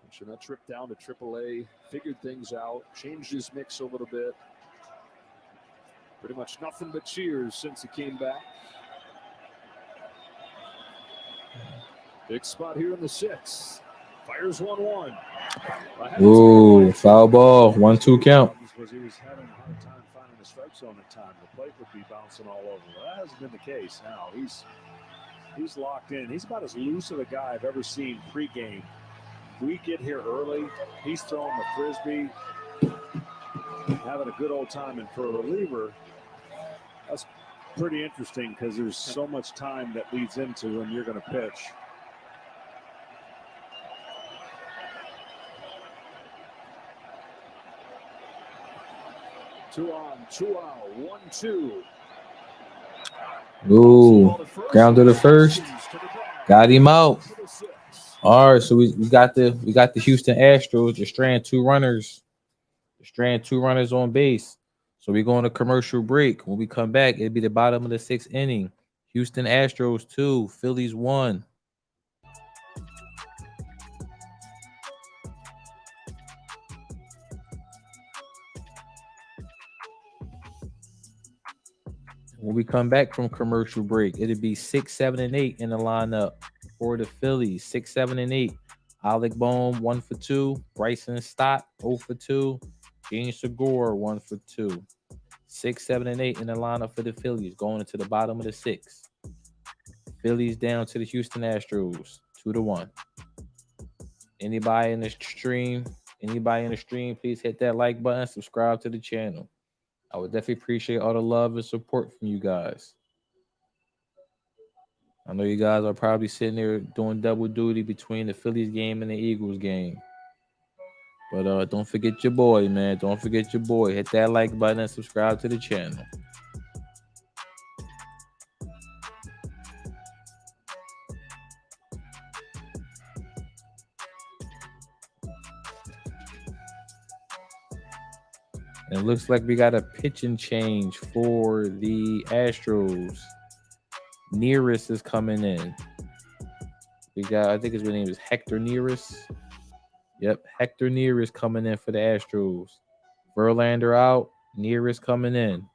Mentioned that trip down to AAA, figured things out, changed his mix a little bit. Pretty much nothing but cheers since he came back. Big spot here in the 6th. Fires 1-1. Ooh, foul ball. 1-2 count. Was he was having a hard time finding the strike zone at time. The plate would be bouncing all over. Well, that hasn't been the case now. He's locked in. He's about as loose of a guy I've ever seen pregame. We get here early. He's throwing the frisbee, having a good old time. And for a reliever, that's pretty interesting because there's so much time that leads into when you're going to pitch. Two on, 2 out, 1-2. Ooh, ground to the first. Got him out. All right, so we got the Houston Astros just straying 2 runners. Straying 2 runners on base. So we're going to commercial break. When we come back, it'll be the bottom of the 6th inning. Houston Astros 2, Phillies 1. When we come back from commercial break, it'll be 6, 7, and 8 in the lineup for the Phillies. 6, 7, and 8. Alec Bohm, 1 for 2. Bryson Stott, 0 for 2. Gene Segura, 1 for 2. 6, 7, and 8 in the lineup for the Phillies, going into the bottom of the 6th. Phillies down to the Houston Astros, 2-1. Anybody in the stream, please hit that like button, subscribe to the channel. I would definitely appreciate all the love and support from you guys. I know you guys are probably sitting there doing double duty between the Phillies game and the Eagles game. But don't forget your boy, man. Don't forget your boy. Hit that like button and subscribe to the channel. And it looks like we got a pitching change for the Astros. Nearest is coming in. We got, I think his name is Hector Nearest. Yep, Hector Nearest coming in for the Astros. Verlander out, Nearest coming in.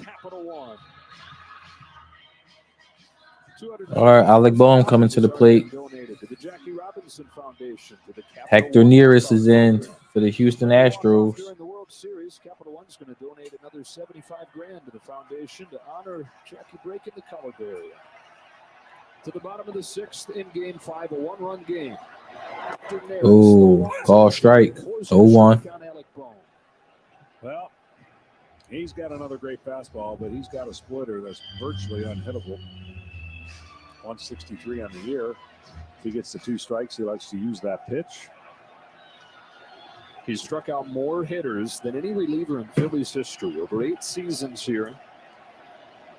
Capital One. All right, Alec Bohm coming to the plate. Donated to the Jackie Robinson Foundation, to the Hector Nearest is in for the Houston Astros. During the World Series, Capital One's going to donate another $75,000 to the foundation to honor Jackie breaking the color barrier. To the bottom of the 6th in Game 5, a 1-run game. Oh, ball strike. 0-1. Well, he's got another great fastball, but he's got a splitter that's virtually unhittable. 163 on the year. If he gets the 2 strikes, he likes to use that pitch. He's struck out more hitters than any reliever in Phillies history over 8 seasons here.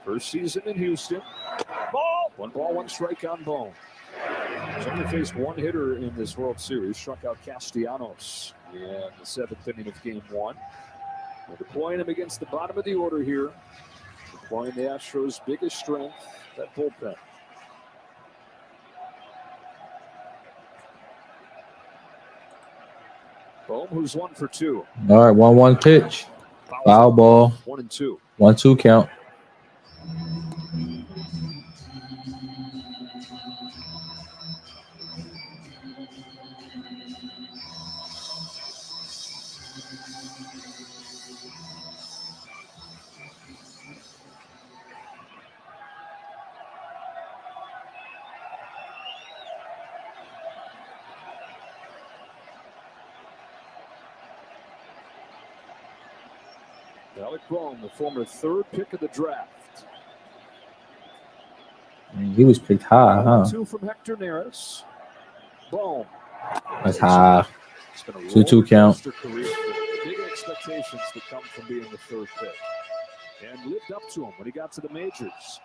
First season in Houston. Ball! 1 ball, 1 strike on Bohm. He's only faced 1 hitter in this World Series. Struck out Castellanos in the 7th inning of Game 1. We're deploying him against the bottom of the order here. Deploying the Astros' biggest strength, that bullpen. Bohm, who's 1 for 2. All right, 1-1 pitch. Foul ball. 1-2. 1-2 count. Alec Bohm, the former 3rd pick of the draft. He was picked high, huh? 2 from Hector Nearest. Bohm. That's high. 2-2 count. Career. Big expectations that come from being the 3rd pick. And lived up to him when he got to the majors.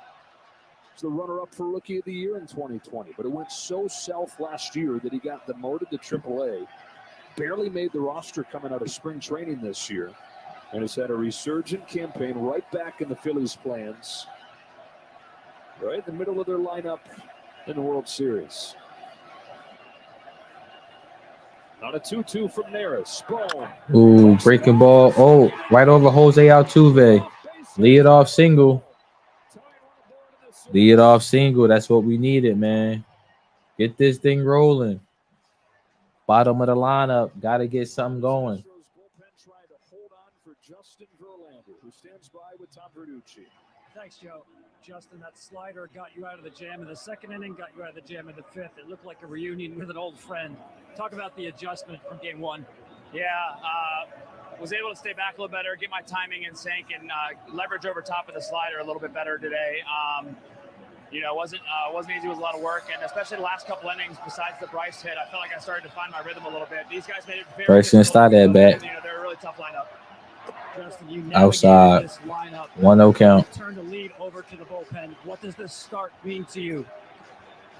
He's the runner-up for Rookie of the Year in 2020. But it went so south last year that he got demoted to AAA. Barely made the roster coming out of spring training this year. And has had a resurgent campaign right back in the Phillies' plans. Right in the middle of their lineup in the World Series. On a 2-2 from Neris. Boom. Ooh, breaking ball. Oh, right over Jose Altuve. Lead off single. Lead off single. That's what we needed, man. Get this thing rolling. Bottom of the lineup. Got to get something going. Bullpen trying to hold on for Justin Verlander, who stands by with Tom Verducci. Thanks, Joe. Justin, that slider got you out of the jam in the second inning, got you out of the jam in the fifth. It looked like a reunion with an old friend. Talk about the adjustment from game one. Yeah, was able to stay back a little better, get my timing in sync, and leverage over top of the slider a little bit better today. Wasn't easy. It was a lot of work, and especially the last couple innings. Besides the Bryce hit, I felt like I started to find my rhythm a little bit. These guys made it very. Bryce didn't start that bat. They're a really tough lineup. Justin, you Outside. this lineup. 1-0 count. Turn the lead over to the bullpen. What does this start mean to you?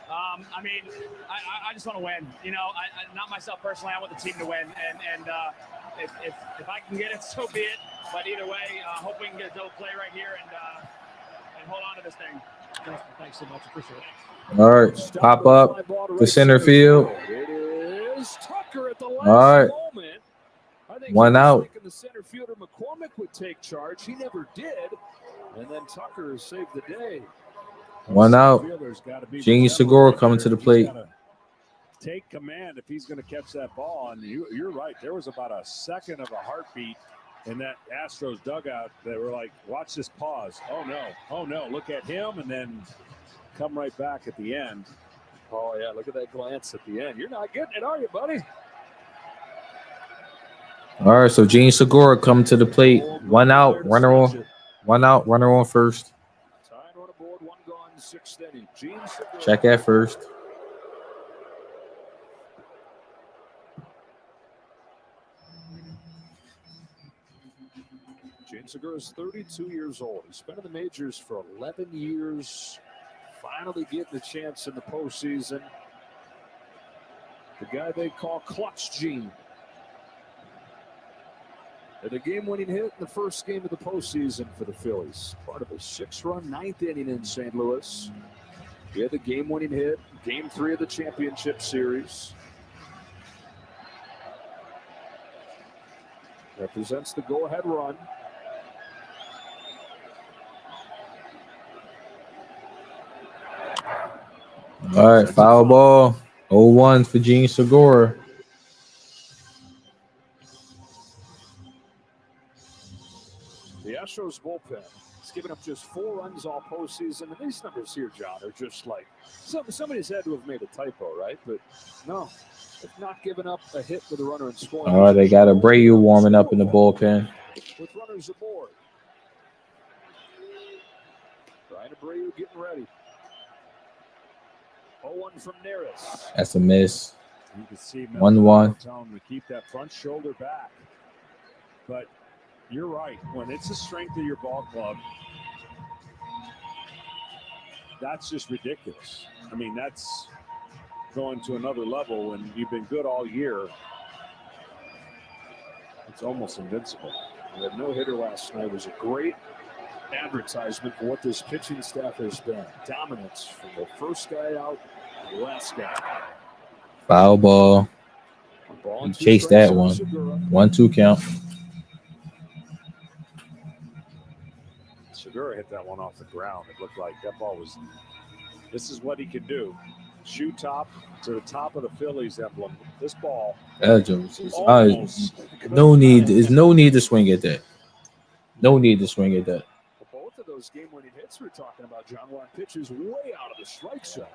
I just want to win. I not myself personally. I want the team to win, and if I can get it, so be it. But either way, hope we can get a double play right here and hold on to this thing. Justin, thanks so much. Appreciate it. All right, pop up to center field. It is Tucker at the last All right. moment. I think One he was out. thinking the center fielder McCormick would take charge. He never did. And then Tucker saved the day. One out. Gene Segura coming to the plate. Take command if he's going to catch that ball. And you're right. There was about a second of a heartbeat in that Astros dugout. They were like, watch this pause. Oh, no. Look at him. And then come right back at the end. Oh, yeah. Look at that glance at the end. You're not getting it, are you, buddy? All right, so Gene Segura coming to the plate. One out, runner on. One out, runner on first. Tied on a board, one gone, sixth inning. Gene Segura. Check at first. Gene Segura is 32 years old. He's been in the majors for 11 years. Finally getting a chance in the postseason. The guy they call Clutch Gene. And the game-winning hit in the first game of the postseason for the Phillies. Part of a 6-run ninth inning in St. Louis. He had the game-winning hit, game 3 of the championship series. Represents the go-ahead run. All right, foul ball. 0-1 for Gene Segura. The Astros bullpen has given up just 4 runs all postseason. And these numbers here, John, are just like somebody's had to have made a typo, right? But no, they've not given up a hit with a runner in scoring. All right, they got Abreu warming up in the bullpen. With runners aboard. Brian Abreu getting ready. 0-1 from Neris. That's a miss. You can see 1-1. tell him to keep that front shoulder back. But you're right. When it's the strength of your ball club, that's just ridiculous. I mean, that's going to another level when you've been good all year. It's almost invincible. The no-hitter last night was a great advertisement for what this pitching staff has been. Dominance from the first guy out to the last guy. Foul ball. He chased that one. 1-2 count. Segura hit that one off the ground. It looked like that ball was. This is what he can do. Shoot top to the top of the Phillies emblem. This ball. No need. There's no need to swing at that. No need to swing at that. Both of those game-winning hits we're talking about, John, were on pitches way out of the strike zone.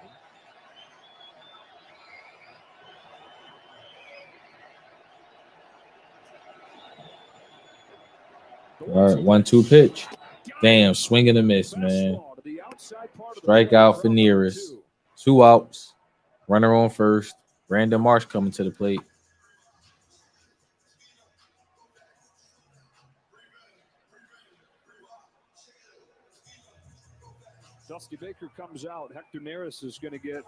All right, 1-2 pitch. Damn, swing and a miss, man. Strikeout for Neris. 2 outs. Runner on first. Brandon Marsh coming to the plate. Dusty Baker comes out. Hector Neris is going to get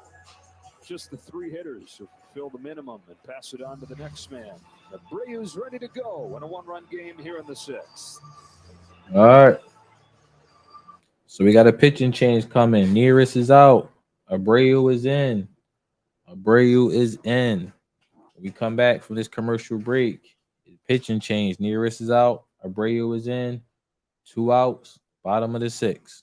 just the 3 hitters who fill the minimum and pass it on to the next man. Abreu's ready to go in a 1-run game here in the 6th. All right. So we got a pitching change coming. Neris is out. Abreu is in. Abreu is in. We come back from this commercial break. Pitching change. Nearest is out. Abreu is in. 2 outs. Bottom of the 6th.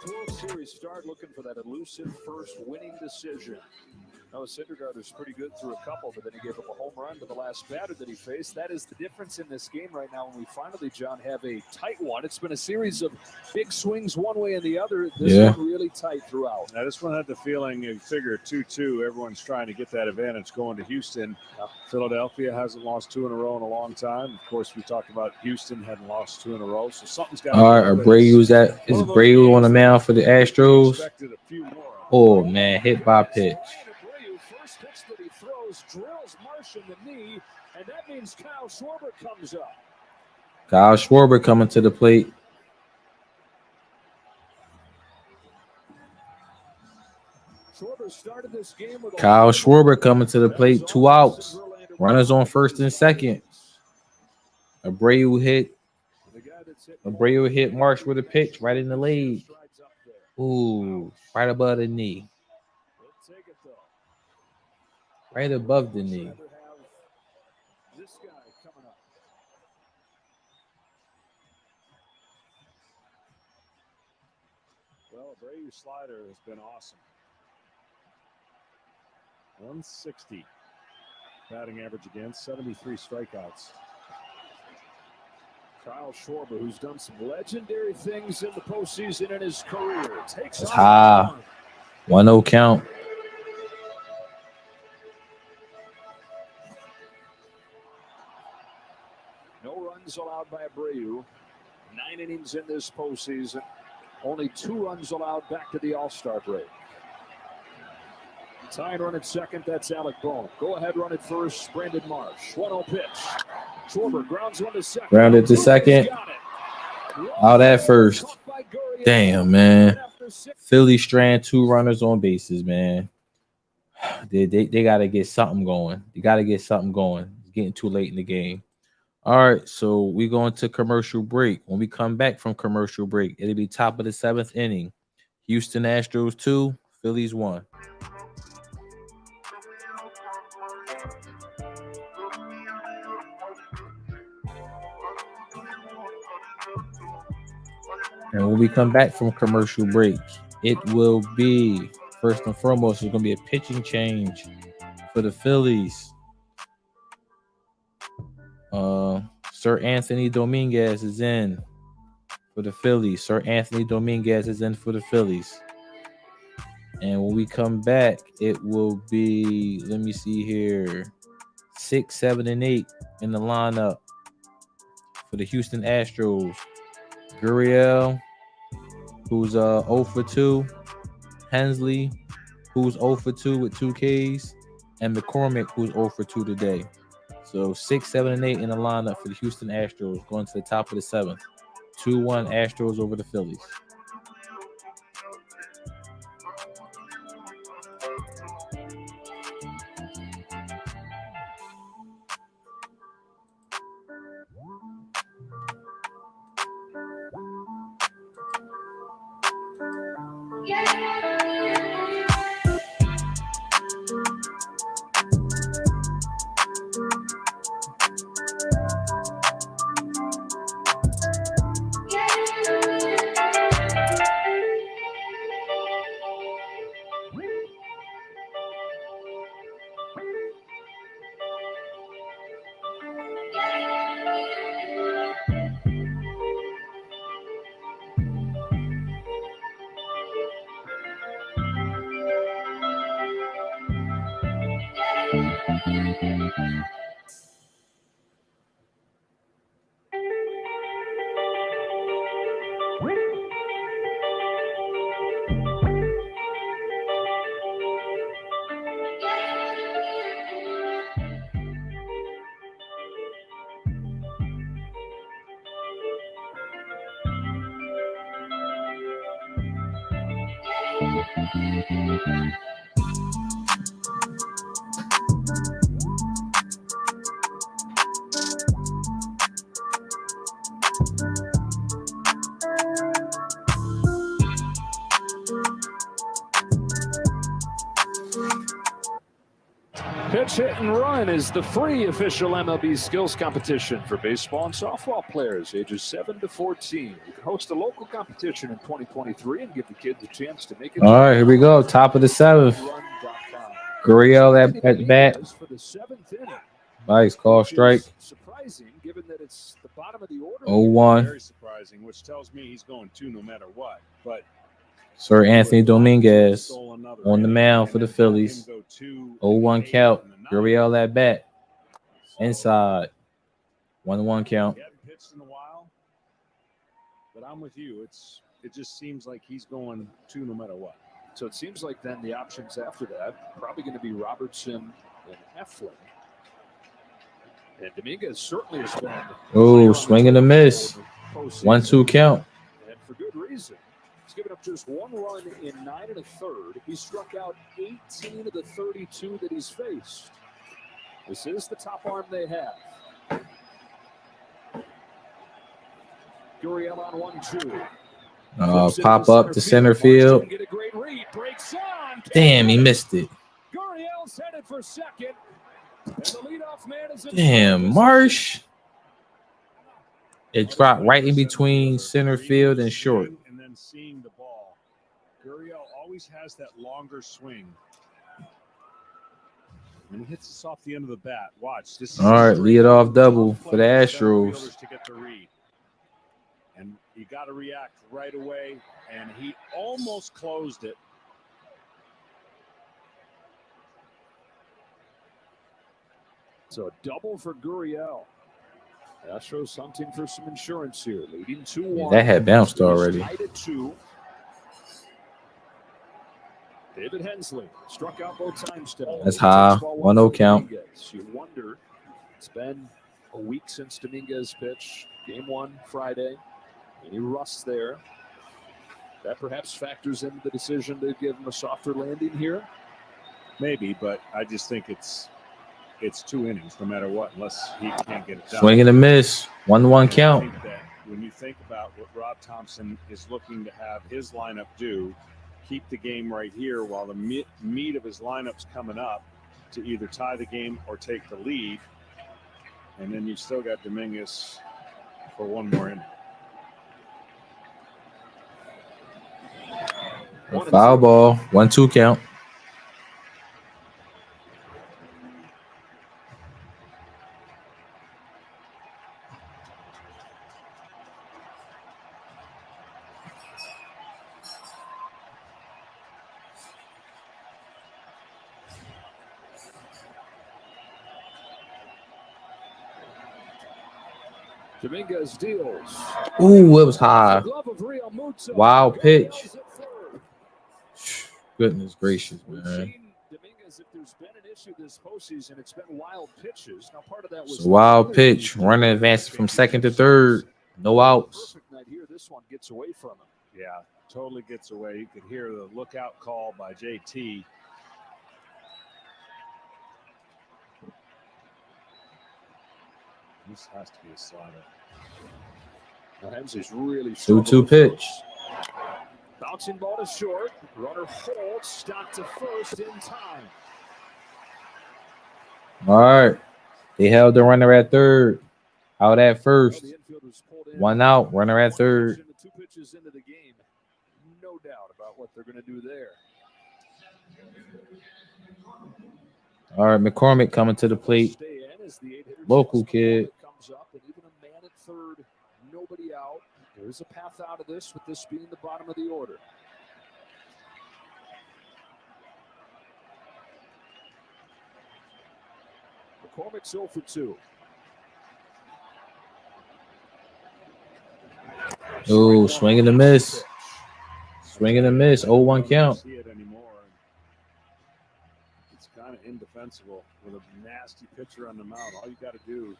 World Series start looking for that elusive first winning decision. Now, Syndergaard's pretty good through a couple, but then he gave up a home run to the last batter that he faced. That is the difference in this game right now when we finally, John, have a tight one. It's been a series of big swings one way and the other. This one really tight throughout. Now, this one had the feeling, you figure 2-2, everyone's trying to get that advantage going to Houston. Philadelphia hasn't lost 2 in a row in a long time. Of course, we talked about Houston hadn't lost 2 in a row, so something's got to All right, Abreu on the mound for the Astros. Oh, man, hit by pitch. First pitch that he throws drills Marsh in the knee, and that means Kyle Schwarber comes up. Kyle Schwarber coming to the plate. Schwarber started this game with Kyle Schwarber coming to the plate. 2 outs. Runners on first and second. Abreu hit Marsh with a pitch right in the leg. Ooh, right above the knee. Right above the knee. This guy coming up. Well, Abreu's slider has been awesome. 160 batting average against, 73 strikeouts. Kyle Schwarber, who's done some legendary things in the postseason in his career, takes it's high. 1-0 count. No runs allowed by Abreu. 9 innings in this postseason. Only 2 runs allowed back to the All-Star break. Tying run at second, that's Alec Bohm. Go ahead, run at first, Brandon Marsh. 1-0 pitch. Schwarber grounds one to second. Grounded to second. Out at first. Damn, man. Philly strand 2 runners on bases, man. They got to get something going. They got to get something going. It's getting too late in the game. All right, so we go into commercial break. When we come back from commercial break, it'll be top of the 7th inning. Houston Astros 2, Phillies 1. And when we come back from commercial break, it will be, first and foremost, it's going to be a pitching change for the Phillies. Sir Anthony Dominguez is in for the Phillies. Sir Anthony Dominguez is in for the Phillies. And when we come back, it will be, let me see here, 6, 7, and 8 in the lineup for the Houston Astros. Gurriel, who's 0 for 2. Hensley, who's 0 for 2 with 2 Ks. And McCormick, who's 0 for 2 today. So 6, 7, and 8 in the lineup for the Houston Astros, going to the top of the 7th. 2-1 Astros over the Phillies. Pitch, hit, and run is the free official MLB skills competition for baseball and softball players ages 7 to 14. You can host a local competition in 2023 and give the kids a chance to make it. All right, here we go. Top of the 7th. Gurriel at bat. Nice call strike. Surprising, given that it's the bottom of the order. 0-1. Very surprising, which tells me he's going 2 no matter what. But Sir Anthony Dominguez on the mound for the Phillies. 0-1 count. Gurriel at bat. Inside. 1-1 count. He hasn't pitched in a while, but I'm with you. It just seems like he's going 2 no matter what. So it seems like then the options after that probably going to be Robertson and Eflin. And Dominguez certainly has been. Oh, swing and a miss. 1-2 count. And for good reason. He's given up just 1 run in 9 1/3. He struck out 18 of the 32 that he's faced. This is the top arm they have. Gurriel on 1-2. Pop up to center field. Damn, he missed it. Gurriel's headed for second. And the leadoff man is in. Damn, Marsh. It dropped right in between center field and short. And then seeing the ball. Gurriel always has that longer swing. And he hits us off the end of the bat. Watch. This is all right, lead off double for the Astros. To get the read. And you got to react right away. And he almost closed it. So a double for Gurriel. Astros hunting for some insurance here, leading 2-1. Yeah, that had bounced already. David Hensley struck out both times today. That's high. 1-0 count. You wonder, it's been a week since Dominguez pitched. Game 1 Friday. Any rust there? That perhaps factors into the decision to give him a softer landing here. Maybe, but I just think it's 2 innings no matter what, unless he can't get it done. Swing and a miss. 1-1 count. I think that when you think about what Rob Thompson is looking to have his lineup do, keep the game right here while the meat of his lineup's coming up to either tie the game or take the lead. And then you've still got Dominguez for 1 more inning. Foul ball. 1-2 count. Dominguez deals. Ooh, it was high. Glove of Real Muto. Wild pitch. Gurriel's at third. Goodness gracious, We've man. seen Dominguez, if there's been an issue this postseason, it's been wild pitches. Now, part of that was It's a wild pitch. Running advance from second to third. No outs. Perfect night here. This one gets away from him. Yeah, totally gets away. You could hear the lookout call by JT. This has to be a slider. Now, Hemsley's really 2-2 pitch. Bouncing ball to short. Runner holds. Stop to first in time. All right. They held the runner at third. Out at first. One out. Runner at third. 2 pitches into the game. No doubt about what they're going to do there. All right. McCormick coming to the plate. Local kid. Comes up and even a man at third. Nobody out. There is a path out of this, with this being the bottom of the order. McCormick's 0 for 2. Oh, swing and a miss. Swing and a miss. 0-1 count. See it anymore. It's kind of indefensible with a nasty pitcher on the mound. All you got to do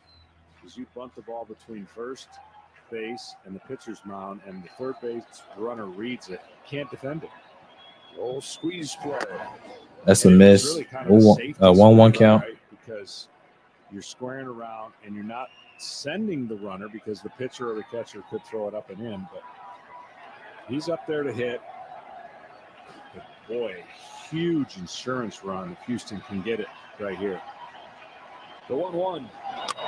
is you bunt the ball between first base and the pitcher's mound, and the third base runner reads it. Can't defend it. Oh, squeeze play. That's a miss. Really kind of a 1-1 count. right? Because you're squaring around and you're not sending the runner because the pitcher or the catcher could throw it up and in, but he's up there to hit. But boy, huge insurance run if Houston can get it right here. The 1-1.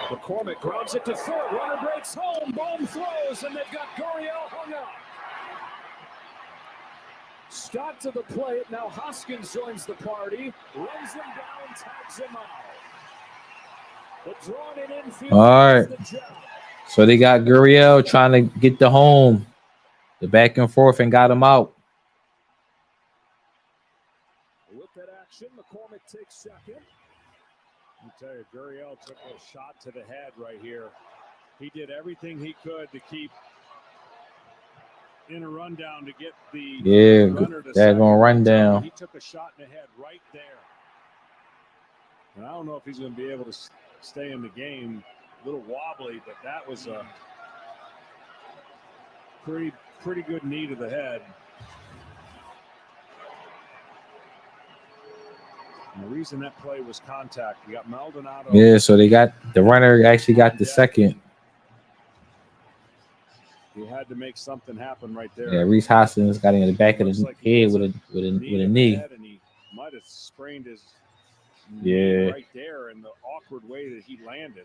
McCormick grounds it to third. Runner breaks home. Bohm throws, and they've got Gurriel hung up. Scott to the plate. Now Hoskins joins the party. Runs him down, tags him out. The drawn in infield. All right. So they got Gurriel trying to get the home. The back and forth and got him out. With that action, McCormick takes second. I tell you, Gurriel took a shot to the head right here. He did everything he could to keep in a rundown to get the runner to they're going to run down. He took a shot in the head right there. And I don't know if he's going to be able to stay in the game. A little wobbly, but that was a pretty good knee to the head. And the reason that play was contact, we got Maldonado. Yeah, so they got the runner actually got the second. He had to make something happen right there. Yeah, Reese Hoskins got in the back of the head with a knee. And he might have sprained his Yeah. knee right there in the awkward way that he landed.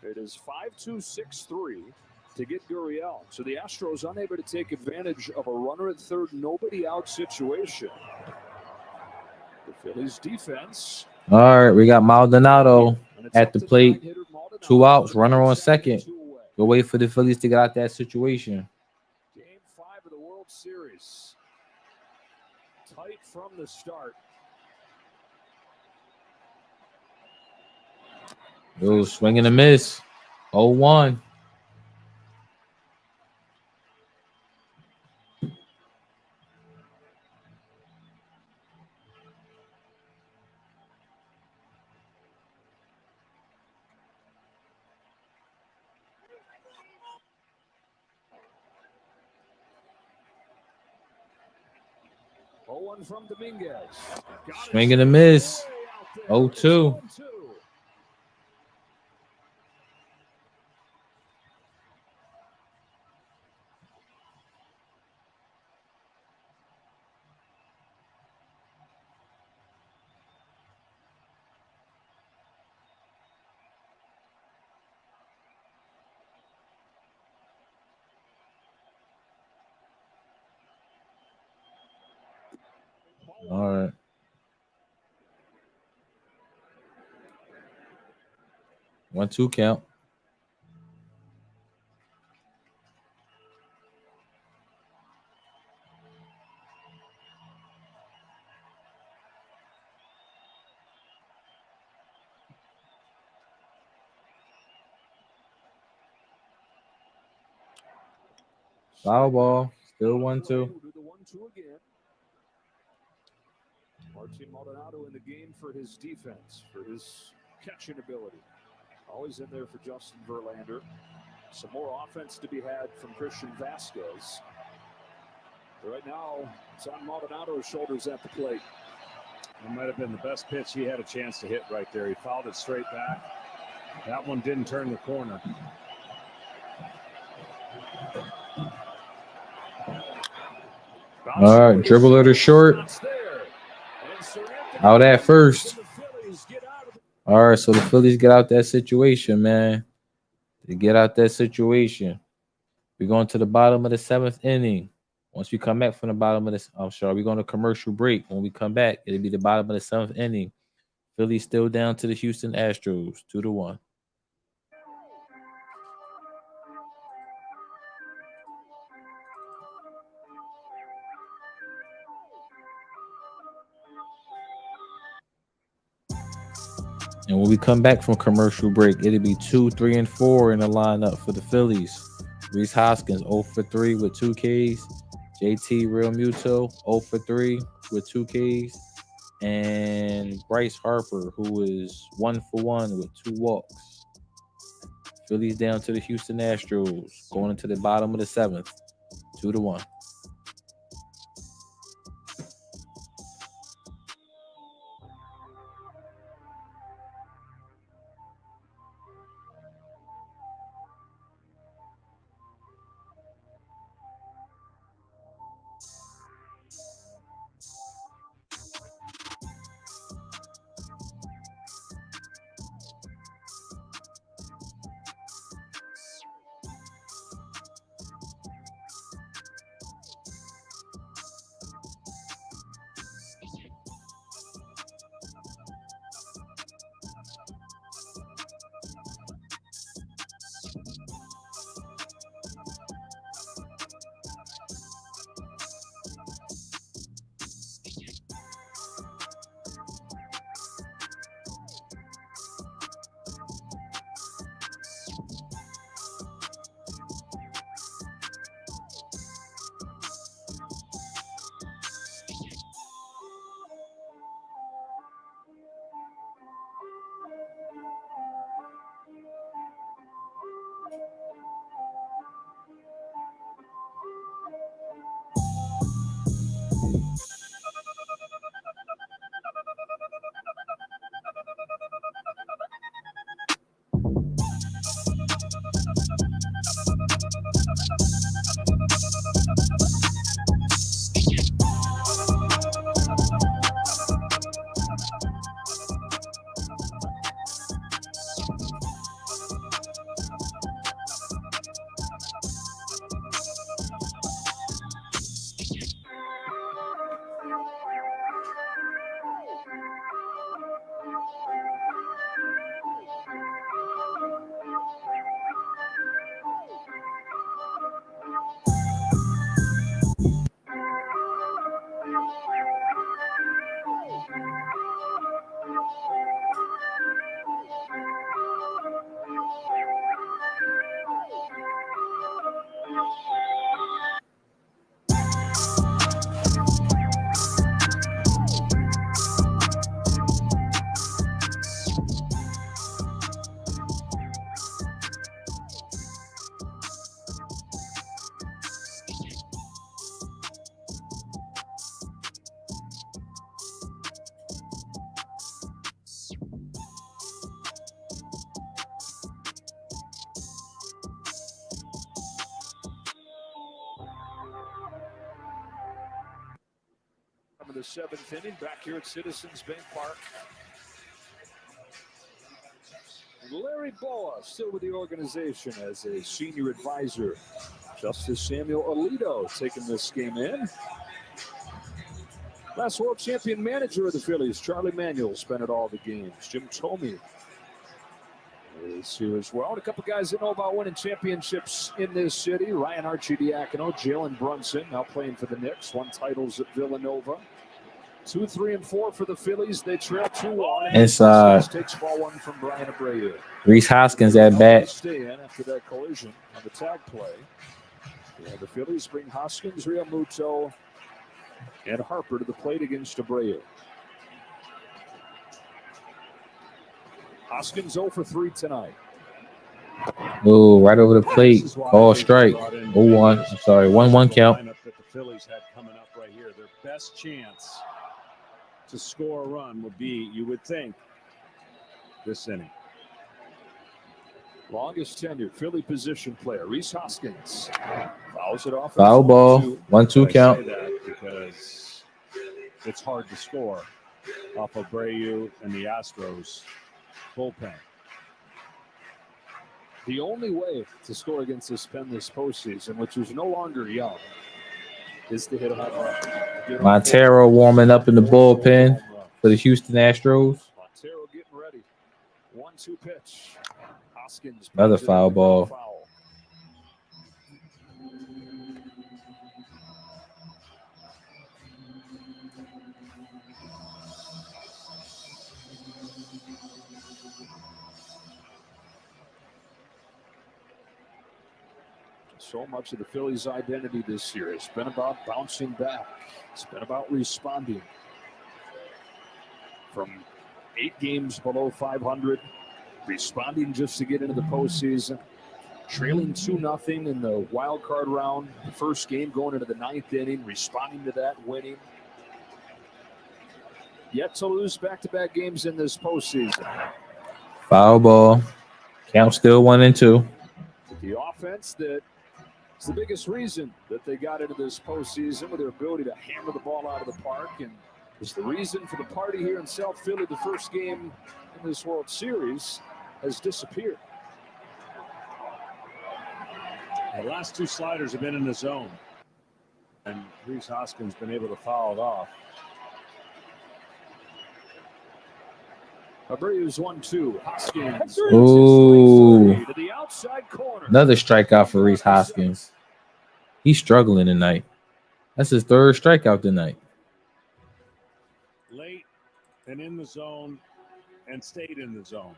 It is 5-2-6-3 to get Gurriel. So the Astros unable to take advantage of a runner at third, nobody out situation. The Phillies defense. All right, we got Maldonado at the plate. 2 outs, runner on second. We'll wait for the Phillies to get out that situation. Game 5 of the World Series. Tight from the start. Oh, swing and a miss. 0-1. From Dominguez. Swing and a miss. 0-2. All right. One, 2 count. Foul ball. Still 1-2. Do the 1-2 again. Martin Maldonado in the game for his defense, for his catching ability. Always in there for Justin Verlander. Some more offense to be had from Christian Vasquez. But right now, it's on Maldonado's shoulders at the plate. It might have been the best pitch he had a chance to hit right there. He fouled it straight back. That one didn't turn the corner. All right, dribble it or short. Out at first. All right, so the Phillies get out that situation, man. They get out that situation. We're going to the bottom of the 7th inning. Once we come back from the bottom of this, we're going to commercial break. When we come back, it'll be the bottom of the 7th inning. Phillies still down to the Houston Astros, 2-1. And when we come back from commercial break, it'll be 2, 3, and 4 in the lineup for the Phillies. Rhys Hoskins 0 for 3 with 2 Ks. JT Realmuto 0 for 3 with 2 Ks. And Bryce Harper, who is 1 for 1 with 2 walks. Phillies down to the Houston Astros, going into the bottom of the 7th, 2-1. The 7th inning back here at Citizens Bank Park. Larry Boa still with the organization as a senior advisor. Justice Samuel Alito taking this game in. Last world champion manager of the Phillies, Charlie Manuel, spent it all the games. Jim Thome is here as well. And a couple guys that know about winning championships in this city. Ryan Arcidiacono, Jalen Brunson, now playing for the Knicks. Won titles at Villanova. 2, 3, and 4 for the Phillies. They trail 2-1. Inside. Takes ball 1 from Brian Abreu. Rhys Hoskins at bat. Stay in after that collision on the tag play. Yeah, the Phillies bring Hoskins, Realmuto, and Harper to the plate against Abreu. Hoskins 0 for 3 tonight. Oh, right over the plate. Call strike. 0-1. I'm sorry, 1-1 count. Lineup that the Phillies had coming up right here. Their best chance to score a run would be, you would think, this inning. Longest tenured Philly position player, Rhys Hoskins. Fouls it off. Foul ball. 1-2 I count. say that because it's hard to score off of Abreu and the Astros bullpen. The only way to score against this pen this postseason, which is no longer young, is to hit a home run. Montero warming up in the bullpen for the Houston Astros. Montero getting ready. 1-2 pitch. Hoskins. Another foul ball. So much of the Phillies' identity this year has been about bouncing back. It's been about responding. From 8 games below 500, responding just to get into the postseason, trailing 2-0 in the wild card round, the first game going into the 9th inning, responding to that, winning. Yet to lose back-to-back games in this postseason. Foul ball. Count still 1-2. The offense that is the biggest reason that they got into this postseason with their ability to hammer the ball out of the park, and is the reason for the party here in South Philly. The first game in this World Series has disappeared. The last 2 sliders have been in the zone, and Rhys Hoskins been able to foul it off. Abreu's 1-2. Hoskins. Ooh. To the outside corner. Another strikeout for Rhys Hoskins. He's struggling tonight. That's his 3rd strikeout tonight. Late and in the zone and stayed in the zone.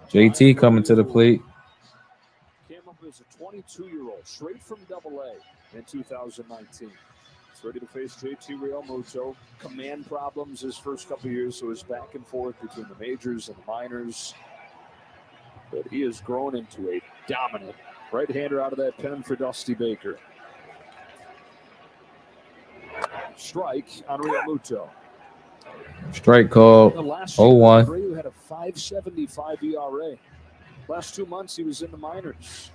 JT coming to the plate. Came up as a 22-year-old, straight from AA in 2019. He's ready to face JT Realmuto. Command problems his first couple years, so he's back and forth between the majors and the minors. But he has grown into a dominant right-hander out of that pen for Dusty Baker. Strike on Realmuto. Strike call. 0-1. Abreu had a 5.75 ERA. Last 2 months he was in the minors.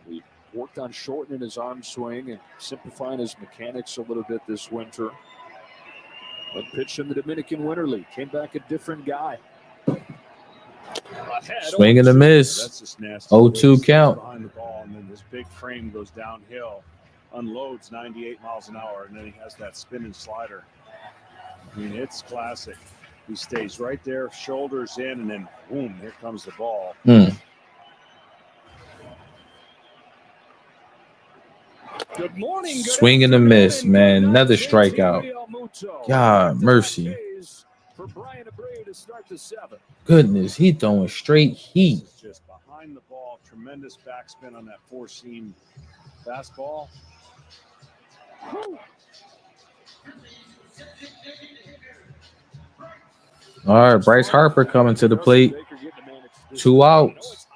He worked on shortening his arm swing and simplifying his mechanics a little bit this winter. But pitched in the Dominican Winter League. Came back a different guy. Swing and a miss. That's just nasty. 0-2 count. Behind the ball, and then this big frame goes downhill, unloads 98 miles an hour, and then he has that spinning slider. I mean, it's classic. He stays right there, shoulders in, and then boom, here comes the ball. Good morning. Good Swing and a miss, man. Another strikeout. God mercy. For Brian Abreu to start the 7th. Goodness, he throwing straight heat. Just behind the ball, tremendous backspin on that 4-seam fastball. All right, Bryce Harper coming to the plate. 2 outs.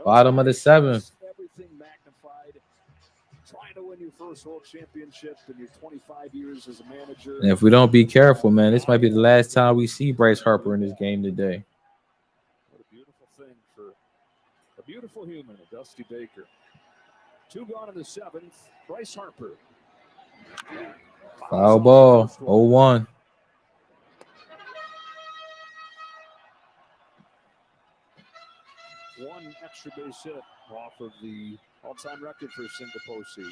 Bottom of the 7th. Everything magnified. Trying to win your first world championship in your 25 years as a manager. And if we don't be careful, man, this might be the last time we see Bryce Harper in this game today. What a beautiful thing for a beautiful human, a Dusty Baker. 2 gone in the 7th. Bryce Harper. Foul ball. 0-1. One extra base hit off of the all-time record for a single postseason.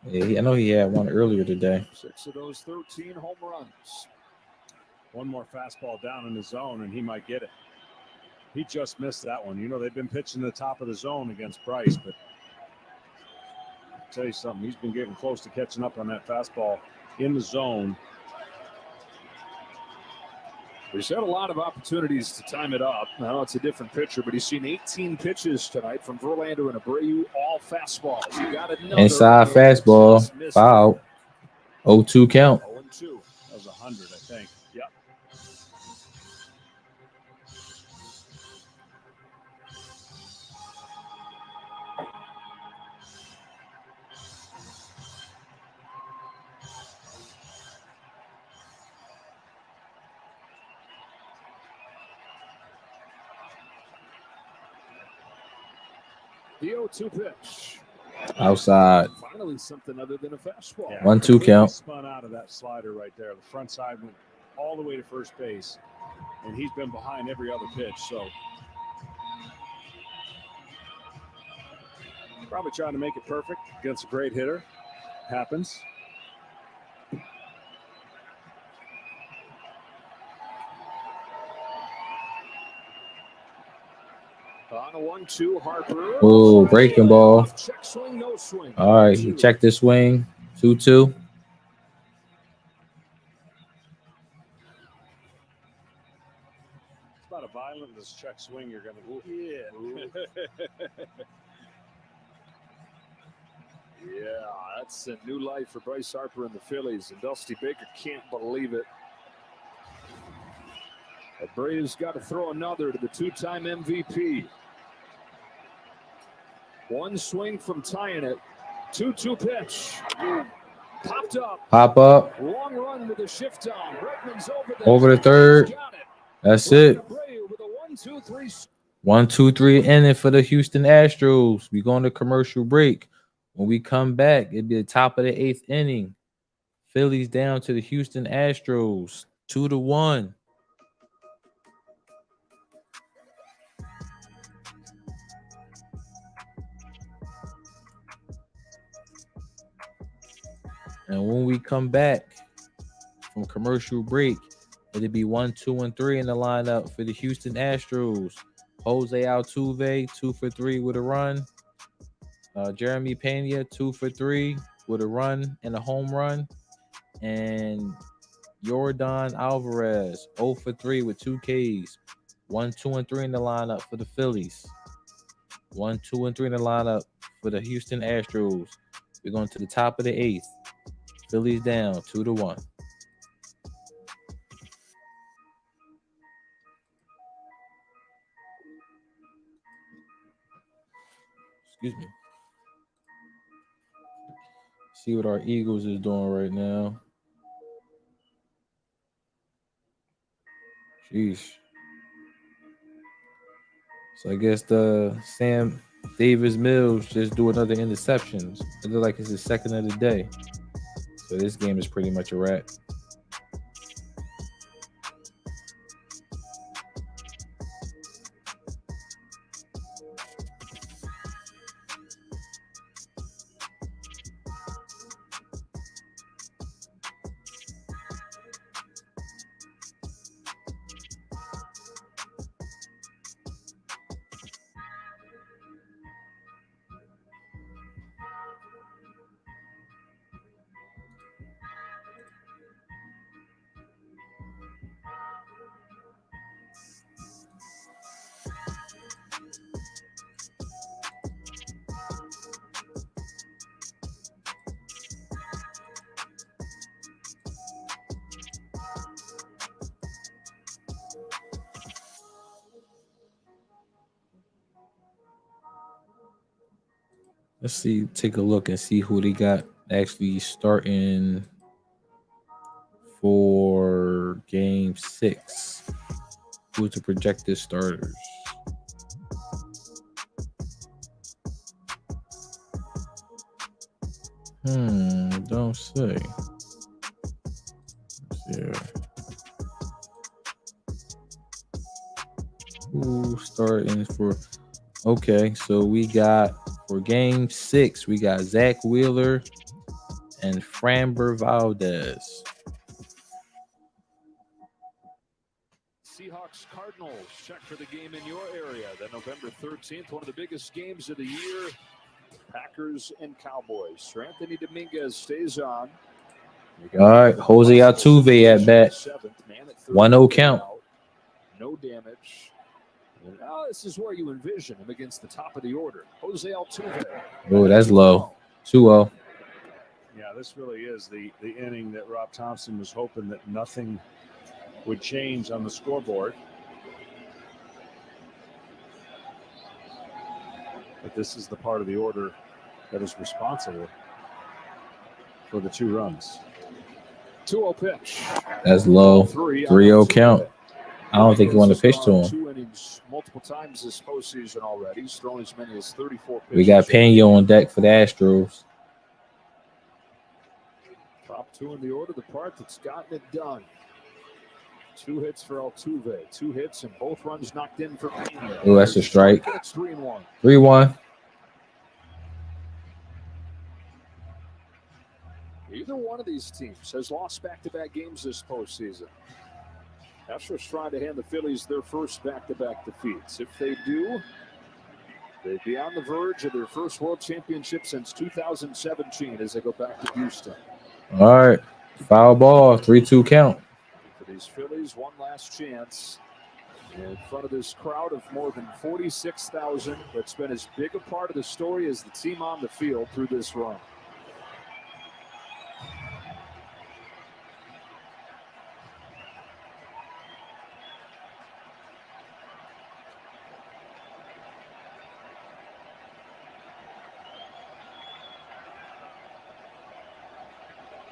Yeah, I know he had one earlier today. 6 of those 13 home runs. One more fastball down in the zone, and he might get it. He just missed that one. You know, they've been pitching the top of the zone against Bryce, but tell you something. He's been getting close to catching up on that fastball in the zone. He's had a lot of opportunities to time it up. Now it's a different pitcher, but he's seen 18 pitches tonight from Verlander and Abreu, all fastballs. You got another Inside fastball, foul. 0-2 count. 0-2. That was 100, I think. Yep. The 0-2 pitch. Outside. Finally, something other than a fastball. Yeah, 1-2 count. Spun out of that slider right there. The front side went all the way to first base, and he's been behind every other pitch. So probably trying to make it perfect against a great hitter. Happens. On a 1-2, Harper. Oh, breaking ball. Check swing, no swing. All right, he checked the swing. 2-2. It's about a violent this check swing you're going to. Yeah. Yeah, that's a new life for Bryce Harper and the Phillies, and Dusty Baker can't believe it. Abreu's got to throw another to the two-time MVP. One swing from tying it. 2-2 pitch. Popped up. Pop up. Long run with a shift on. Bregman's Over the third. That's it. Abreu with a 1-2-3. 1-2-3 inning for the Houston Astros. We going to commercial break. When we come back, it'll be the top of the 8th inning. Phillies down to the Houston Astros, 2-1. And when we come back from commercial break, it'll be 1, 2, and 3 in the lineup for the Houston Astros. Jose Altuve, 2 for 3 with a run. Jeremy Pena, 2 for 3 with a run and a home run. And Yordan Alvarez, 0 for 3 with 2 Ks. 1, 2, and 3 in the lineup for the Phillies. 1, 2, and 3 in the lineup for the Houston Astros. We're going to the top of the 8th. Phillies down 2-1. Excuse me. See what our Eagles is doing right now. Jeez. So I guess the Sam Davis Mills just do another interception. It looks like it's his second of the day. So this game is pretty much a wrap. Let's see, take a look and see who they got actually starting for game 6. Who's the projected starters? Don't say. Yeah. Who starting for? Okay, so we got for game 6, we got Zach Wheeler and Framber Valdez. Seahawks Cardinals, check for the game in your area. Then November 13th, one of the biggest games of the year. Packers and Cowboys. Sir Anthony Dominguez stays on. All right, Jose Altuve at bat. 1-0 count. No damage. And now this is where you envision him against the top of the order. Jose Altuve. Oh, that's low. 2-0. Yeah, this really is the inning that Rob Thompson was hoping that nothing would change on the scoreboard. But this is the part of the order that is responsible for the 2 runs. 2-0 pitch. That's low. 3-0 count. I don't think you want to pitch to him. 2 innings multiple times this postseason already. He's thrown as many as 34 pitches. We got Pena on deck for the Astros. Top 2 in the order, the part that's gotten it done. 2 hits for Altuve. 2 hits and both runs knocked in for Pena. Oh, that's a strike. It's 3-1. 3-1. Either one of these teams has lost back-to-back games this postseason. Astros trying to hand the Phillies their first back-to-back defeats. If they do, they'd be on the verge of their first World Championship since 2017 as they go back to Houston. All right. Foul ball. 3-2 count. For these Phillies, one last chance in front of this crowd of more than 46,000 that's been as big a part of the story as the team on the field through this run.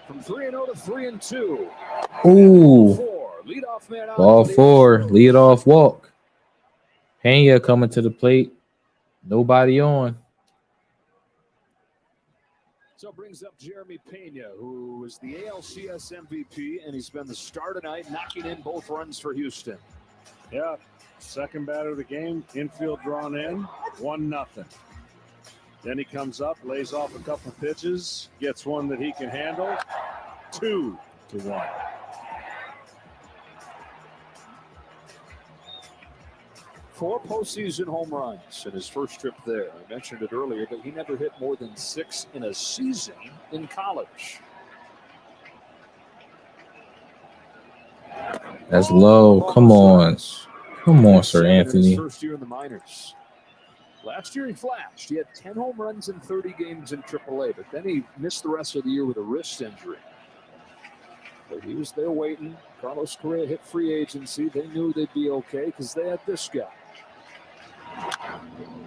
From 3-0 to 3-2. Ooh. Leadoff man out. Ball 4. Lead off walk. Pena coming to the plate. Nobody on. So brings up Jeremy Pena, who is the ALCS MVP, and he's been the star tonight, knocking in both runs for Houston. Yeah, second batter of the game, infield drawn in, 1-0. Then he comes up, lays off a couple pitches, gets one that he can handle, 2-1. 4 postseason home runs in his first trip there. I mentioned it earlier, but he never hit more than 6 in a season in college. That's low. Come on. Come on, Sir Anthony. His first year in the minors. Last year he flashed. He had 10 home runs in 30 games in AAA, but then he missed the rest of the year with a wrist injury. But he was there waiting. Carlos Correa hit free agency. They knew they'd be okay because they had this guy.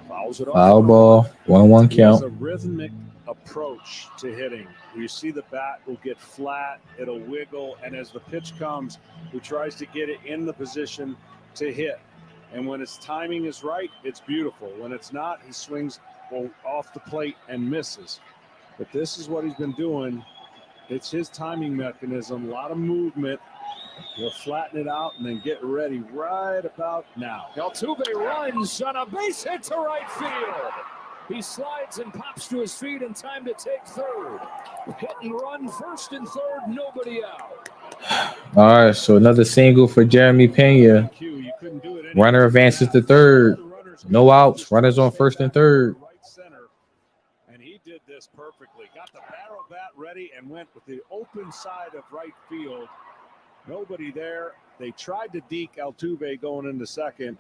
Fouls it off. Foul ball. 1-1 He has count. a rhythmic approach to hitting. You see the bat will get flat, it'll wiggle, and as the pitch comes, he tries to get it in the position to hit. And when his timing is right, it's beautiful. When it's not, he swings off the plate and misses. But this is what he's been doing. It's his timing mechanism, a lot of movement. He'll flatten it out and then get ready right about now. Altuve runs on a base hit to right field. He slides and pops to his feet in time to take third. Hit and run first and third, nobody out. All right, so another single for Jeremy Pena. Runner advances to third. No outs. Runners on first and third. Right center, and he did this perfectly. Got the barrel bat ready and went with the open side of right field. Nobody there. They tried to deke Altuve going into second.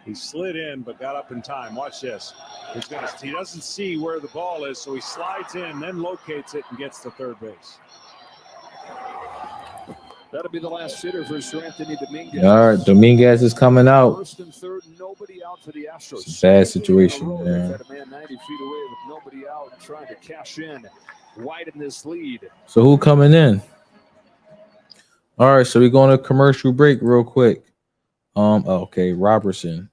He slid in, but got up in time. Watch this. He doesn't see where the ball is, so he slides in, then locates it and gets to third base. That'll be the last hitter for Sir Anthony Dominguez. All right, Dominguez is coming out. First and third, nobody out for the Astros. It's a bad situation, man. Had a man 90 feet away with nobody out, trying to cash in, widen this lead. So who coming in? All right, so we're going to commercial break real quick. Okay, Robertson.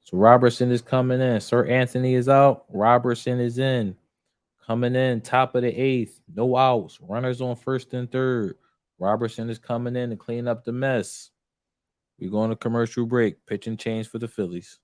So Robertson is coming in. Sir Anthony is out. Robertson is in. Coming in, top of the 8th. No outs. Runners on first and third. Robertson is coming in to clean up the mess. We're going to commercial break. Pitch and change for the Phillies.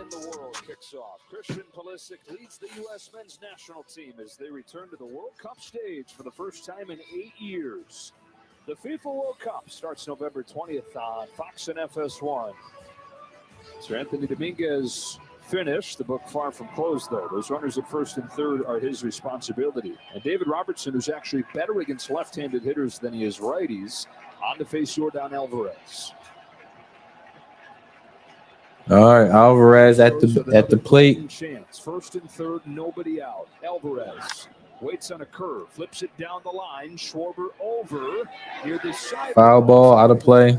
in the world kicks off. Christian Pulisic leads the U.S. men's national team as they return to the World Cup stage for the first time in 8 years. The FIFA World Cup starts November 20th on Fox and FS1. So Anthony Dominguez finished. The book far from closed, though. Those runners at first and third are his responsibility. And David Robertson, who's actually better against left-handed hitters than he is righties, on to face Yordan Alvarez. All right, Alvarez at the plate. Chance. First and third, nobody out. Alvarez waits on a curve, flips it down the line. Schwarber over near the side. Foul ball, out of play.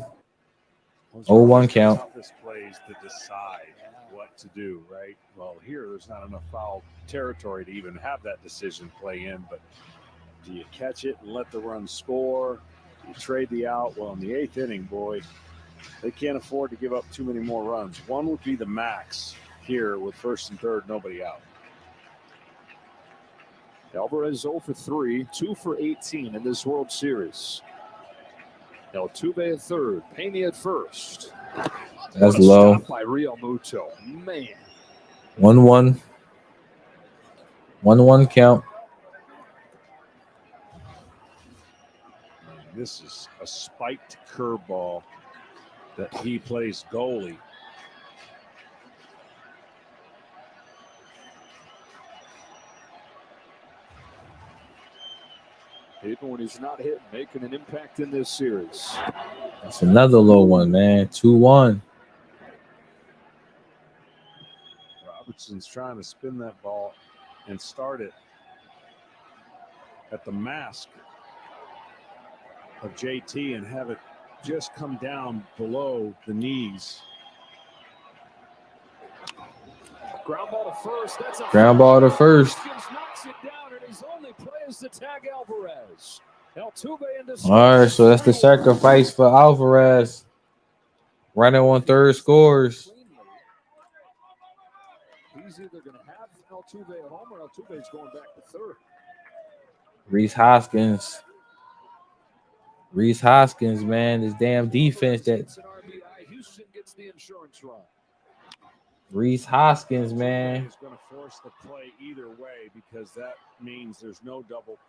0-1 count. Toughest plays to decide what to do, right? Well, here there's not enough foul territory to even have that decision play in, but do you catch it and let the run score? Do you trade the out? Well, in the 8th inning, boy, they can't afford to give up too many more runs. One would be the max here with first and third, nobody out. Alvarez 0 for 3, 2 for 18 in this World Series. Altuve at third, Pena at first. That's low. By Real Muto. Man. 1-1. 1-1 count. This is a spiked curveball that he plays goalie. Even when he's not hitting, making an impact in this series. That's another low one, man. 2-1. Robertson's trying to spin that ball and start it at the mask of JT and have it just come down below the knees. Ground ball to first. That's a ground ball to first. Knocks it down, and his only play is to tag Alvarez. Altuve into All right, so that's the sacrifice for Alvarez. Running on third scores. He's either going to have Altuve at home or Altuve's going back to third. Reese Hoskins. Reese Hoskins, man, this damn defense that. Houston gets the insurance run. Reese Hoskins, man. He's going to force the play either way because that means there's no double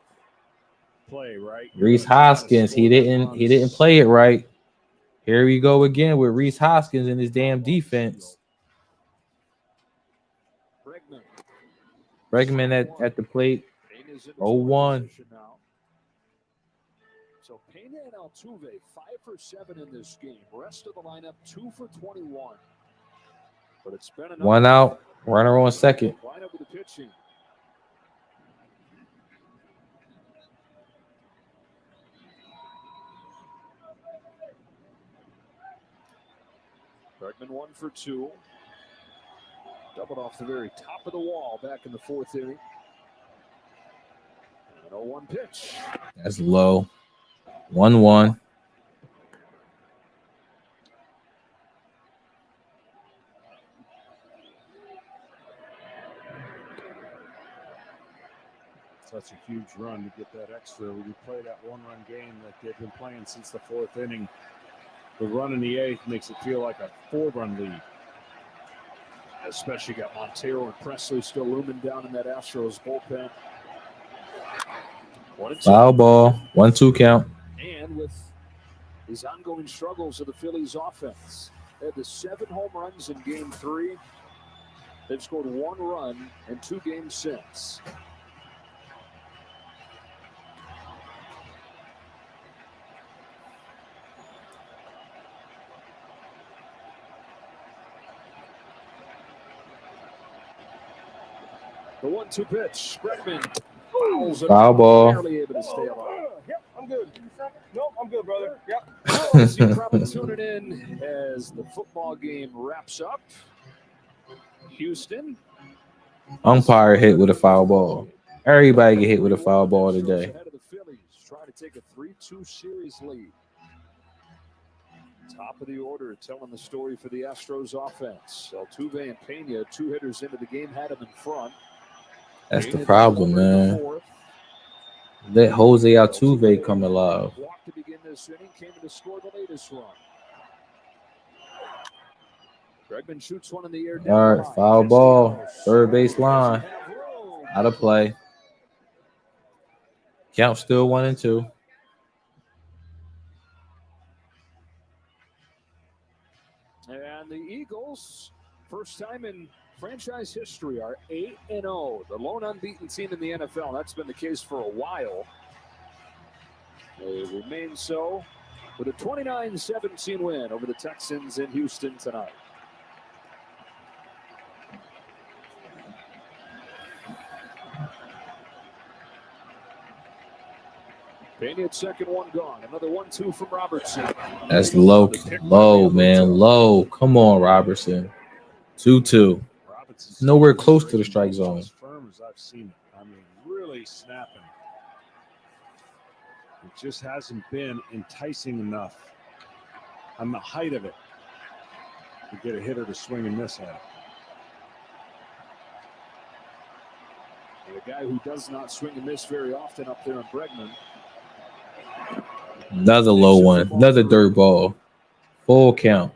play, right? Reese Hoskins, he didn't play it right. Here we go again with Reese Hoskins and his damn defense. Bregman at the plate. 0-1. So Pena and Altuve 5 for 7 in this game. Rest of the lineup 2 for 21. But it's been enough. 1 out. Runner on second. Line up with the pitching. Bregman 1 for 2. Doubled off the very top of the wall back in the 4th inning. An 0-1 pitch. That's low. 1-1. Such a huge run to get that extra. We play that one-run game that they've been playing since the 4th inning. The run in the 8th makes it feel like a 4-run lead. Especially got Montero and Presley still looming down in that Astros bullpen. Foul ball. 1-2 count. And with these ongoing struggles of the Phillies offense, they had the 7 home runs in Game 3. They've scored 1 run in 2 games since. The 1-2 pitch. Bregman fouls it. Foul ball. Barely able to stay alive. Yep, I'm good. Nope, I'm good, brother. Yep. As you probably tuning in as the football game wraps up. Houston. Umpire hit with a foul ball. Everybody get hit with a foul ball today. Ahead of the Phillies, trying to take a 3-2 series lead. Top of the order, telling the story for the Astros offense. Altuve and Pena, 2 hitters into the game, had him in front. That's the problem, man. Let Jose Altuve come alive. Walk to begin this inning, came in to score the latest run. Bregman shoots one in the air. All right, foul ball, third base line, out of play. Count still 1-2. And the Eagles, first time in franchise history, are 8-0, the lone unbeaten team in the NFL. That's been the case for a while. They remain so with a 29-17 win over the Texans in Houston tonight. Pena at second, one gone. Another 1-2 from Robertson. That's low, man. Low. Come on, Robertson. 2-2. Nowhere close to the strike zone. As firm as I've seen it. I mean, really snapping. It just hasn't been enticing enough on the height of it to get a hitter to swing and miss at it. And a guy who does not swing and miss very often up there in Bregman. Another low one. Another dirt ball. Full count.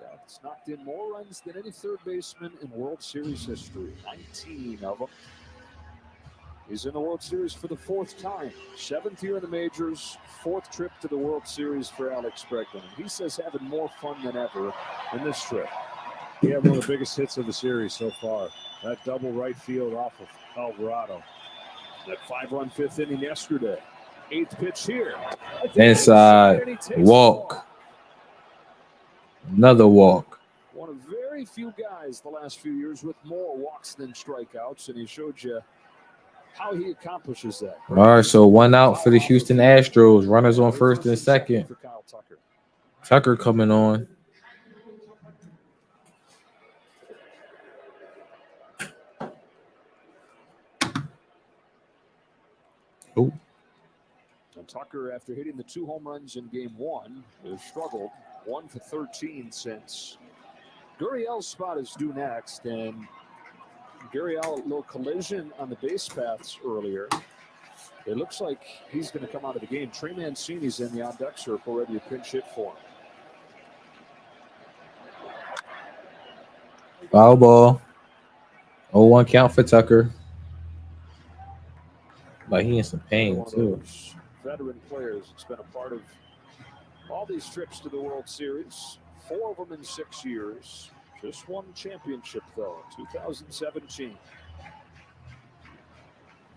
That's knocked in more runs than any third baseman in World Series history. 19 of them. He's in the World Series for the fourth time. 7th year in the majors, 4th trip to the World Series for Alex Bregman. He says having more fun than ever in this trip. He had one of the biggest hits of the series so far. That double right field off of Alvarado. That 5-run 5th inning yesterday. 8th pitch here. Inside. Walk. Another walk. One of very few guys the last few years with more walks than strikeouts, and he showed you how he accomplishes that. All right, so 1 out for the Houston Astros. Runners on first and second. For Kyle Tucker. Tucker coming on. Oh. And Tucker, after hitting the 2 home runs in game 1, has struggled. 1 for 13 since. Gurriel's spot is due next, and Gurriel, a little collision on the base paths earlier. It looks like he's going to come out of the game. Trey Mancini's in the on-deck circle, ready to pinch hit for him. Foul ball. 0-1 count for Tucker. But he in some pain, too. Veteran players. It's been a part of all these trips to the World Series. 4 of them in 6 years. Just one championship, though, 2017.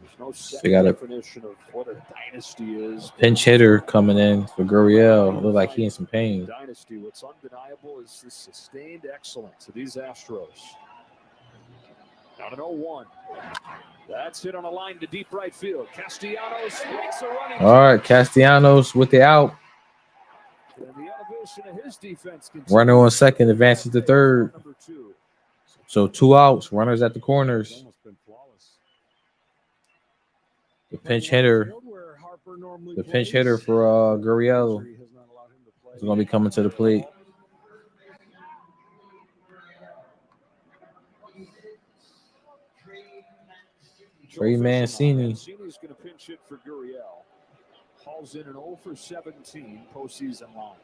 There's no set definition of what a dynasty is. Pinch hitter coming in for Gurriel. Look like he in some pain. Dynasty. What's undeniable is the sustained excellence of these Astros. Down an 0-1. That's hit on a line to deep right field. Castellanos makes a running. All right, Castellanos with the out. And the elevation of his defense continues. Runner on second, advances to third. So 2 outs, runners at the corners. The pinch hitter for Gurriel is going to be coming to the plate. Trey Mancini. Mancini's going to pinch hit for Gurriel. Hauls in an 0 for 17 postseason line.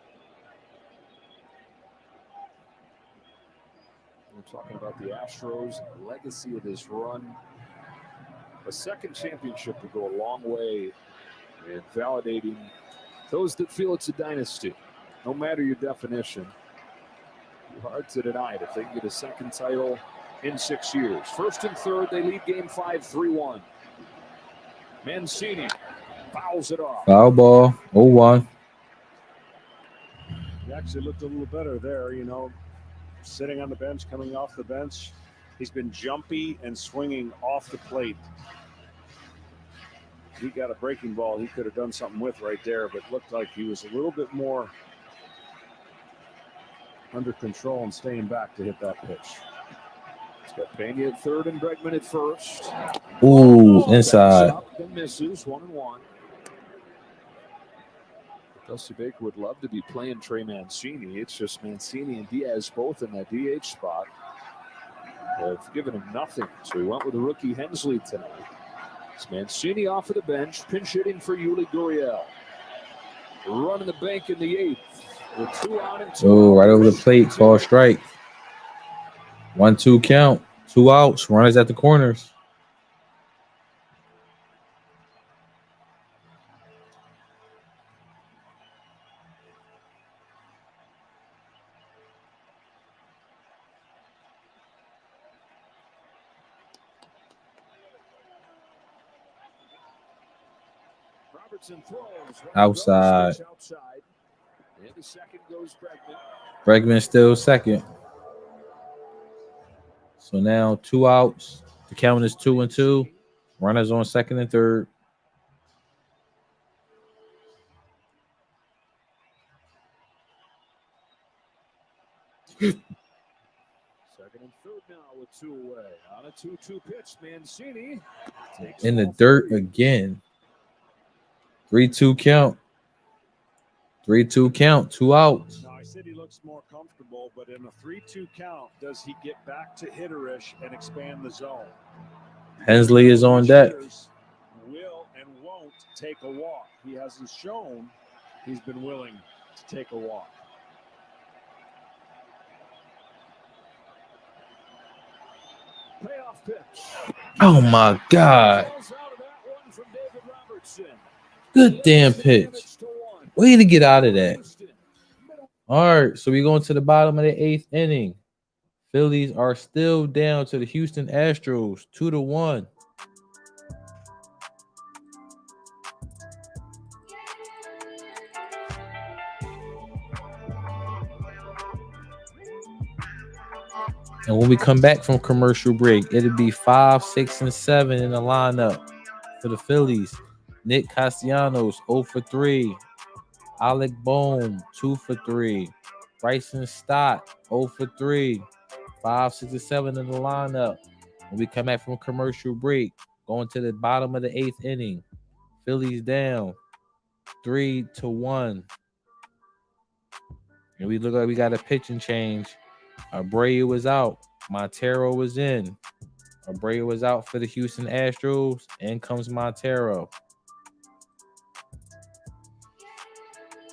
We're talking about the Astros and the legacy of this run. A second championship would go a long way in validating those that feel it's a dynasty. No matter your definition, hard to deny it if they can get a second title in 6 years. First and third, they lead game 5, 3-1. Mancini fouls it off. Foul ball, 0-1. He actually looked a little better there, sitting on the bench, coming off the bench. He's been jumpy and swinging off the plate. He got a breaking ball he could have done something with right there, but looked like he was a little bit more under control and staying back to hit that pitch. He's got Pena at third and Bregman at first. Ooh, inside. And misses, 1-1. Dusty Baker would love to be playing Trey Mancini. It's just Mancini and Diaz both in that DH spot. They've given him nothing, so he went with the rookie Hensley tonight. It's Mancini off of the bench, pinch hitting for Yuli Gurriel. Running the bank in the 8th. With 2 out and 2 Oh, out. right over the plate, call strike. 1-2 count, 2 outs, runners at the corners. Robertson throws. Outside. Outside. And the second goes Bregman. Bregman still second. So now 2 outs. The count is 2-2. Runners on second and third. Second and third now with 2 away. On a 2-2 pitch, Mancini takes In the ball dirt 3. again. 3-2 count. 3-2 count, 2 outs. Now, I said he looks more comfortable, but in a 3-2 count, does he get back to hitterish and expand the zone? Hensley is on deck. Will and won't take a walk. He hasn't shown he's been willing to take a walk. Payoff pitch. Oh my God. Falls out of that one from David Robertson. Good damn pitch. Way to get out of that. All right, so we going to the bottom of the 8th inning. Phillies are still down to the Houston Astros, 2-1. And when we come back from commercial break, it'll be 5, 6, and 7 in the lineup for the Phillies. Nick Castellanos, 0 for 3. Alec Bohm, 2 for 3. Bryson Stott, 0 for 3. 5, 6, and 7 in the lineup. When we come back from commercial break, going to the bottom of the 8th inning. Phillies down 3-1. And we look like we got a pitching change. Abreu was out. Montero was in. Abreu was out for the Houston Astros. In comes Montero.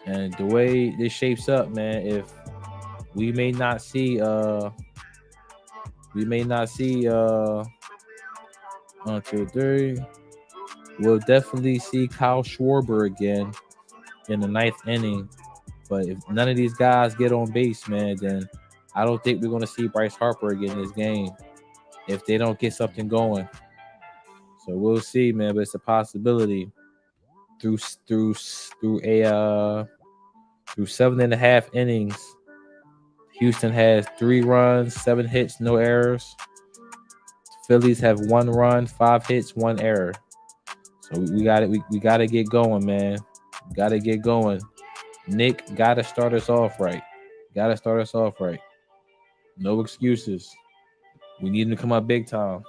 And the way this shapes up, man, if we may not see 1, 2, 3. We'll definitely see Kyle Schwarber again in the 9th inning. But if none of these guys get on base, man, then I don't think we're going to see Bryce Harper again in this game if they don't get something going. So we'll see, man. But it's a possibility. Through 7.5 innings, Houston has 3 runs, 7 hits, no errors. Phillies have 1 run, 5 hits, 1 error. So we got it. We got to get going, man. Got to get going. Nick got to start us off right. No excuses. We need him to come up big time.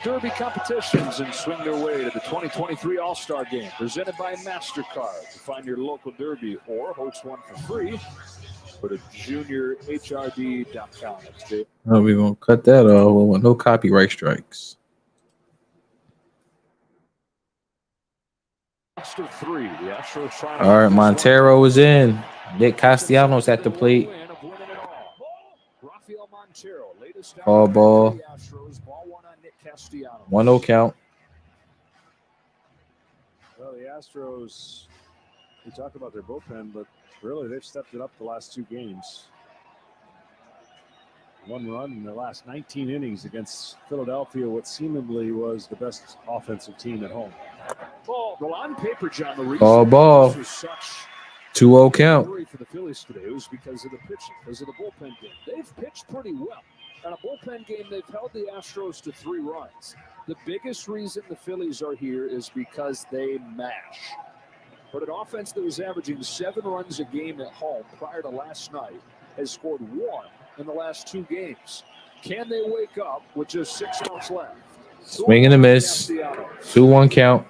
Derby competitions and swing their way to the 2023 All-Star Game, presented by MasterCard. To find your local Derby or host one for free, go to juniorhrd.com. Oh, we're going to cut that off. We want no copyright strikes. Of 3, the Astros trying. All right, Montero is in. Nick Castellanos at the plate. All ball. 1-0 count. Well, the Astros, we talk about their bullpen, but really they've stepped it up the last 2 games. 1 run in the last 19 innings against Philadelphia, what seemingly was the best offensive team at home. Well, on paper, John, the reason Ball. this was such 2-0 count. worry for the Phillies today, it was because of the pitching, because of the bullpen game. They've pitched pretty well. In a bullpen game, they've held the Astros to 3 runs. The biggest reason the Phillies are here is because they mash. But an offense that was averaging 7 runs a game at home prior to last night has scored 1 in the last 2 games. Can they wake up with just 6 outs left? Swing and a miss. 2-1 count.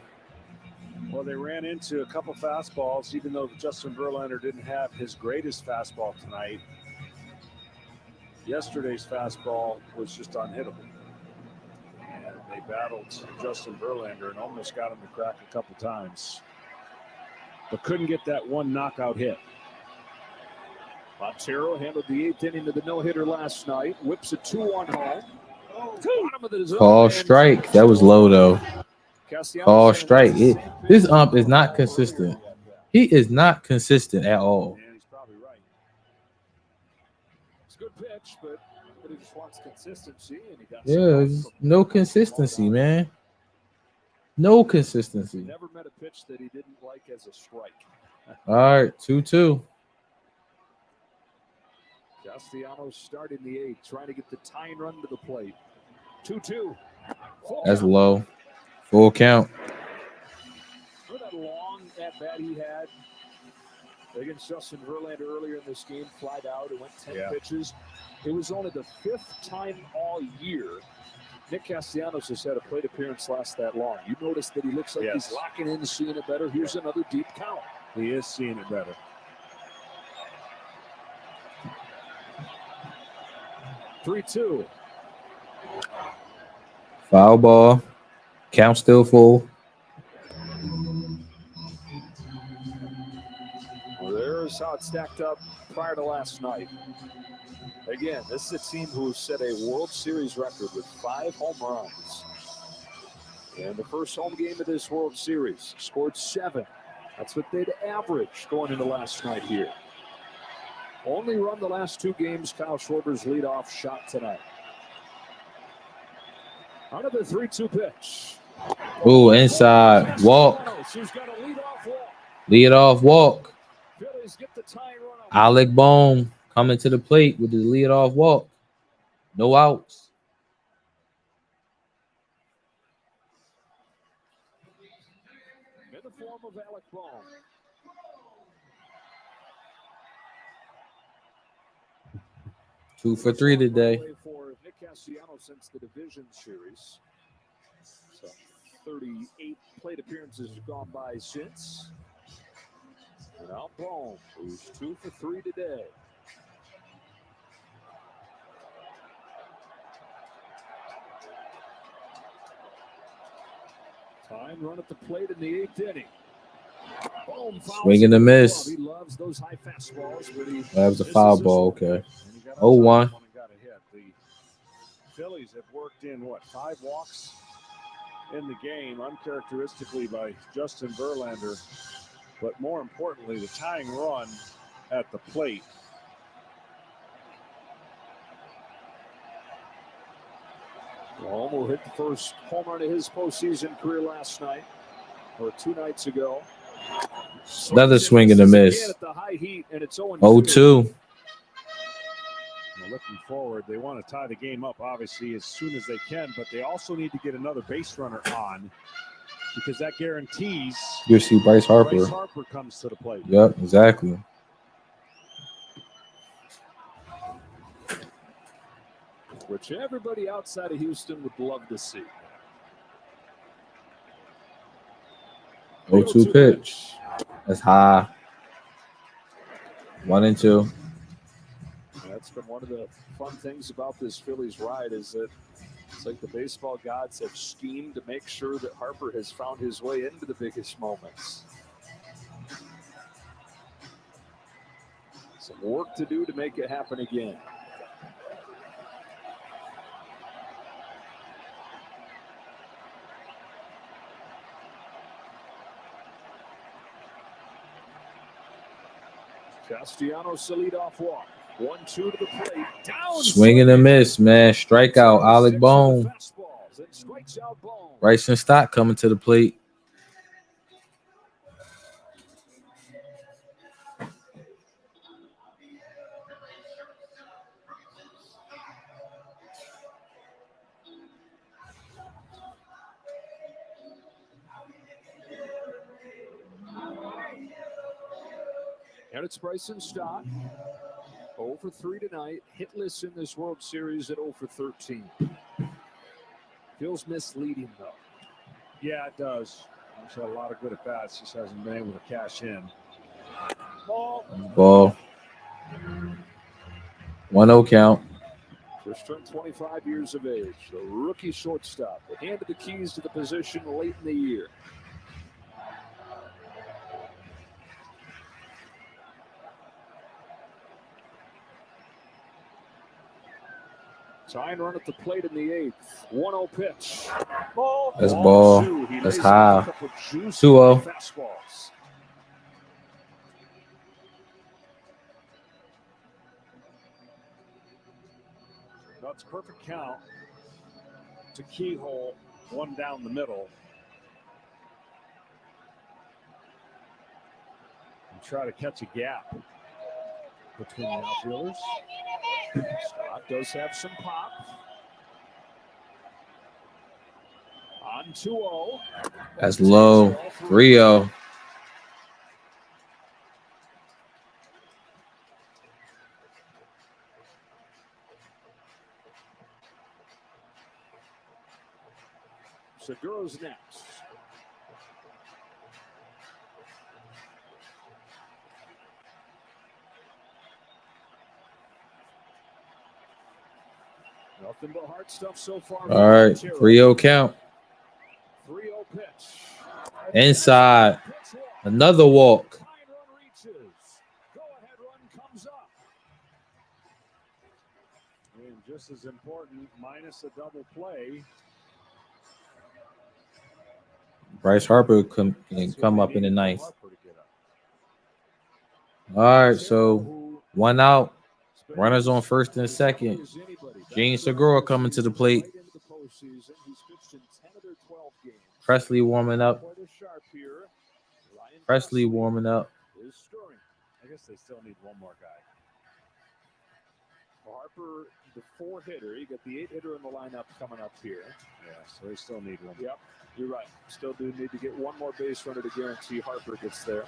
Well, they ran into a couple fastballs, even though Justin Verlander didn't have his greatest fastball tonight. Yesterday's fastball was just unhittable. And they battled Justin Verlander and almost got him to crack a couple times, but couldn't get that one knockout hit. Montero handled the 8th inning of the no-hitter last night. Whips a 2-1 home. Call strike. That was low, though. Call strike. This ump is not consistent. He is not consistent at all. And he's probably right. It's a good pitch, but he just wants consistency. And he got Yeah, no consistency, man. No consistency. Never met a pitch that he didn't like as a strike. All right, 2-2. Castellanos starting the 8th, trying to get the tying run to the plate. 2-2. That's low. Full count. Remember that long at-bat he had against Justin Verlander earlier in this game? Flied out. It went 10 pitches. It was only the 5th time all year Nick Castellanos has had a plate appearance last that long. You notice that he looks like he's locking in, seeing it better. Here's another deep count. He is seeing it better. 3-2. Foul ball. Count still full. Well, there's how it stacked up prior to last night. Again, this is a team who set a World Series record with 5 home runs. And the first home game of this World Series scored 7. That's what they'd average going into last night here. Only run the last 2 games, Kyle Schwarber's leadoff shot tonight. On to the 3-2 pitch. Ooh, inside. Walk. Lead off walk. Alec Bohm coming to the plate with his lead off walk. No outs. In the form of Alec Bohm. Two for 3 today. For Nick Castellanos since the division series. So 38 plate appearances have gone by since. And now Bohm, who's 2 for 3 today. Time run at the plate in the 8th inning. Boom, Swing and a miss. He loves those high fastballs, but he That was a foul ball. Okay. 0-1. The Phillies have worked in, 5 walks in the game, uncharacteristically by Justin Verlander. But more importantly, the tying run at the plate. Bohm will hit the first home run of his postseason career last night, or 2 nights ago. Another swing and a miss. 0-2. Looking forward, they want to tie the game up, obviously, as soon as they can, but they also need to get another base runner on because that guarantees You see Bryce Harper. Bryce Harper comes to the plate. Yep, exactly. Which everybody outside of Houston would love to see. 0-2 pitch. That's high. 1-2. That's been one of the fun things about this Phillies ride is that it's like the baseball gods have schemed to make sure that Harper has found his way into the biggest moments. Some work to do to make it happen again. Castellanos the leadoff walk. 1-2 to the plate. Down. Swing and a miss, man. Strikeout, Alec Bone. Bryson Stott coming to the plate. And it's Bryson Stott. 0 for 3 tonight. Hitless in this World Series at 0 for 13. Feels misleading, though. Yeah, it does. He's had a lot of good at-bats. Just hasn't been able to cash in. Ball. 1-0 count. Just turned 25 years of age. The rookie shortstop. Handed the keys to the position late in the year. Tying run at the plate in the 8th. 1-0 pitch. That's ball. That's high. 2-0. Fastballs. That's perfect count to keyhole, one down the middle. And try to catch a gap between the outfielders. Stott does have some pop. On 2-0. That's low. 3-0. Segura's next. Nothing but hard stuff so far. All right. 3-0 count. 3-0 pitch. Inside. Another walk. Run reaches. Go-ahead run comes up. And just as important, minus a double play. Bryce Harper can come up in the 9th. All right, so 1 out. Runners on first and second. Gene Segura coming to the plate. Presley warming up. Presley warming up. I guess they still need one more guy. Harper, the 4-hitter. You got the 8-hitter in the lineup coming up here. Yeah, so they still need one. Yep, you're right. Still do need to get one more base runner to guarantee Harper gets there.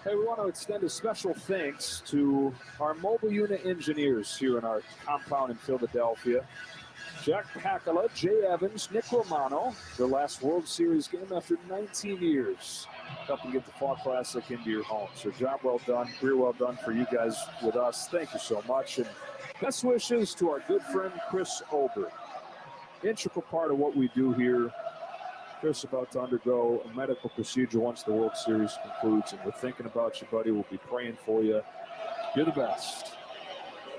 Hey, we want to extend a special thanks to our mobile unit engineers here in our compound in Philadelphia. Jack Pacala, Jay Evans, Nick Romano, their last World Series game after 19 years. Helping get the Fall Classic into your home. So job well done, career well done for you guys with us. Thank you so much. And best wishes to our good friend Chris Ober. Integral part of what we do here. Chris about to undergo a medical procedure once the World Series concludes. And we're thinking about you, buddy. We'll be praying for you. You're the best.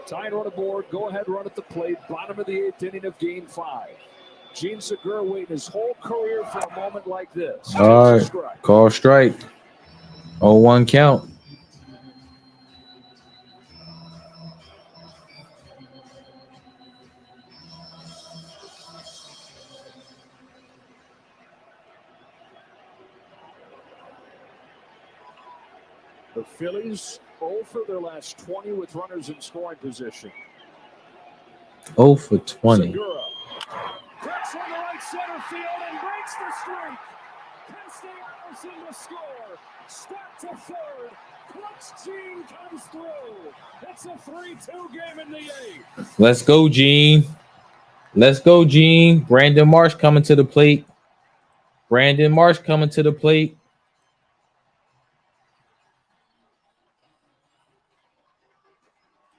Tying run aboard. Go ahead, run at the plate. Bottom of the 8th inning of Game 5. Gene Segura waiting his whole career for a moment like this. All right, call strike. 0-1 count. The Phillies 0 for their last 20 with runners in scoring position. 0 for 20. Segura cracks on the right center field and breaks the streak. Castellanos in the score. Start to third. Clutch Gene comes through. It's a 3-2 game in the 8th. Let's go, Gene. Let's go, Gene. Brandon Marsh coming to the plate. Brandon Marsh coming to the plate.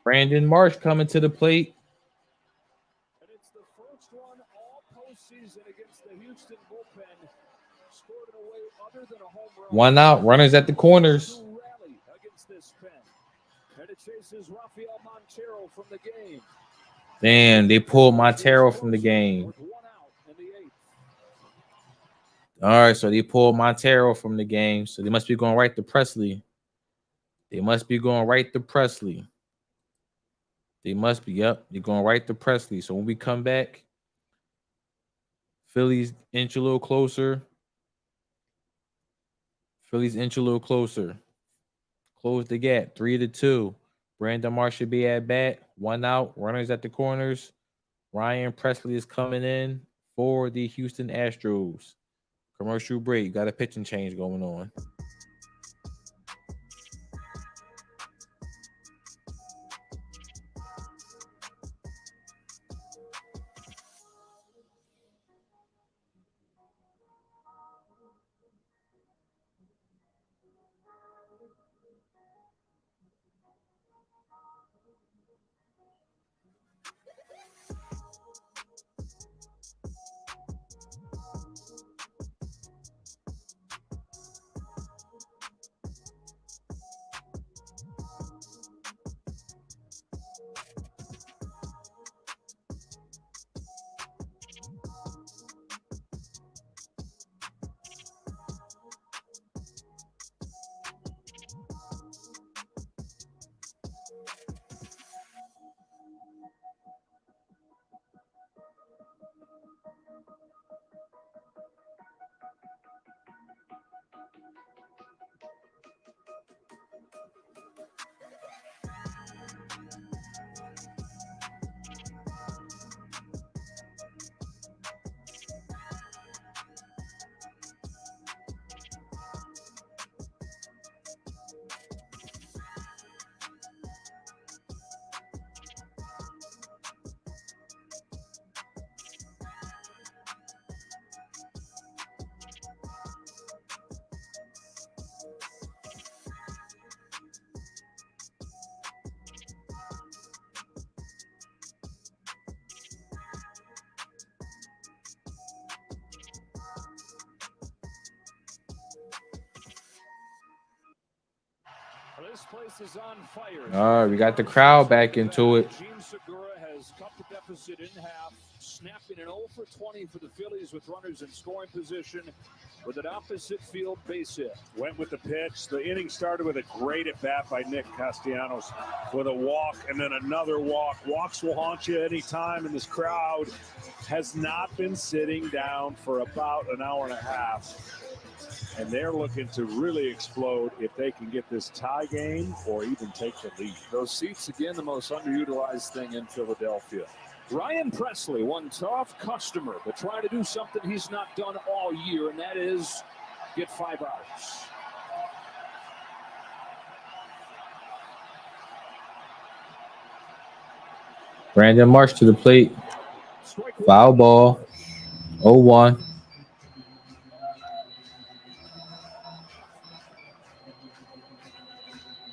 Brandon Marsh coming to the plate. And it's the first one all postseason against the Houston bullpen. Scored in a way other than a home run. 1 out. Runners at the corners. Rally against this pen. And it chases Rafael Montero from the game. Damn, they pulled Montero from the game. With 1 out in the 8th. All right, so they pulled Montero from the game, so they must be going right to Presley. They must be going right to Presley. They must be. Yep, they're going right to Presley. So when we come back, Phillies inch a little closer. Phillies inch a little closer. Close the gap, 3-2. Brandon Marsh should be at bat. 1 out. Runners at the corners. Ryan Presley is coming in for the Houston Astros. Commercial break. Got a pitching change going on. This place is on fire. All right, we got the crowd back into it. Gene Segura has cut the deficit in half, snapping an 0 for 20 for the Phillies with runners in scoring position with an opposite field base hit. Went with the pitch. The inning started with a great at bat by Nick Castellanos with a walk and then another walk. Walks will haunt you anytime, and this crowd has not been sitting down for about an hour and a half. And they're looking to really explode if they can get this tie game or even take the lead. Those seats, again, the most underutilized thing in Philadelphia. Ryan Presley, one tough customer, but trying to do something he's not done all year, and that is get 5 outs. Brandon Marsh to the plate. Foul ball. 0-1.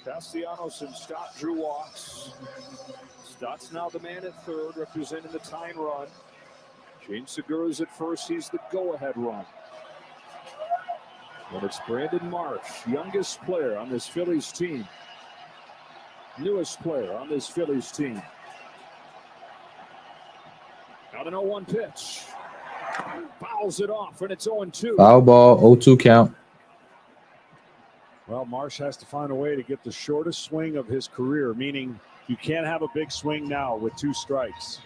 Castellanos and Stott drew walks. Stott's now the man at third, representing the tying run. Gene Segura's at first. He's the go-ahead run. And it's Brandon Marsh, youngest player on this Phillies team. Newest player on this Phillies team. Now an 0-1 pitch. Fouls it off, and it's 0-2. Foul ball, 0-2 count. Well, Marsh has to find a way to get the shortest swing of his career, meaning you can't have a big swing now with 2 strikes.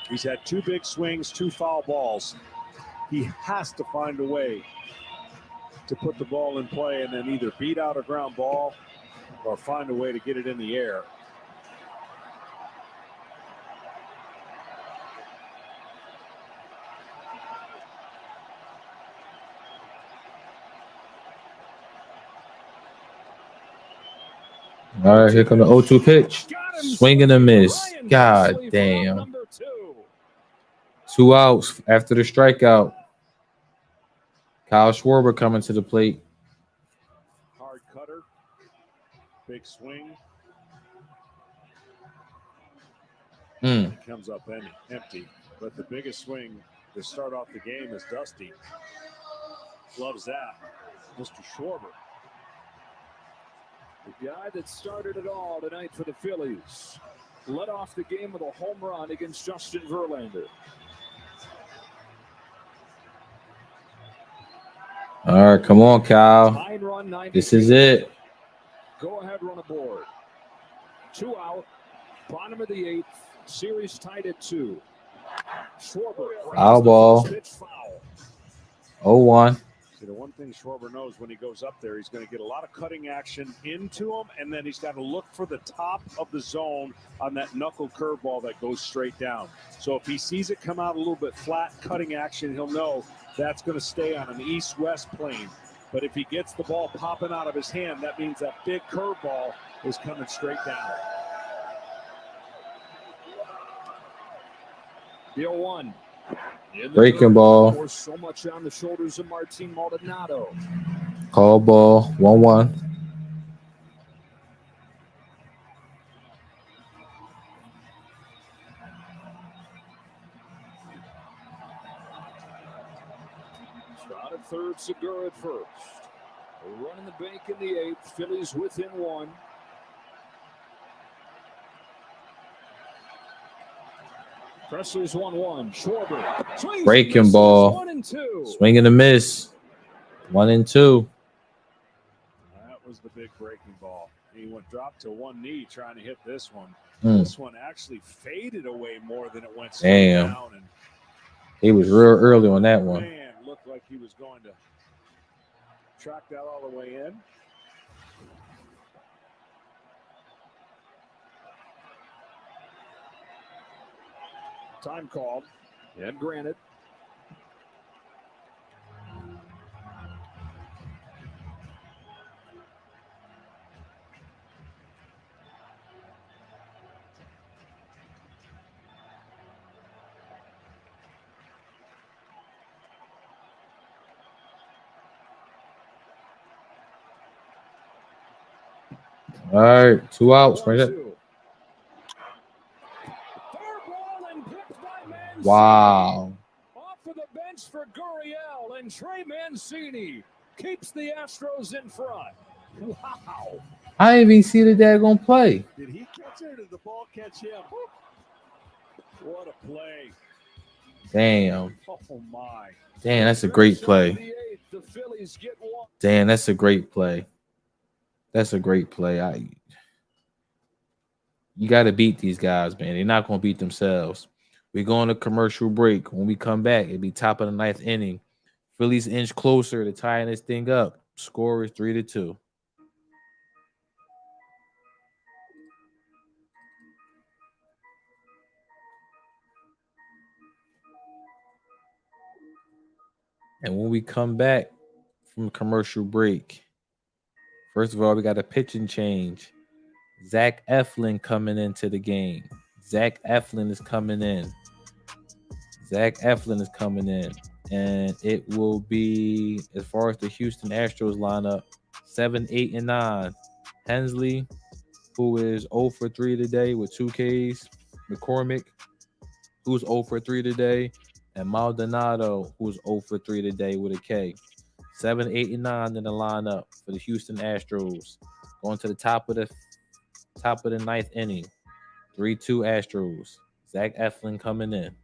He's had 2 big swings, 2 foul balls. He has to find a way to put the ball in play and then either beat out a ground ball or find a way to get it in the air. All right, here comes the 0-2 pitch. Swing and a miss. God damn. 2 outs after the strikeout. Kyle Schwarber coming to the plate. Hard cutter. Big swing. Comes up empty. But the biggest swing to start off the game is Dusty. Loves that. Mr. Schwarber. The guy that started it all tonight for the Phillies. Led off the game with a home run against Justin Verlander. All right, come on, Kyle. 9-run, 9. This is it. Go ahead, run aboard. 2 out. Bottom of the 8th. Series tied at 2. Schwarber. Foul ball. Foul. 0-1. See, the one thing Schwarber knows when he goes up there, he's going to get a lot of cutting action into him, and then he's got to look for the top of the zone on that knuckle curveball that goes straight down. So if he sees it come out a little bit flat, cutting action, he'll know that's going to stay on an east-west plane. But if he gets the ball popping out of his hand, that means that big curveball is coming straight down. The 0-1. Breaking ball. So much on the shoulders of Martin Maldonado. Call ball. 1-1. Shot at third, Segura at first. Running the bank in the 8th. Phillies within 1. Presley's 1-1. Schwarber. Breaking ball. 1 and 2. Swing and a miss. 1 and 2. That was the big breaking ball. He went drop to one knee trying to hit this one. This one actually faded away more than it went straight down. And he was real early on that one. man, looked like he was going to track that all the way in. Time called and granted. All right, 2 outs. Bring it. Wow. Off of the bench for Gurriel, and Trey Mancini keeps the Astros in front. Wow. I didn't even see the daggone play. Did he catch it or did the ball catch him? What a play. Damn. Oh, my. Damn, that's a great play. Damn, that's a great play. That's a great play. You got to beat these guys, man. They're not going to beat themselves. We're going to commercial break. When we come back, it'll be top of the 9th inning. Phillies inch closer to tying this thing up. Score is 3-2. And when we come back from commercial break, first of all, we got a pitching change. Zach Eflin coming into the game. Zach Eflin is coming in. And it will be, as far as the Houston Astros lineup, 7, 8, and 9. Hensley, who is 0 for 3 today with 2 Ks. McCormick, who's 0 for 3 today. And Maldonado, who's 0 for 3 today with a K. 7, 8, and 9 in the lineup for the Houston Astros. Going to the top of the 9th inning. 3-2 Astros. Zach Eflin coming in.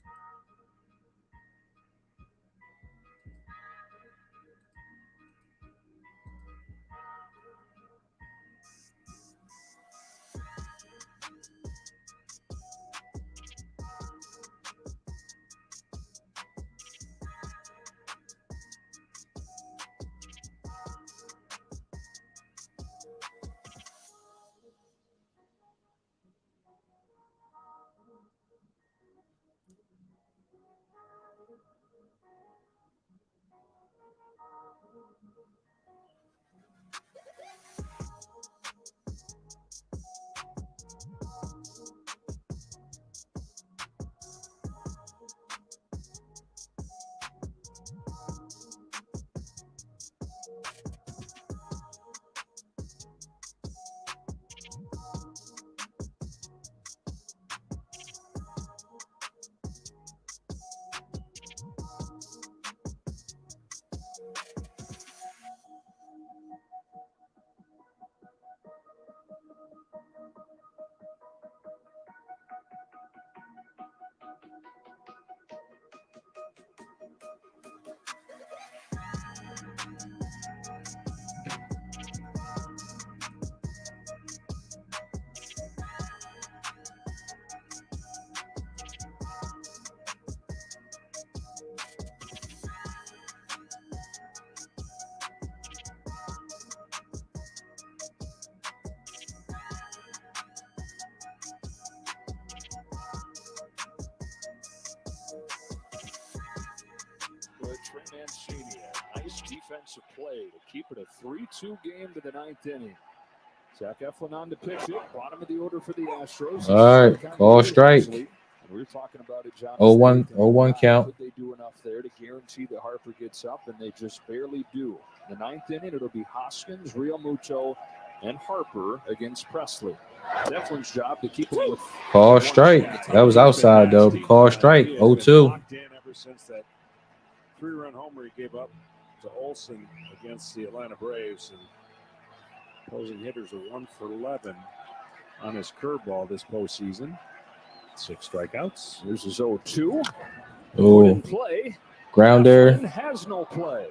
defensive play to keep it a 3-2 game to the ninth inning. Zach Eflin on to pitch it. Bottom of the order for the Astros. All right, call strike. We were talking about it, John. 0-1 count. Could they do enough there to guarantee that Harper gets up? And they just barely do. The ninth inning, it'll be Hoskins, Real Muto, and Harper against Presley. Eflin's job to keep it with Call strike. That was outside, though. Call strike. 0-2. Locked in ever since that 3-run homer he gave up to Olsen against the Atlanta Braves. And opposing hitters are 1 for 11 on his curveball this postseason. 6 strikeouts. Here's his 0-2. Oh, Play. grounder. Eflin has no play.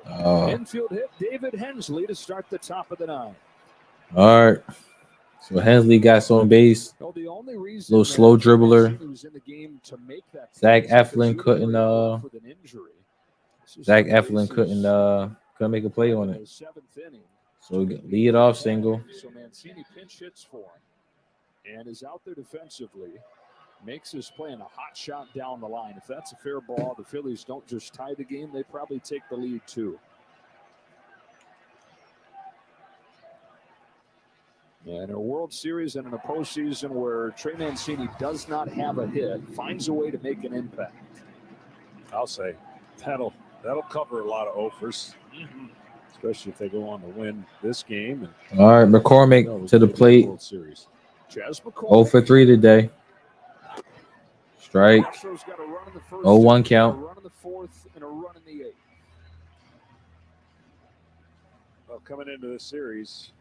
Infield hit David Hensley to start the top of the 9th. All right. So Hensley got on base. No, the only reason Little slow dribbler. he was in the game to make that Zach play is Eflin because couldn't. he was with an injury. Zach Eflin couldn't make a play on it. 7th inning. So lead off single. So Mancini pinch hits for him and is out there defensively. Makes his play in a hot shot down the line. If that's a fair ball, the Phillies don't just tie the game, they probably take the lead too. And in a World Series and in a postseason where Trey Mancini does not have a hit, finds a way to make an impact. I'll say that'll cover a lot of offers, especially if they go on to win this game. And All right, McCormick to the plate. World Series. Chas McCormick. 0 for 3 today. Strike. 0-1 count. A run in the 4th and a run in the 8th. Well, coming into this series,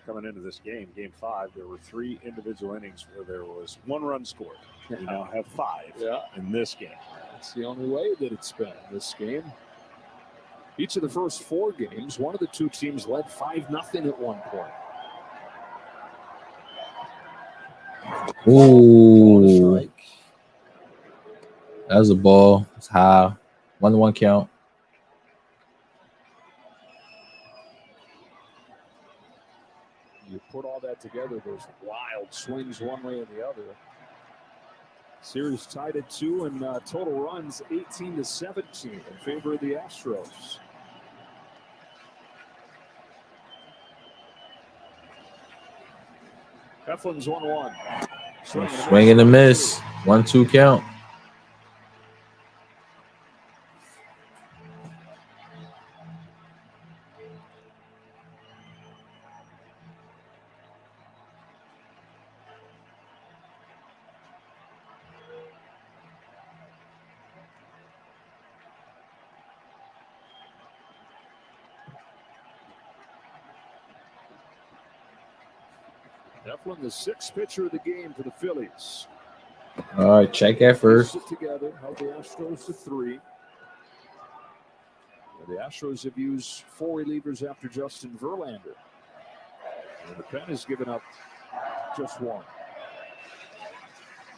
coming into this game, Game 5, there were 3 individual innings where there was 1 run scored. We now have 5 in this game. That's the only way that it's been in this game. Each of the first 4 games, one of the 2 teams led 5-0 at one point. Ooh. That was a ball. It's high. 1-1 count. You put all that together, those wild swings one way or the other. Series tied at 2 and total runs 18-17 in favor of the Astros. Eflin's 1-1. Swing and a miss. 1-2 count. Eflin, the 6th pitcher of the game for the Phillies. All right, check at first. Together, held the Astros to 3. The Astros have used 4 relievers after Justin Verlander. And the pen has given up just 1.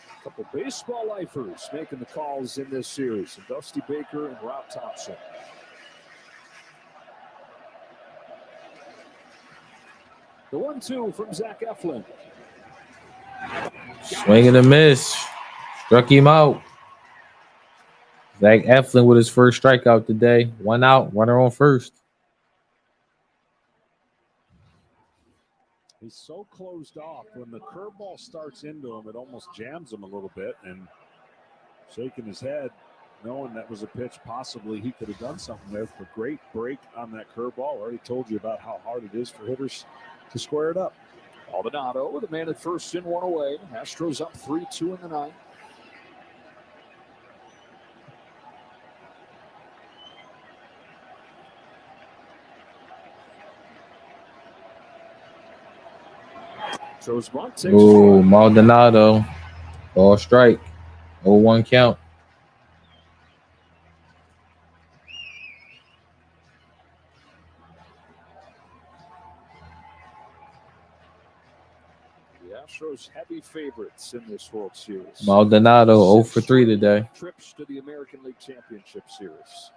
A couple baseball lifers making the calls in this series. And Dusty Baker and Rob Thompson. The 1-2 from Zach Eflin. Swing and a miss. Struck him out. Zach Eflin with his first strikeout today. 1 out, runner on first. He's so closed off. When the curveball starts into him, it almost jams him a little bit. And shaking his head, knowing that was a pitch possibly he could have done something with. But great break on that curveball. Already told you about how hard it is for hitters to square it up. Maldonado, the man at first in, 1 away. Astros up 3-2 in the 9th. Throws bunt. Oh, Maldonado. Ball strike. 0-1 count. Astros heavy favorites in this World Series. Maldonado 0 for 3 today. Trips to the American League Championship Series.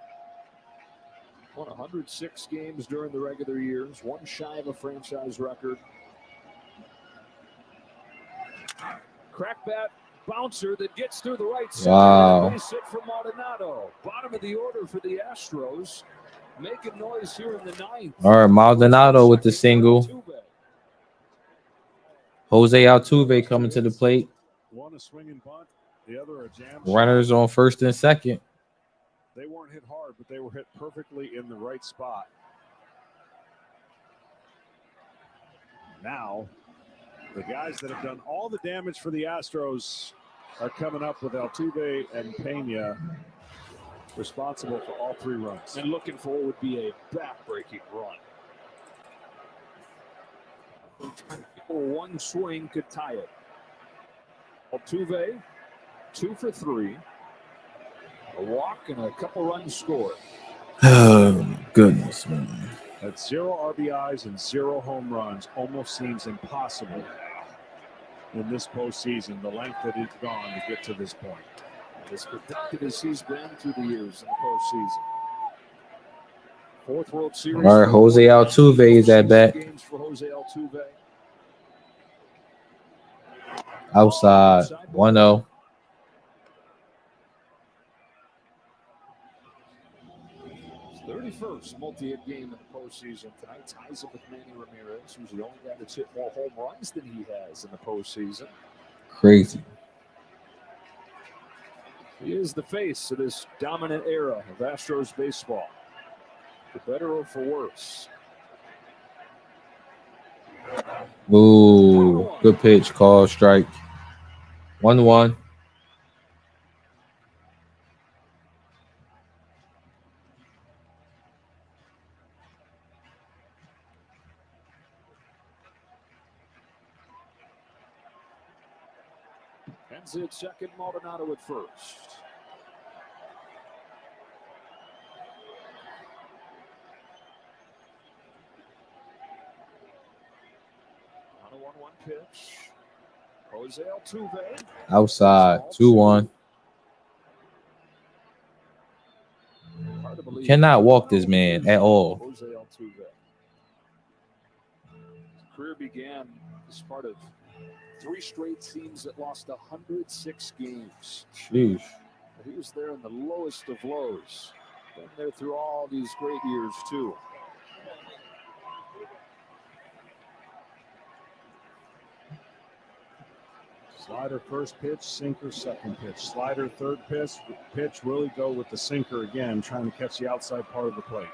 Won 106 games during the regular years, 1 shy of a franchise record. Crack bat bouncer that gets through the right side. Wow. Base hit for Maldonado. Bottom of the order for the Astros. making noise here in the ninth. All right, Maldonado with the single. Jose Altuve coming to the plate. One a swinging bunt, the other a jam. Runners on first and second. They weren't hit hard, but they were hit perfectly in the right spot. Now, the guys that have done all the damage for the Astros are coming up with Altuve and Pena, responsible for all 3 runs. And looking for what would be a back-breaking run. One swing could tie it. Altuve, 2 for 3. A walk and a couple runs scored. Oh, goodness, man. At 0 RBIs and 0 home runs almost seems impossible in this postseason, the length that it's gone to get to this point. As productive as he's been through the years in the postseason. 4th World Series. All right, Jose Altuve is at bat. Games for Jose Altuve. Outside, 1-0. 31st multi-hit game in the postseason tonight. Ties it with Manny Ramirez, who's the only guy that's hit more home runs than he has in the postseason. Crazy. He is the face of this dominant era of Astros baseball. For better or for worse. Ooh, good pitch, call, strike. 1-1. Ends at second, Maldonado at first. On a 1-1 pitch. Jose Altuve. Outside, 2-1. Cannot walk this man at all. Jose Altuve. His career began as part of 3 straight teams that lost 106 games. Sheesh. He was there in the lowest of lows. Been there through all these great years, too. Slider first pitch, sinker second pitch. Slider third pitch, really go with the sinker again, trying to catch the outside part of the plate.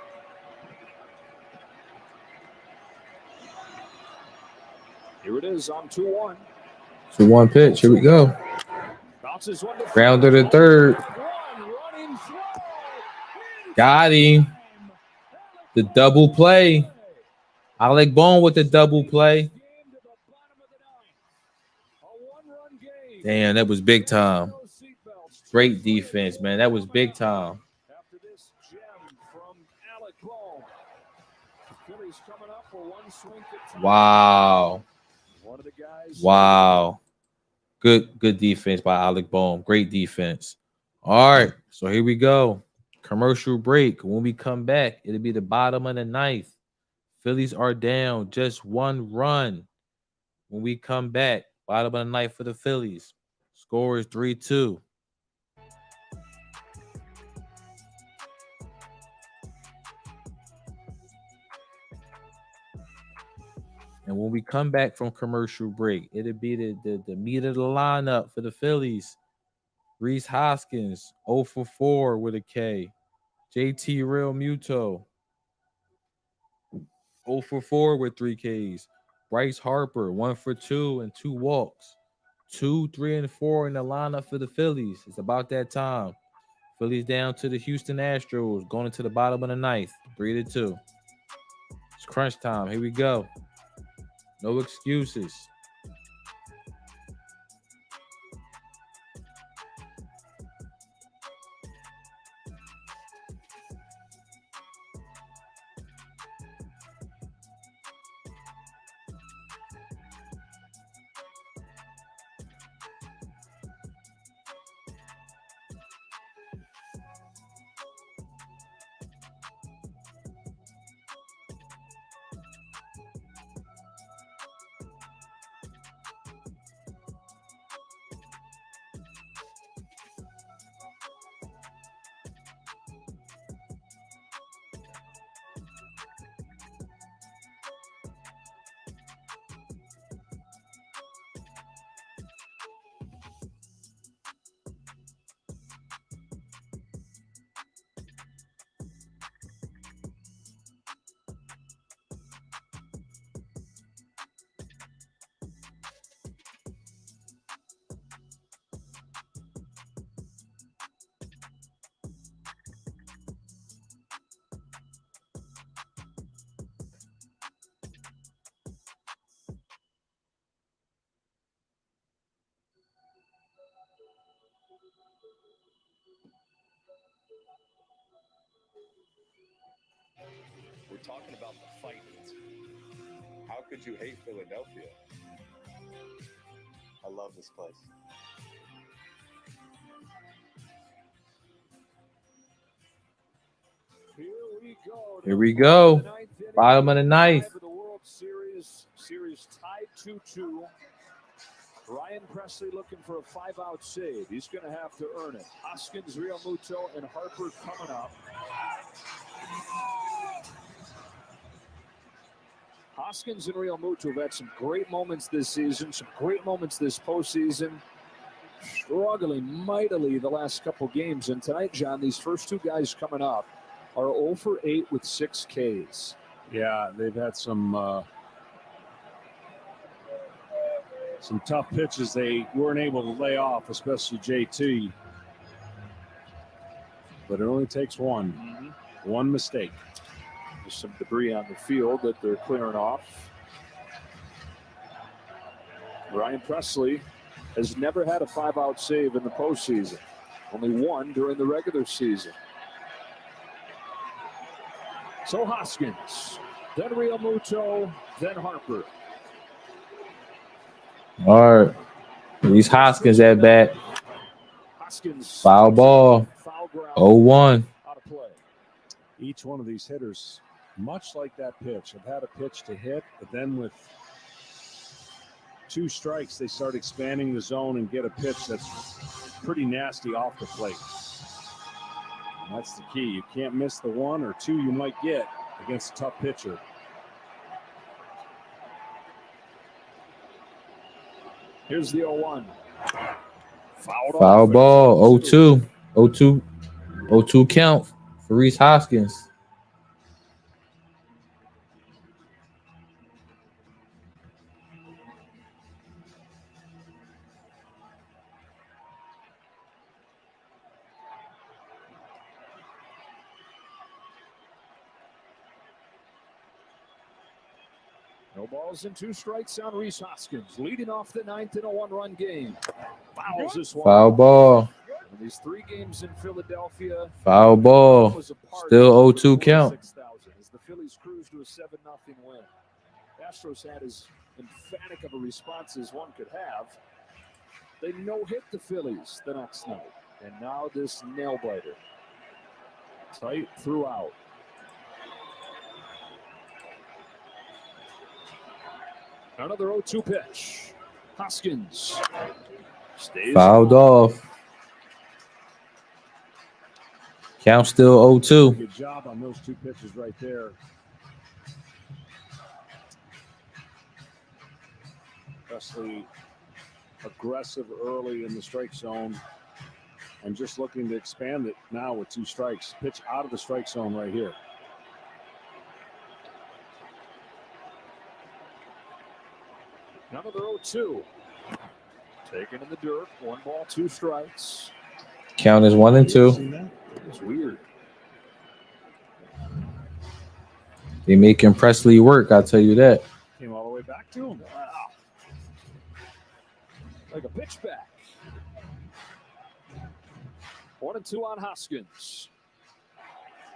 Here it is on 2-1. 2-1 pitch. Here we go. Bounces one to Grounder to third. Got him. The double play. Alec Bohm with the double play. Damn, that was big time. Great defense, man. That was big time. After this gem from Alec Bohm. The Phillies coming up for one swing at Wow. one of the guys. Wow. Good defense by Alec Bohm. Great defense. All right, so here we go. Commercial break. When we come back, it'll be the bottom of the ninth. Phillies are down just 1 run. When we come back, bottom of the ninth for the Phillies. Score is 3-2. And when we come back from commercial break, it'll be the meat of the lineup for the Phillies. Reese Hoskins, 0 for 4 with a K. JT Real Muto, 0 for 4 with 3 Ks. Bryce Harper, 1 for 2 and 2 walks. 2, 3, and 4 in the lineup for the Phillies. It's about that time. Phillies down to the Houston Astros, going into the bottom of the ninth, 3-2. It's crunch time. Here we go. No excuses. We're talking about the fight. How could you hate Philadelphia? I love this place. Here we go. Bottom of the ninth. The World Series tied 2-2. Ryan Presley looking for a 5-out save. He's going to have to earn it. Hoskins, Realmuto, and Harper coming up. Hoskins and Realmuto have had some great moments this season, some great moments this postseason. Struggling mightily the last couple games. And tonight, John, these first two guys coming up are 0 for 8 with 6 Ks. Yeah, they've had some tough pitches they weren't able to lay off, especially JT. But it only takes one mistake. There's some debris on the field that they're clearing off. Ryan Presley has never had a 5-out save in the postseason. Only one during the regular season. So Hoskins, then Realmuto, then Harper. All right. These Hoskins at bat. Hoskins. Foul ball. 0-1. Out of play. Each one of these hitters, much like that pitch, have had a pitch to hit, but then with 2 strikes, they start expanding the zone and get a pitch that's pretty nasty off the plate. And that's the key. You can't miss the 1 or 2 you might get against a tough pitcher. Here's the 0-1. Foul ball. 0-2. 0-2 count for Rhys Hoskins. No balls and 2 strikes on Rhys Hoskins, leading off the 9th in a 1-run game. Fouls this one. Foul ball. In these 3 games in Philadelphia. Foul ball. Still 0-2 count. As the Phillies cruised to a 7-0 win. Astros had as emphatic of a response as one could have. They no-hit the Phillies the next night. And now this nail-biter. Tight throughout. Another 0-2 pitch. Hoskins stays Fouled off. Count still 0-2. Good job on those 2 pitches right there. Presley aggressive early in the strike zone and just looking to expand it now with 2 strikes. Pitch out of the strike zone right here. Another 0-2. Taken in the dirt. 1 ball, 2 strikes. Count is 1 and 2. It's weird. They making Presley work, I'll tell you that. Came all the way back to him. Wow. Like a pitch back. 1 and 2 on Hoskins.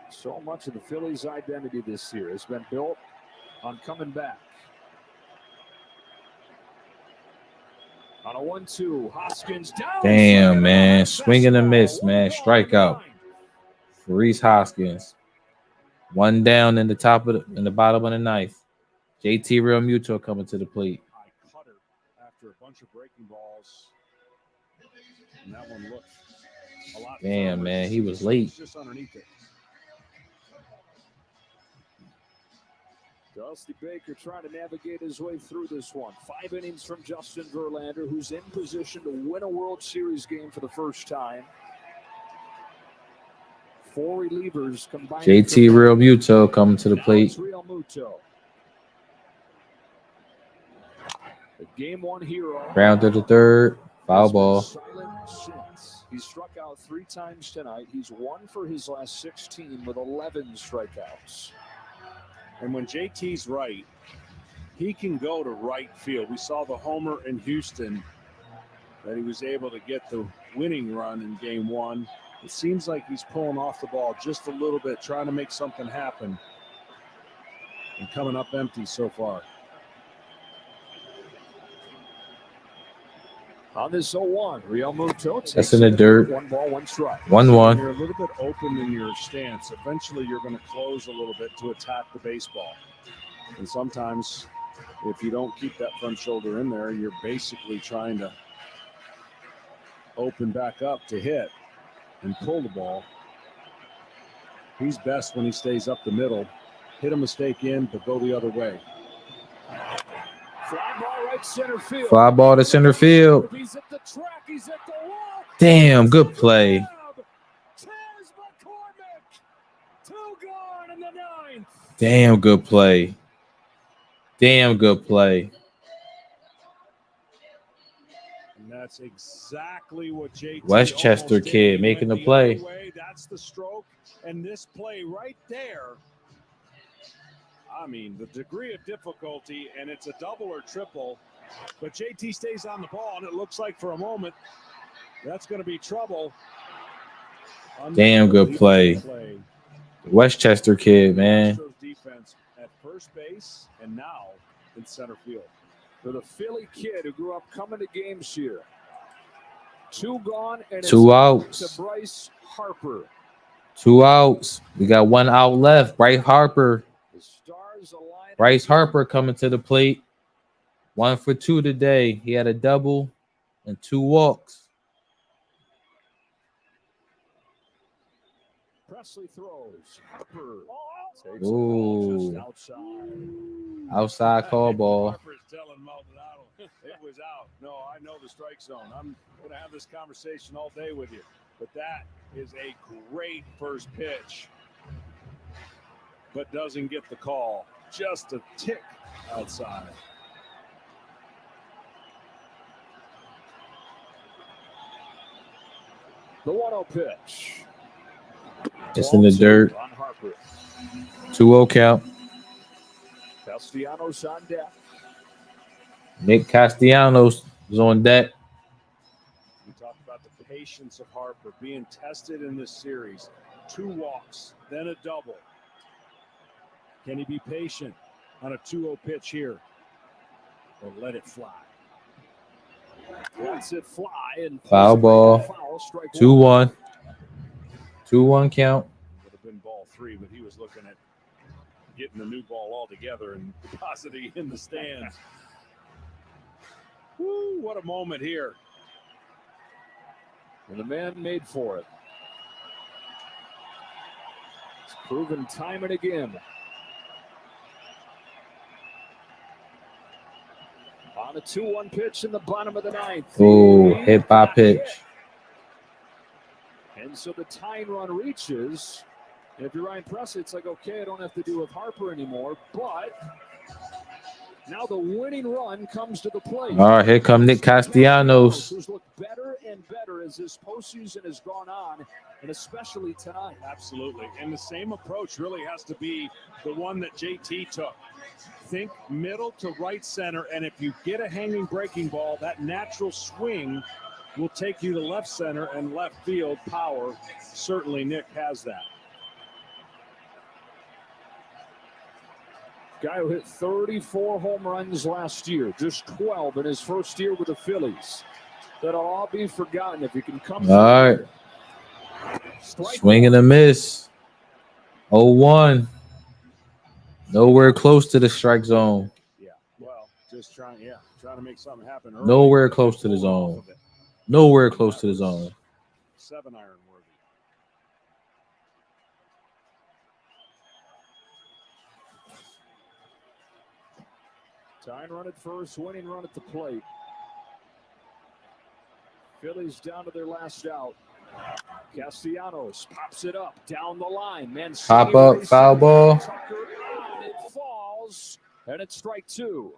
So much of the Phillies' identity this year has been built on coming back. On a 1-2, Hoskins down. Damn, man. Swing and a miss, man. Strikeout for Rhys Hoskins. 1 down in the bottom of the 9th. JT Realmuto coming to the plate. High cutter after a bunch of breaking balls. And that one looked a lot. Damn, man. He was late. Just underneath it. Dusty Baker trying to navigate his way through this one. 5 innings from Justin Verlander, who's in position to win a World Series game for the first time. 4 relievers combined. JT Realmuto coming to the plate. Realmuto. The game 1 hero. Grounded to third. Foul ball. Silent since. He struck out 3 times tonight. He's 1 for his last 16 with 11 strikeouts. And when JT's right, he can go to right field. We saw the homer in Houston that he was able to get the winning run in game 1. It seems like he's pulling off the ball just a little bit, trying to make something happen. and coming up empty so far. On this 0-1, Real Muto takes That's in the dirt. 1 ball, 1 strike. 1-1. You're a little bit open in your stance. Eventually, you're going to close a little bit to attack the baseball. And sometimes, if you don't keep that front shoulder in there, you're basically trying to open back up to hit and pull the ball. He's best when he stays up the middle. Hit a mistake in, but go the other way. Fly ball right center field. Fly ball to center field. He's at the track. He's at the wall. Damn, good play. Tears McCormick. 2 gone in the 9th. Damn, good play. Damn, good play. And that's exactly what JT Westchester almost did. kid He making went the play. other way. That's the stroke. And this play right there, I mean, the degree of difficulty, and it's a double or triple, but JT stays on the ball, and it looks like for a moment that's going to be trouble. Damn, good play. Westchester kid, man. Astros defense at first base and now in center field. For the Philly kid who grew up coming to games here. 2 gone and 2 outs. To Bryce Harper. 2 outs. We got 1 out left. Bryce Harper. The Stars align. Bryce Harper coming to the plate. 1 for 2 today. He had a double and 2 walks. Presley throws. Harper. Ooh. Outside. Outside call ball. Harper's telling Maldonado it was out. No, I know the strike zone. I'm going to have this conversation all day with you. But that is a great first pitch. But doesn't get the call. Just a tick outside. The 1-0 pitch. It's in the dirt. On Harper. 2-0 count. Castellanos on deck. Nick Castellanos is on deck. We talked about the patience of Harper being tested in this series. 2 walks, then a double. Can he be patient on a 2-0 pitch here? Or let it fly? Lets it fly and Foul ball. Foul, strike 2-1. 2-1 count. Would have been ball 3, but he was looking at getting the new ball all together and depositing in the stands. Woo, what a moment here. And the man made for it. It's proven time and again. On a 2-1 pitch in the bottom of the 9th. Oh, hit by pitch. And so the tying run reaches. And if you're Ryan Presley, it's like, okay, I don't have to deal with Harper anymore. But now the winning run comes to the plate. All right, here come Nick Castellanos. Who's looked better and better as this postseason has gone on, and especially tonight. Absolutely. And the same approach really has to be the one that JT took. Think middle to right center, and if you get a hanging breaking ball, that natural swing will take you to left center and left field power. Certainly Nick has that. Guy who hit 34 home runs last year, just 12 in his first year with the Phillies. That'll all be forgotten if you can come. All right. Swing and a miss. 0-1. Nowhere close to the strike zone. Yeah, well, just trying to make something happen early. Nowhere close to the zone. Nowhere close to the zone. 7-iron worthy. Tying run at first, winning run at the plate. Phillies down to their last out. Castellanos pops it up down the line. Mancini Pop up, foul ball. Tucker on, it falls, and it's strike 2.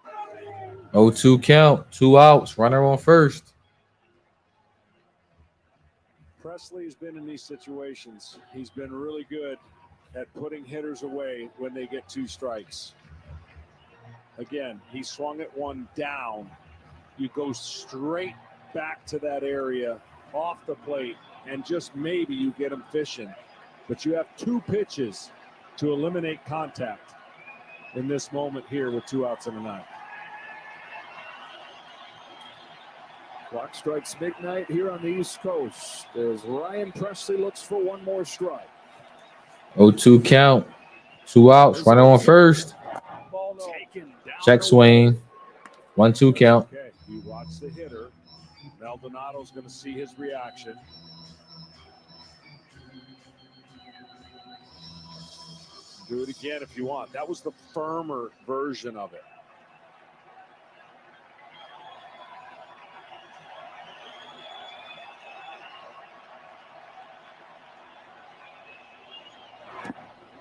0-2 count. 2 outs. Runner on first. Presley's been in these situations. He's been really good at putting hitters away when they get 2 strikes. Again, he swung at 1 down. You go straight back to that area off the plate, and just maybe you get him fishing. But you have 2 pitches to eliminate contact. in this moment here with 2 outs and a 9. Clock strikes midnight here on the East Coast as Ryan Presley looks for one more strike. 0-2 count. 2 outs. Runner on first. Check swing. 1-2 count. Okay, you watch the hitter. Maldonado's going to see his reaction. Do it again if you want. That was the firmer version of it.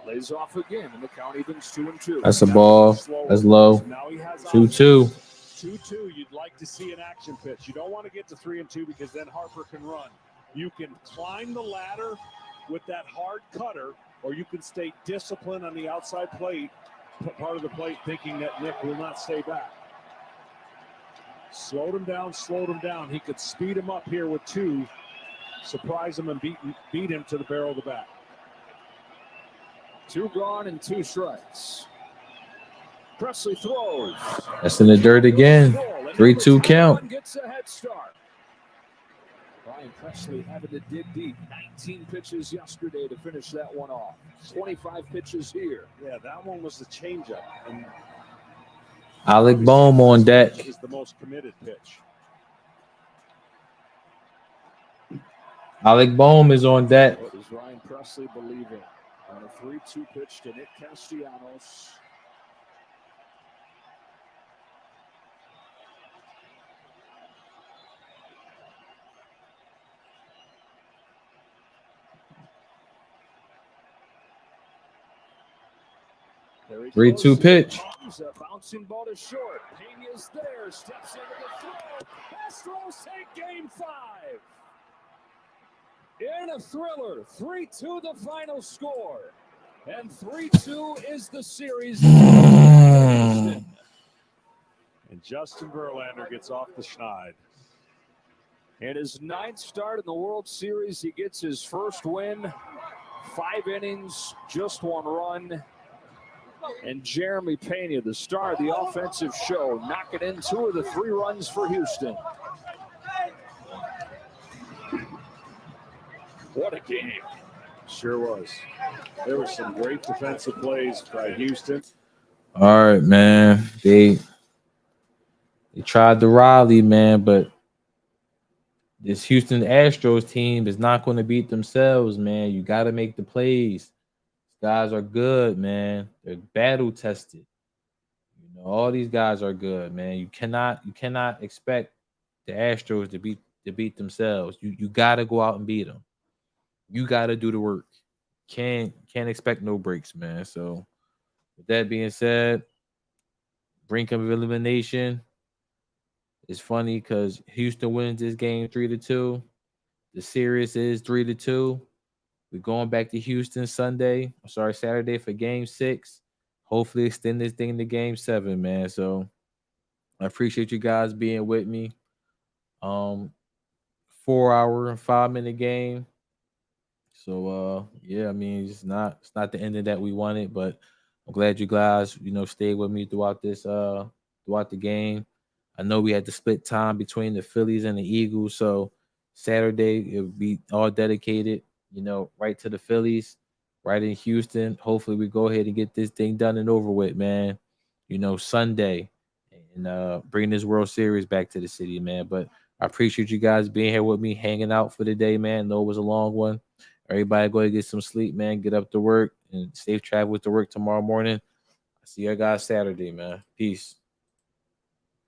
Lays off again, and the count evens 2-2. That's a ball. That's low. 2-2. 2-2. You'd like to see an action pitch. You don't want to get to 3-2 because then Harper can run. You can climb the ladder with that hard cutter, or you can stay disciplined on the outside plate, part of the plate, thinking that Nick will not stay back. Slowed him down. He could speed him up here with 2, surprise him and beat him to the barrel of the bat. 2 gone and 2 strikes. Presley throws. That's in the dirt again. 3-2 count. Gets a head start. Ryan Presley having to dig deep. 19 pitches yesterday to finish that one off. 25 pitches here. Yeah, that one was the changeup. And Alec Bohm on deck. is the most committed pitch. Alec Bohm is on deck. What does Ryan Presley believe in? On a 3-2 pitch to Nick Castellanos. There he 3-2 goes. pitch. A bouncing ball to short. Pena's there. Steps into the throw. Astros take game 5. In a thriller, 3-2 the final score. And 3-2 is the series. And Justin Verlander gets off the schneid. In his 9th start in the World Series, he gets his first win. 5 innings, just 1 run. And Jeremy Pena, the star of the offensive show, knocking in 2 of the 3 runs for Houston. What a game. Sure was. There were some great defensive plays by Houston. All right, man. They tried to rally, man, but this Houston Astros team is not going to beat themselves, man. You got to make the plays. These guys are good, man. They're battle tested. You know, all these guys are good, man. You cannot expect the Astros to beat themselves. You got to go out and beat them. You got to do the work. Can't expect no breaks, man. So, with that being said, brink of elimination. It's funny because Houston wins this game 3-2. The series is 3-2. We're going back to Houston Saturday for game 6. Hopefully extend this thing to game 7, man. So I appreciate you guys being with me. 4-hour and 5-minute game. So yeah, I mean it's not the ending that we wanted, but I'm glad you guys, stayed with me throughout the game. I know we had to split time between the Phillies and the Eagles, so Saturday it would be all dedicated, right to the Phillies, right in Houston. Hopefully we go ahead and get this thing done and over with, man. Sunday, and bring this World Series back to the city, man. But I appreciate you guys being here with me, hanging out for the day, man. I know it was a long one. Everybody go ahead and get some sleep, man. Get up to work and safe travel to work tomorrow morning. I see you guys Saturday, man. Peace.